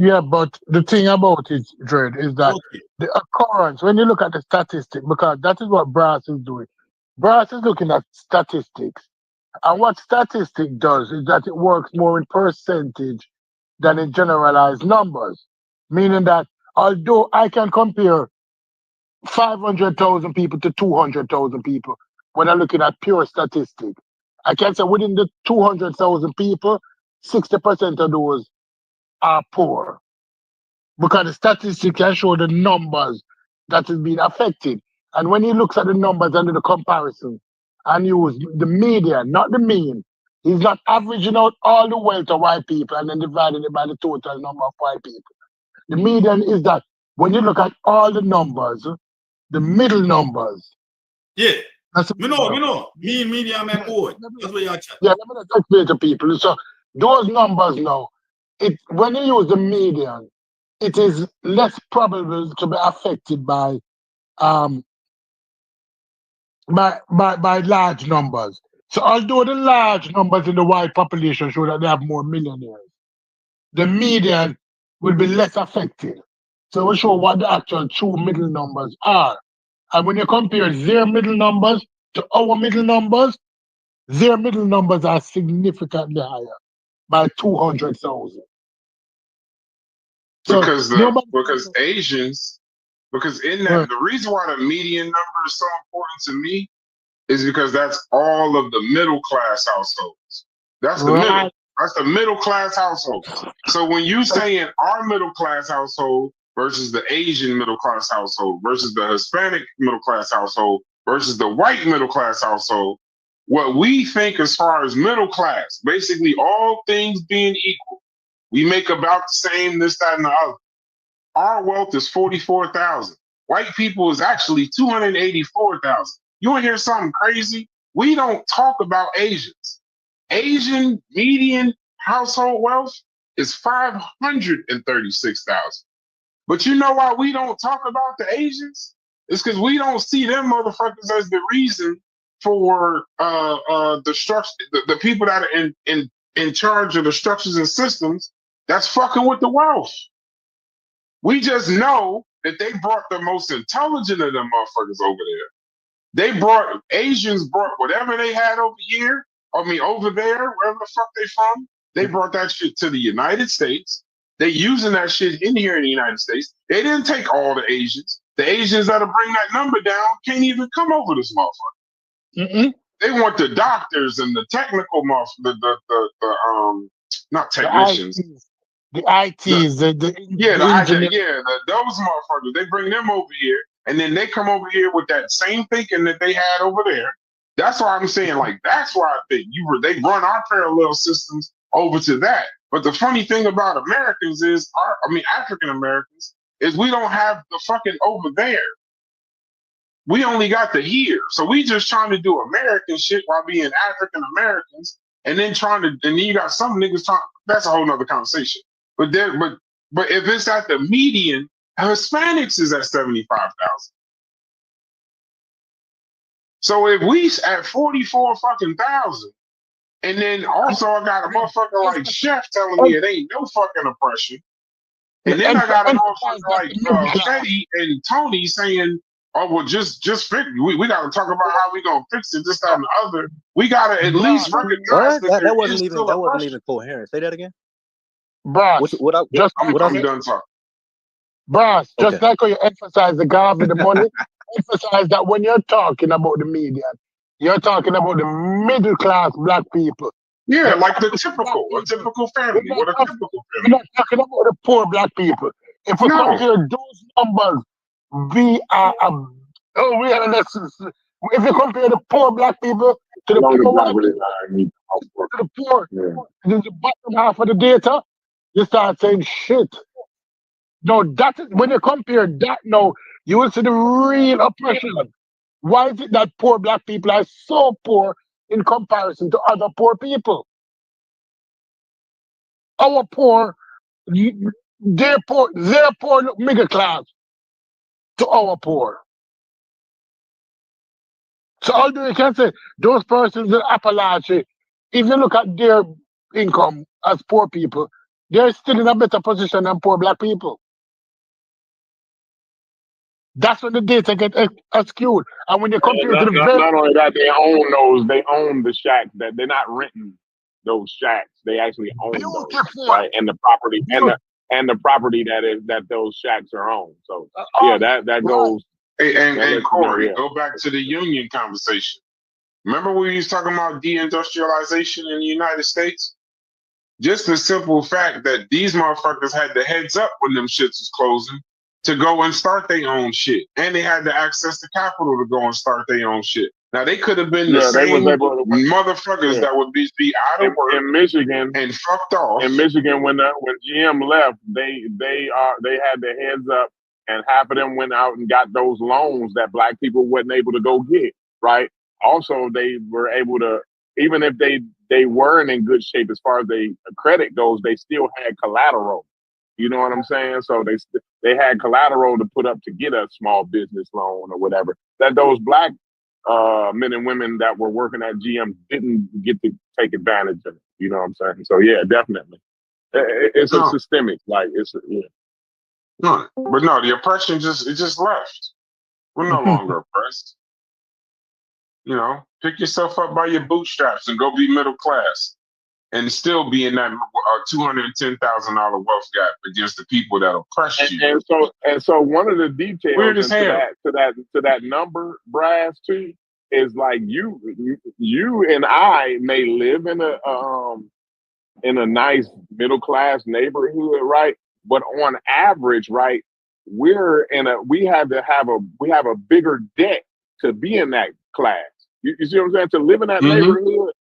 Yeah, but the thing about it, Dred, is that the occurrence, when you look at the statistic, because that is what Brass is doing. Brass is looking at statistics. And what statistic does is that it works more in percentage than in generalized numbers. Meaning that although I can compare 500,000 people to 200,000 people when I'm looking at pure statistics, I can say within the 200,000 people, 60% of those are poor. Because the statistics can show the numbers that is being affected. And when he looks at the numbers and the comparison and use the median, not the mean, he's not averaging out all the wealth of white people and then dividing it by the total number of white people. The median is that when you look at all the numbers, the middle numbers.
Yeah. We know. Mean, medium, and odd. That's what y'all chat.
Yeah, let me explain to people. So those numbers now, when you use the median, it is less probable to be affected by large numbers. So although the large numbers in the white population show that they have more millionaires, the median will be less affected. So we show what the actual true middle numbers are. And when you compare their middle numbers to our middle numbers, their middle numbers are significantly higher by 200,000. So
because Asians, because in that the reason why the median number is so important to me is because that's all of the middle class households. That's the middle. That's the middle class household. So when you saying our middle class household versus the Asian middle class household versus the Hispanic middle class household versus the white middle class household, what we think as far as middle class, basically all things being equal, we make about the same, this, that, and the other. Our wealth is 44,000. White people is actually 284,000. You want to hear something crazy? We don't talk about Asians. Asian median household wealth is 536,000. But you know why we don't talk about the Asians? It's because we don't see them motherfuckers as the reason for the structure, the people that are in charge of the structures and systems that's fucking with the wealth. We just know that they brought the most intelligent of them motherfuckers over there. Asians brought whatever they had over here, over there, wherever the fuck they from, they brought that shit to the United States. They using that shit in here in the United States. They didn't take all the Asians. The Asians that'll bring that number down can't even come over this motherfucker. They want the doctors and the technical not technicians.
The ITs, the engineers.
Those motherfuckers. They bring them over here, and then they come over here with that same thinking that they had over there. That's why I'm saying, like, that's why I think they run our parallel systems over to that. But the funny thing about Americans is, African Americans, is we don't have the fucking over there. We only got the here. So we just trying to do American shit while being African Americans, and then you got some niggas talking. That's a whole nother conversation. But if it's at the median, Hispanics is at 75,000. So if we at 44,000, and then also I got a motherfucker like Chef telling me it ain't no fucking oppression, and then I got a motherfucker like Fetty and Tony saying, "Oh well, just fix. We got to talk about how we gonna fix it. This, that, and the other. We got to at least recognize that wasn't
even coherent. Say that again.
Brass,
I'm done talking.
Brass, just like how you emphasize the God with the money, emphasize that when you're talking about the media, you're talking about the middle class black people.
Yeah, like a typical family. What a typical family.
We're not talking about the poor black people. If we compare those numbers, if you compare the poor black people to the poor white people, the bottom half of the data, you start saying shit. No, that is when you compare that now, you will see the real oppression. Why is it that poor black people are so poor in comparison to other poor people? Our poor, they're poor middle class to our poor. So although you can say those persons in Appalachia, if you look at their income as poor people, they're still in a better position than poor black people. That's when the data get skewed. And when you compare to the
not only that, they own the shacks. That they're not renting those shacks. They actually own those, right? And the property and the property that those shacks are on. So that goes.
Hey, and Corey, go back to the union conversation. Remember when we was talking about deindustrialization in the United States? Just the simple fact that these motherfuckers had the heads up when them shits was closing to go and start their own shit. And they had to access the capital to go and start their own shit. Now they could have been the same motherfuckers that would be out of work
in Michigan
and fucked off.
In Michigan, when GM left, they had their heads up, and half of them went out and got those loans that black people wasn't able to go get. Right. Also, they were able to, even if they weren't in good shape as far as the credit goes, they still had collateral. You know what I'm saying? So they had collateral to put up to get a small business loan or whatever. That those black men and women that were working at GM didn't get to take advantage of it. You know what I'm saying? So yeah, definitely, it's a systemic. Like
No, but no, the oppression just left. We're no longer oppressed. You know, pick yourself up by your bootstraps and go be middle class, and still be in that $210,000 wealth gap against the people that oppress you.
And so one of the details to that number, Brass, too, is like you and I may live in a nice middle class neighborhood, right? But on average, right, we have a bigger debt to be in that class. You see what I'm saying? To live in that neighborhood,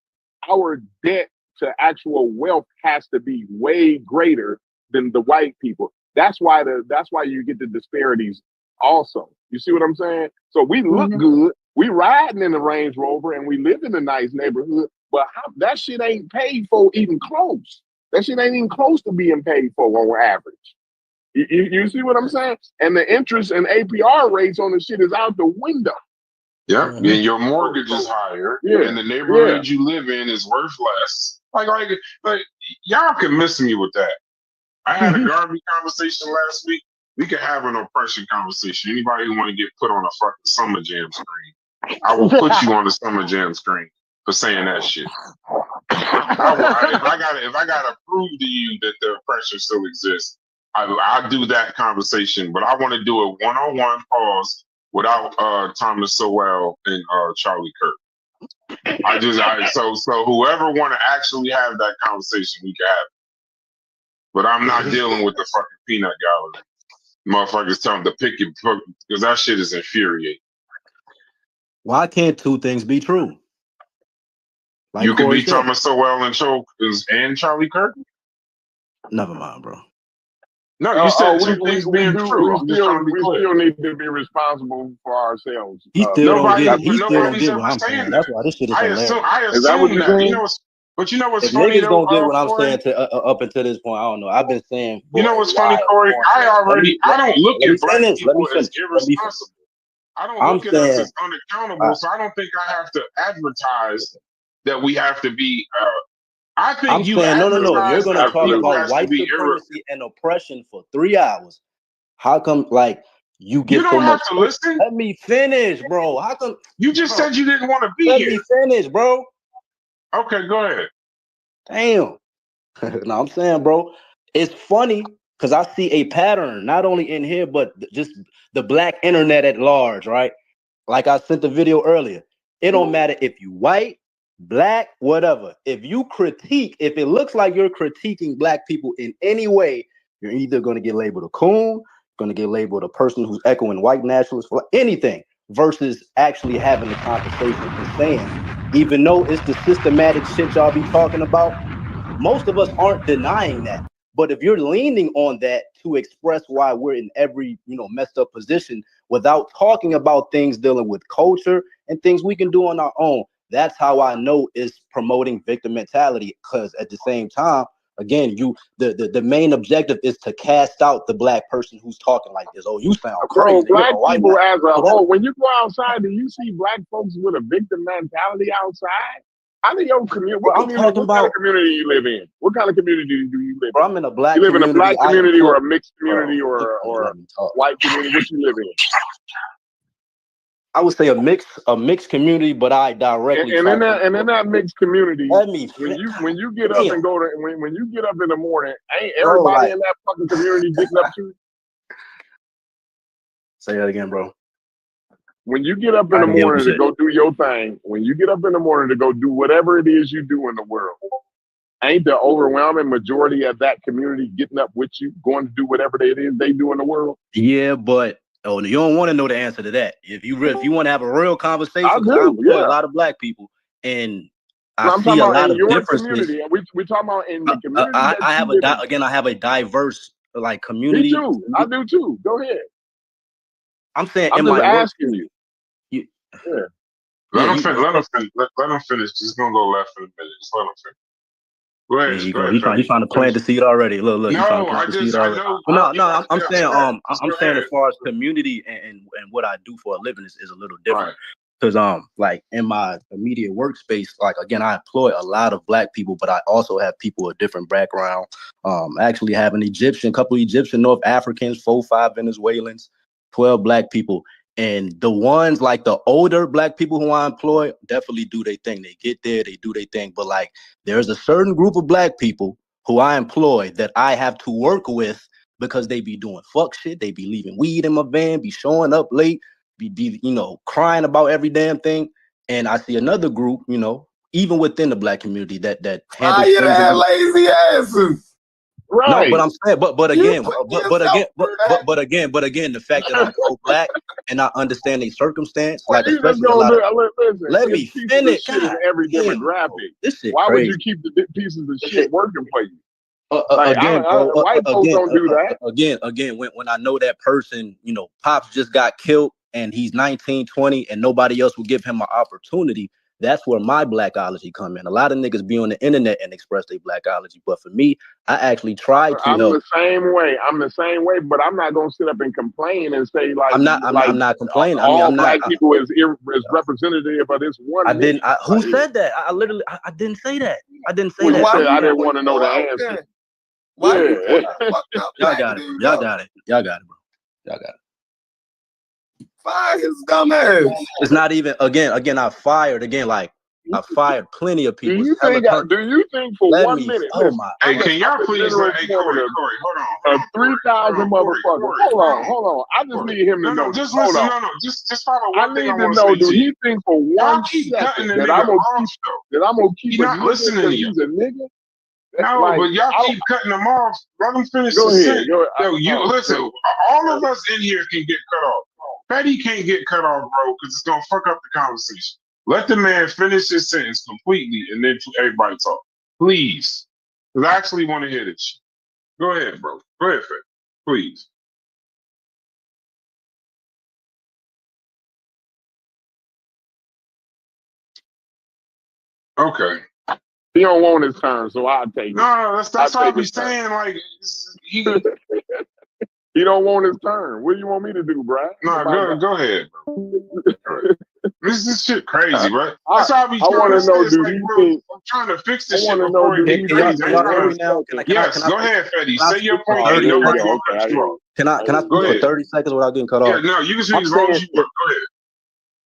our debt to actual wealth has to be way greater than the white people. That's why you get the disparities also. You see what I'm saying? So we look good, we riding in the Range Rover, and we live in a nice neighborhood, but that shit ain't paid for even close. That shit ain't even close to being paid for on average. You see what I'm saying? And the interest and APR rates on the shit is out the window.
Yeah, and your mortgage is higher, and the neighborhood you live in is worth less. Like y'all can miss me with that. I had a Garvey conversation last week. We could have an oppression conversation. Anybody who want to get put on a fucking Summer Jam screen, I will put you on the Summer Jam screen for saying that shit. If I gotta prove to you that the oppression still exists, I'll do that conversation. But I want to do a one-on-one pause without Thomas Sowell and Charlie Kirk. So whoever want to actually have that conversation, we can have it. But I'm not dealing with the fucking peanut gallery. Motherfuckers telling to pick it because that shit is infuriating.
Why can't two things be true?
Like you can be Thomas Sowell and Charlie Kirk?
Never mind, bro.
No, you said two things being true.
We still need to be responsible for ourselves.
He still don't get what I'm saying. That's why this shit is hilarious.
Is that what you're saying? But you know what's funny?
Niggas don't get what I'm saying up until this point. I don't know. I've been saying.
You know what's funny, Corey? I don't look at black people as irresponsible. I don't look at us as unaccountable. So I don't think I have to advertise that we have to be. I think
I'm saying no. You're going to talk about white supremacy and oppression for 3 hours. How come, you get so much?
You don't have to listen.
Let me finish, bro. How come
you just said you didn't want to be here?
Let me finish, bro.
Okay, go ahead.
Damn. No, I'm saying, bro, it's funny because I see a pattern not only in here, but just the black internet at large, right? Like I sent the video earlier. It don't matter if you white, black, whatever. If you critique, if it looks like you're critiquing black people in any way, you're either going to get labeled a coon, going to get labeled a person who's echoing white nationalists, for anything, versus actually having the conversation and saying, even though it's the systematic shit y'all be talking about, most of us aren't denying that. But if you're leaning on that to express why we're in every, messed up position without talking about things dealing with culture and things we can do on our own, that's how I know it's promoting victim mentality. Because at the same time, again, the main objective is to cast out the black person who's talking like this. Oh, you sound crazy.
Black people as a whole, when you go outside, do you see black folks with a victim mentality outside? I think your community. What kind of community you live in? What kind of community do you live in?
I'm in a black.
You live in a black community or a mixed community or a white community? What you live in?
I would say a mixed community, but I directly
and in that mixed community,
when
you get up and go to when you get up in the morning, ain't everybody in that fucking community getting up to?
Say that again, bro.
When you get up in the morning to go do your thing, when you get up in the morning to go do whatever it is you do in the world, ain't the overwhelming majority of that community getting up with you, going to do whatever it is they do in the world?
Yeah, but you don't want to know the answer to that. If you want to have a real conversation, I
do,
a lot of black people, and I see a lot of differences.
Community. We talking about in the community.
I have a diverse community.
Me too. I do too. Go ahead.
I'm saying,
I'm just asking you.
Yeah. Let him finish. He's gonna go left in a minute. Just let him finish. Go ahead.
He's trying to plant the seed already. Look.
No,
I'm saying, I'm saying as far as community and what I do for a living is a little different. Because in my immediate workspace, again, I employ a lot of black people, but I also have people of different background. I actually have couple Egyptian, North Africans, 4-5 Venezuelans, 12 black people. And the ones like the older black people who I employ definitely do their thing. They get there, they do their thing. But like there's a certain group of black people who I employ that I have to work with because they be doing fuck shit. They be leaving weed in my van, be showing up late, be crying about every damn thing. And I see another group, even within the black community that handles things
lazy asses.
Right.
No, but I'm saying, but again, the fact that I'm so black and I understand the circumstance,
well,
like especially a lot of. Let me finish.
Shit in every demographic.
This shit
Why
crazy.
would you keep the pieces of shit working for you?
White
folks don't do that.
Again, when I know that person, Pops just got killed and he's 19, 20, and nobody else will give him an opportunity. That's where my blackology come in. A lot of niggas be on the internet and express their blackology, but for me, I actually try to
I'm
help.
the same way, but I'm not gonna sit up and complain and say like
I'm not complaining.
All black people is representative of this one.
Who said that? I didn't say that. I didn't say that.
I didn't want to know the answer.
Y'all got it, bro. Y'all got it, bro. Y'all got it.
Fire his dumb ass.
It's not even I fired plenty of people.
Do you think for 1 minute?
Hey, can y'all please Corey, hold on.
3,000 motherfuckers. Hold on. I just need him to know.
Just listen. Just follow one thing.
I need to know. Do he think for 1 second that I'm gonna keep
not listening to you?
He's a nigga?
No, but y'all keep cutting them off. Let them finish the sentence. Yo, listen. All of us in here can get cut off. Fetty can't get cut off, bro, because it's gonna fuck up the conversation. Let the man finish his sentence completely, and then everybody talk, please. Because I actually want to hear this shit. Go ahead, bro. Go ahead, Fetty, please. Okay.
He don't want his turn, so I'll take it.
No, that's what I be saying. Like
he don't want his turn. What do you want me to do, Brad?
No, go ahead, bro. This shit crazy, bro.
That's
how I be
trying to know.
I'm trying to fix this shit before you Yes, go ahead, Fetty. Say your point.
Can I speak for 30 seconds without getting cut off?
Yeah, no, you can speak as long as you want. Go ahead.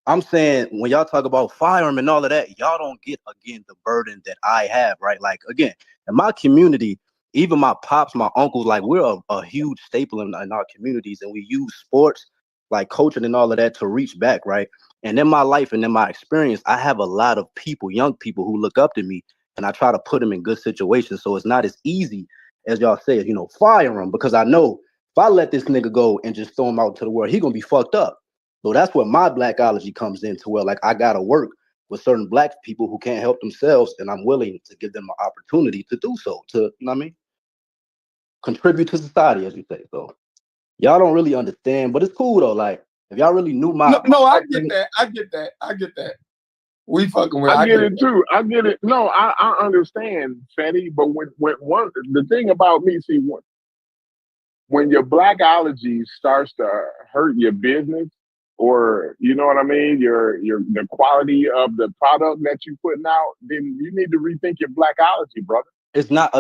I'm saying when y'all talk about firearm and all of that, y'all don't get again the burden that I have, right? Like again, in my community, even my pops, my uncles, like we're a huge staple in our communities, and we use sports like coaching and all of that to reach back, right? And in my life and in my experience, I have a lot of people, young people who look up to me, and I try to put them in good situations. So it's not as easy as y'all say, fire them, because I know if I let this nigga go and just throw him out to the world, he gonna be fucked up. So that's where my blackology comes into where like I gotta work with certain black people who can't help themselves, and I'm willing to give them an opportunity to do so, to contribute to society, as you say. So y'all don't really understand, but it's cool though. Like if y'all really knew
I get that. We fucking with.
I get it too. I get it. No, I understand, Fetty. But the thing about me, see, when your blackology starts to hurt your business, or you know what I mean, the quality of the product that you're putting out, then you need to rethink your blackology, brother.
It's not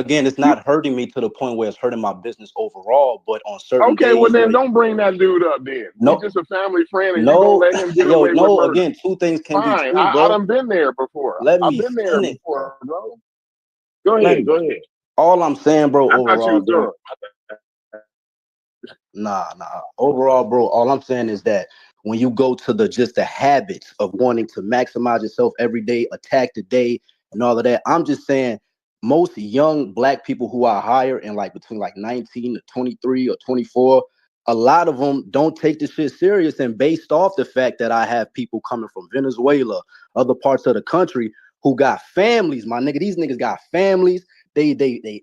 hurting me to the point where it's hurting my business overall, but on certain
days, well then don't bring that dude up then. No, he's just a family friend and you don't let him get away with murder.
Again, two things can be true, bro.
I done been there before. I've been there before, bro. Go ahead.
All I'm saying, bro, overall, Nah. Overall, bro, all I'm saying is that when you go to the habits of wanting to maximize yourself every day, attack the day, and all of that, I'm just saying most young black people who I hire in like between like 19 to 23 or 24, a lot of them don't take this shit serious. And based off the fact that I have people coming from Venezuela, other parts of the country who got families, my nigga, these niggas got families. They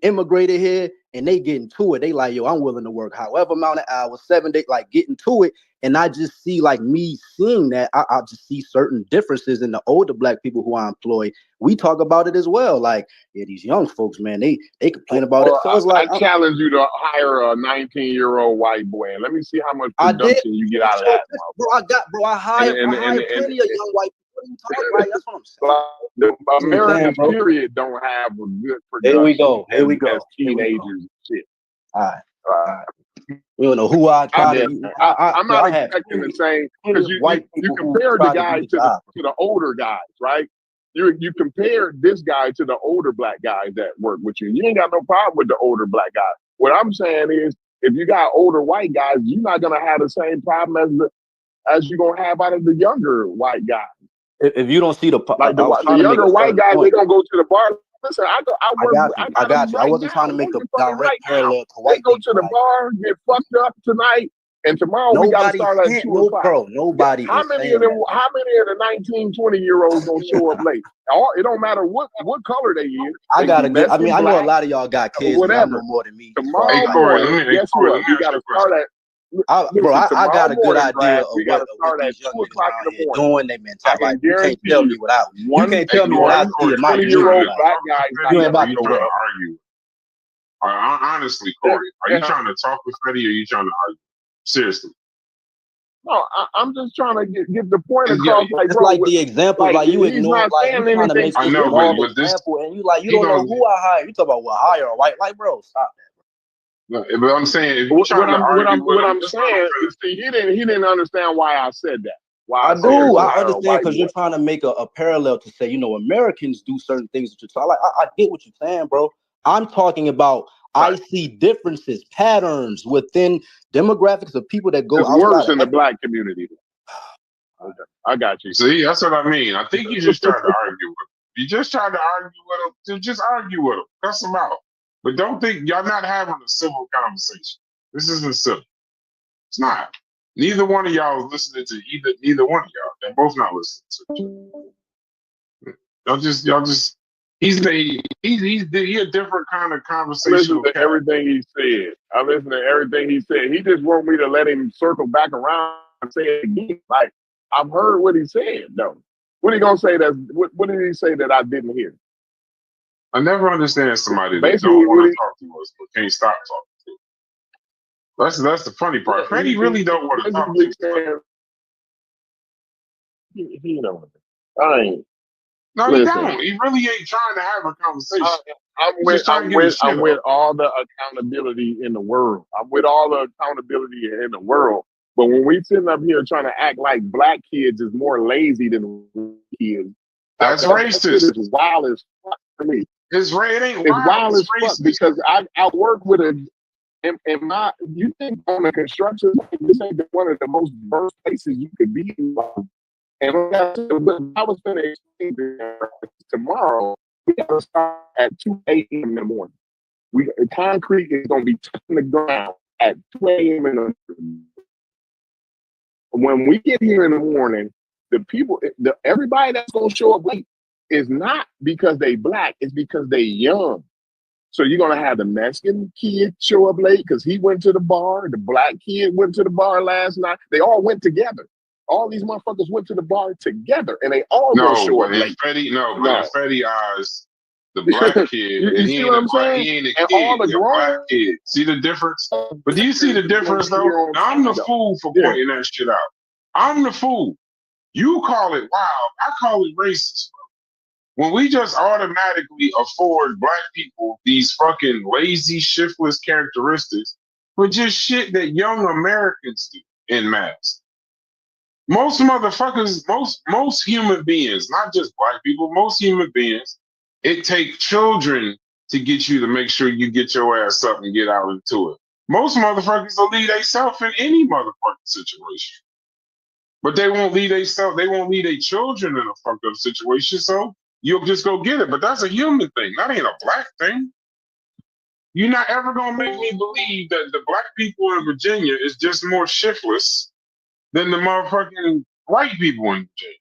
immigrated here and they get into it. They like, yo, I'm willing to work however amount of hours, 7 days, like get into it. And I just see like me seeing that, I just see certain differences in the older black people who I employ. We talk about it as well. Like, yeah, these young folks, man, they complain about it. So it's like
I challenge you to hire a 19-year-old white boy and let me see how much production you get out of that.
I hired plenty of young white people. What are you talking about? That's what I'm saying.
The Americans, period, don't have a good production.
Here we go.
As teenagers and shit.
All right. You don't know who I try to.
I'm not expecting the same because you compare the guy to the older guys, right? You compare this guy to the older black guys that work with you. You ain't got no problem with the older black guy. What I'm saying is, if you got older white guys, you're not gonna have the same problem as you're gonna have out of the younger white guys.
If you don't see the
younger white guys, they're gonna go to the bar. Listen, I got you.
I wasn't trying to make a direct parallel to white
people. They go to the bar, get fucked up tonight, and tomorrow we got to start at 2 o'clock.
Bro, nobody.
How many of the 19, 20-year-olds gonna show up late? It don't matter what color they is.
I know a lot of y'all got kids. Whatever. Know more than me.
Tomorrow, guess what? We got to start at.
I got a good idea of what these young niggas around here doing. They mentality. You can't tell me without. You can't tell me without seeing my
20-year-old black guys.
You ain't about to argue. Honestly, Corey, are you trying to talk with Freddie, or are you trying to argue? Seriously.
No, I'm just trying to get the point across.
It's like the example, like you ignore, like you trying to make
I know, but this
example, and you don't know who I hire. You talk about hire a white, like bro, stop that.
No, but I'm saying, if you're trying to argue
what I'm saying is, he didn't understand why I said that.
I understand because you're trying to make a parallel to say, Americans do certain things. So I get what you're saying, bro. I'm talking about I see differences, patterns within demographics of people that go
outside. It's worse in the black community. Okay. I got you.
See, that's what I mean. I think you just tried to argue with him. You just tried to argue with him. Just argue with him. Cuss him out. But don't think y'all not having a civil conversation. This isn't civil. It's not. Neither one of y'all is listening to either one of y'all. They're both not listening to y'all just he's a different kind of conversation.
Listen to everything he said. I listen to everything he said. He just want me to let him circle back around and say it again. Like, I've heard what he said though. What he gonna say what did he say that I didn't hear?
I never understand somebody that don't want to talk to us but can't stop talking to us. That's the funny part. Freddie really don't want to talk to us.
He don't. I ain't.
No, he don't. He really ain't trying to have a conversation.
I'm with all the accountability in the world. I'm with all the accountability in the world. But when we sitting up here trying to act like black kids is more lazy than kids,
that's racist.
It's wild as fuck to me.
It's wild
as fuck because I work with you think on a construction site, this ain't one of the most diverse places you could be in. And I was going to explain tomorrow, we got to start at 2 a.m. in the morning. Concrete is going to be touching the ground at 2 a.m. in the morning. When we get here in the morning, everybody that's going to show up late is not because they black, it's because they young. So you're going to have the Mexican kid show up late because he went to the bar. The black kid went to the bar last night. They all went together. All these motherfuckers went to the bar together, and they all gonna show up late.
Freddie eyes the black kid.
You see what I'm saying?
He ain't a kid. All the black kid. See the difference? But do you see the difference though? I'm the fool for pointing that shit out. I'm the fool. You call it wild. I call it racist. When we just automatically afford black people these fucking lazy, shiftless characteristics for just shit that young Americans do in mass. Most motherfuckers, most human beings, not just black people, most human beings, it takes children to get you to make sure you get your ass up and get out into it. Most motherfuckers will lead themselves in any motherfucking situation. But they won't lead themselves, they won't lead their children in a fucked up situation, so you'll just go get it. But that's a human thing. That ain't a black thing. You're not ever gonna make me believe that the black people in Virginia is just more shiftless than the motherfucking white people in Virginia.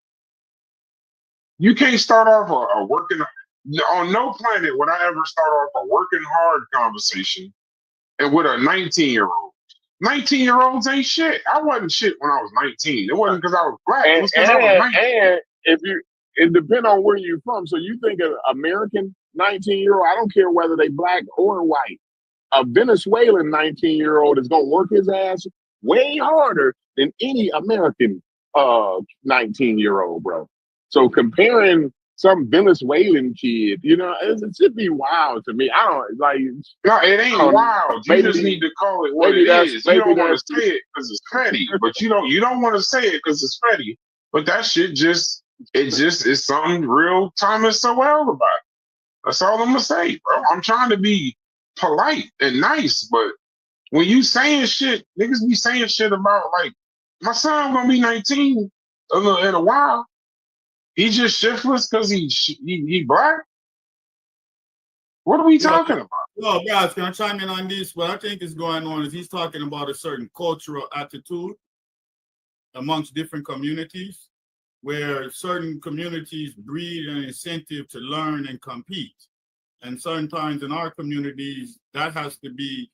You can't start off a working on no planet would I ever start off a working hard conversation and with a 19-year-old. 19-year-olds ain't shit. I wasn't shit when I was 19. It wasn't because I was black. It was because I was 19.
And it depends on where you're from. So you think an American 19-year-old, I don't care whether they black or white, a Venezuelan 19-year-old is gonna work his ass way harder than any American 19-year-old, bro. So comparing some Venezuelan kid. You know, it should be wild to me. I don't like.
No, it ain't wild. You just need to call it what it is. You don't want to say it because it's petty, but you don't want to say it because it's petty. But that shit just is something real Thomas Sowell about. That's all I'm gonna say, bro. I'm trying to be polite and nice, but when you saying shit, niggas be saying shit about like my son gonna be 19 in a while. He just shiftless because he black? What are we talking about?
No, guys, can I chime in on this? What I think is going on is he's talking about a certain cultural attitude amongst different communities, where certain communities breed an incentive to learn and compete. And certain times in our communities, that has to be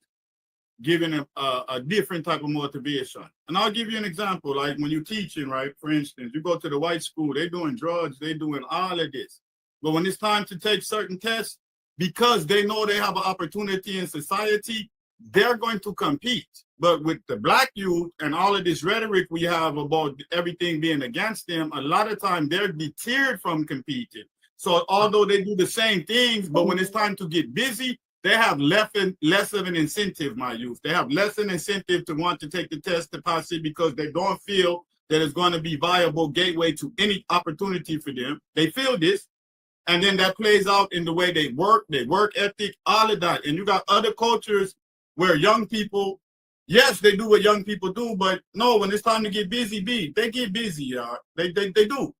given a different type of motivation. And I'll give you an example, like when you're teaching, right? For instance, you go to the white school, they're doing drugs, they're doing all of this. But when it's time to take certain tests, because they know they have an opportunity in society, they're going to compete. But with the black youth and all of this rhetoric we have about everything being against them, a lot of time they're deterred from competing. So although they do the same things, but when it's time to get busy, they have less of an incentive, my youth. They have less an incentive to want to take the test to pass it because they don't feel that it's going to be viable gateway to any opportunity for them. They feel this, and then that plays out in the way they work, their work ethic, all of that. And you got other cultures where young people, yes, they do what young people do, but no, when it's time to get busy, they get busy, they do.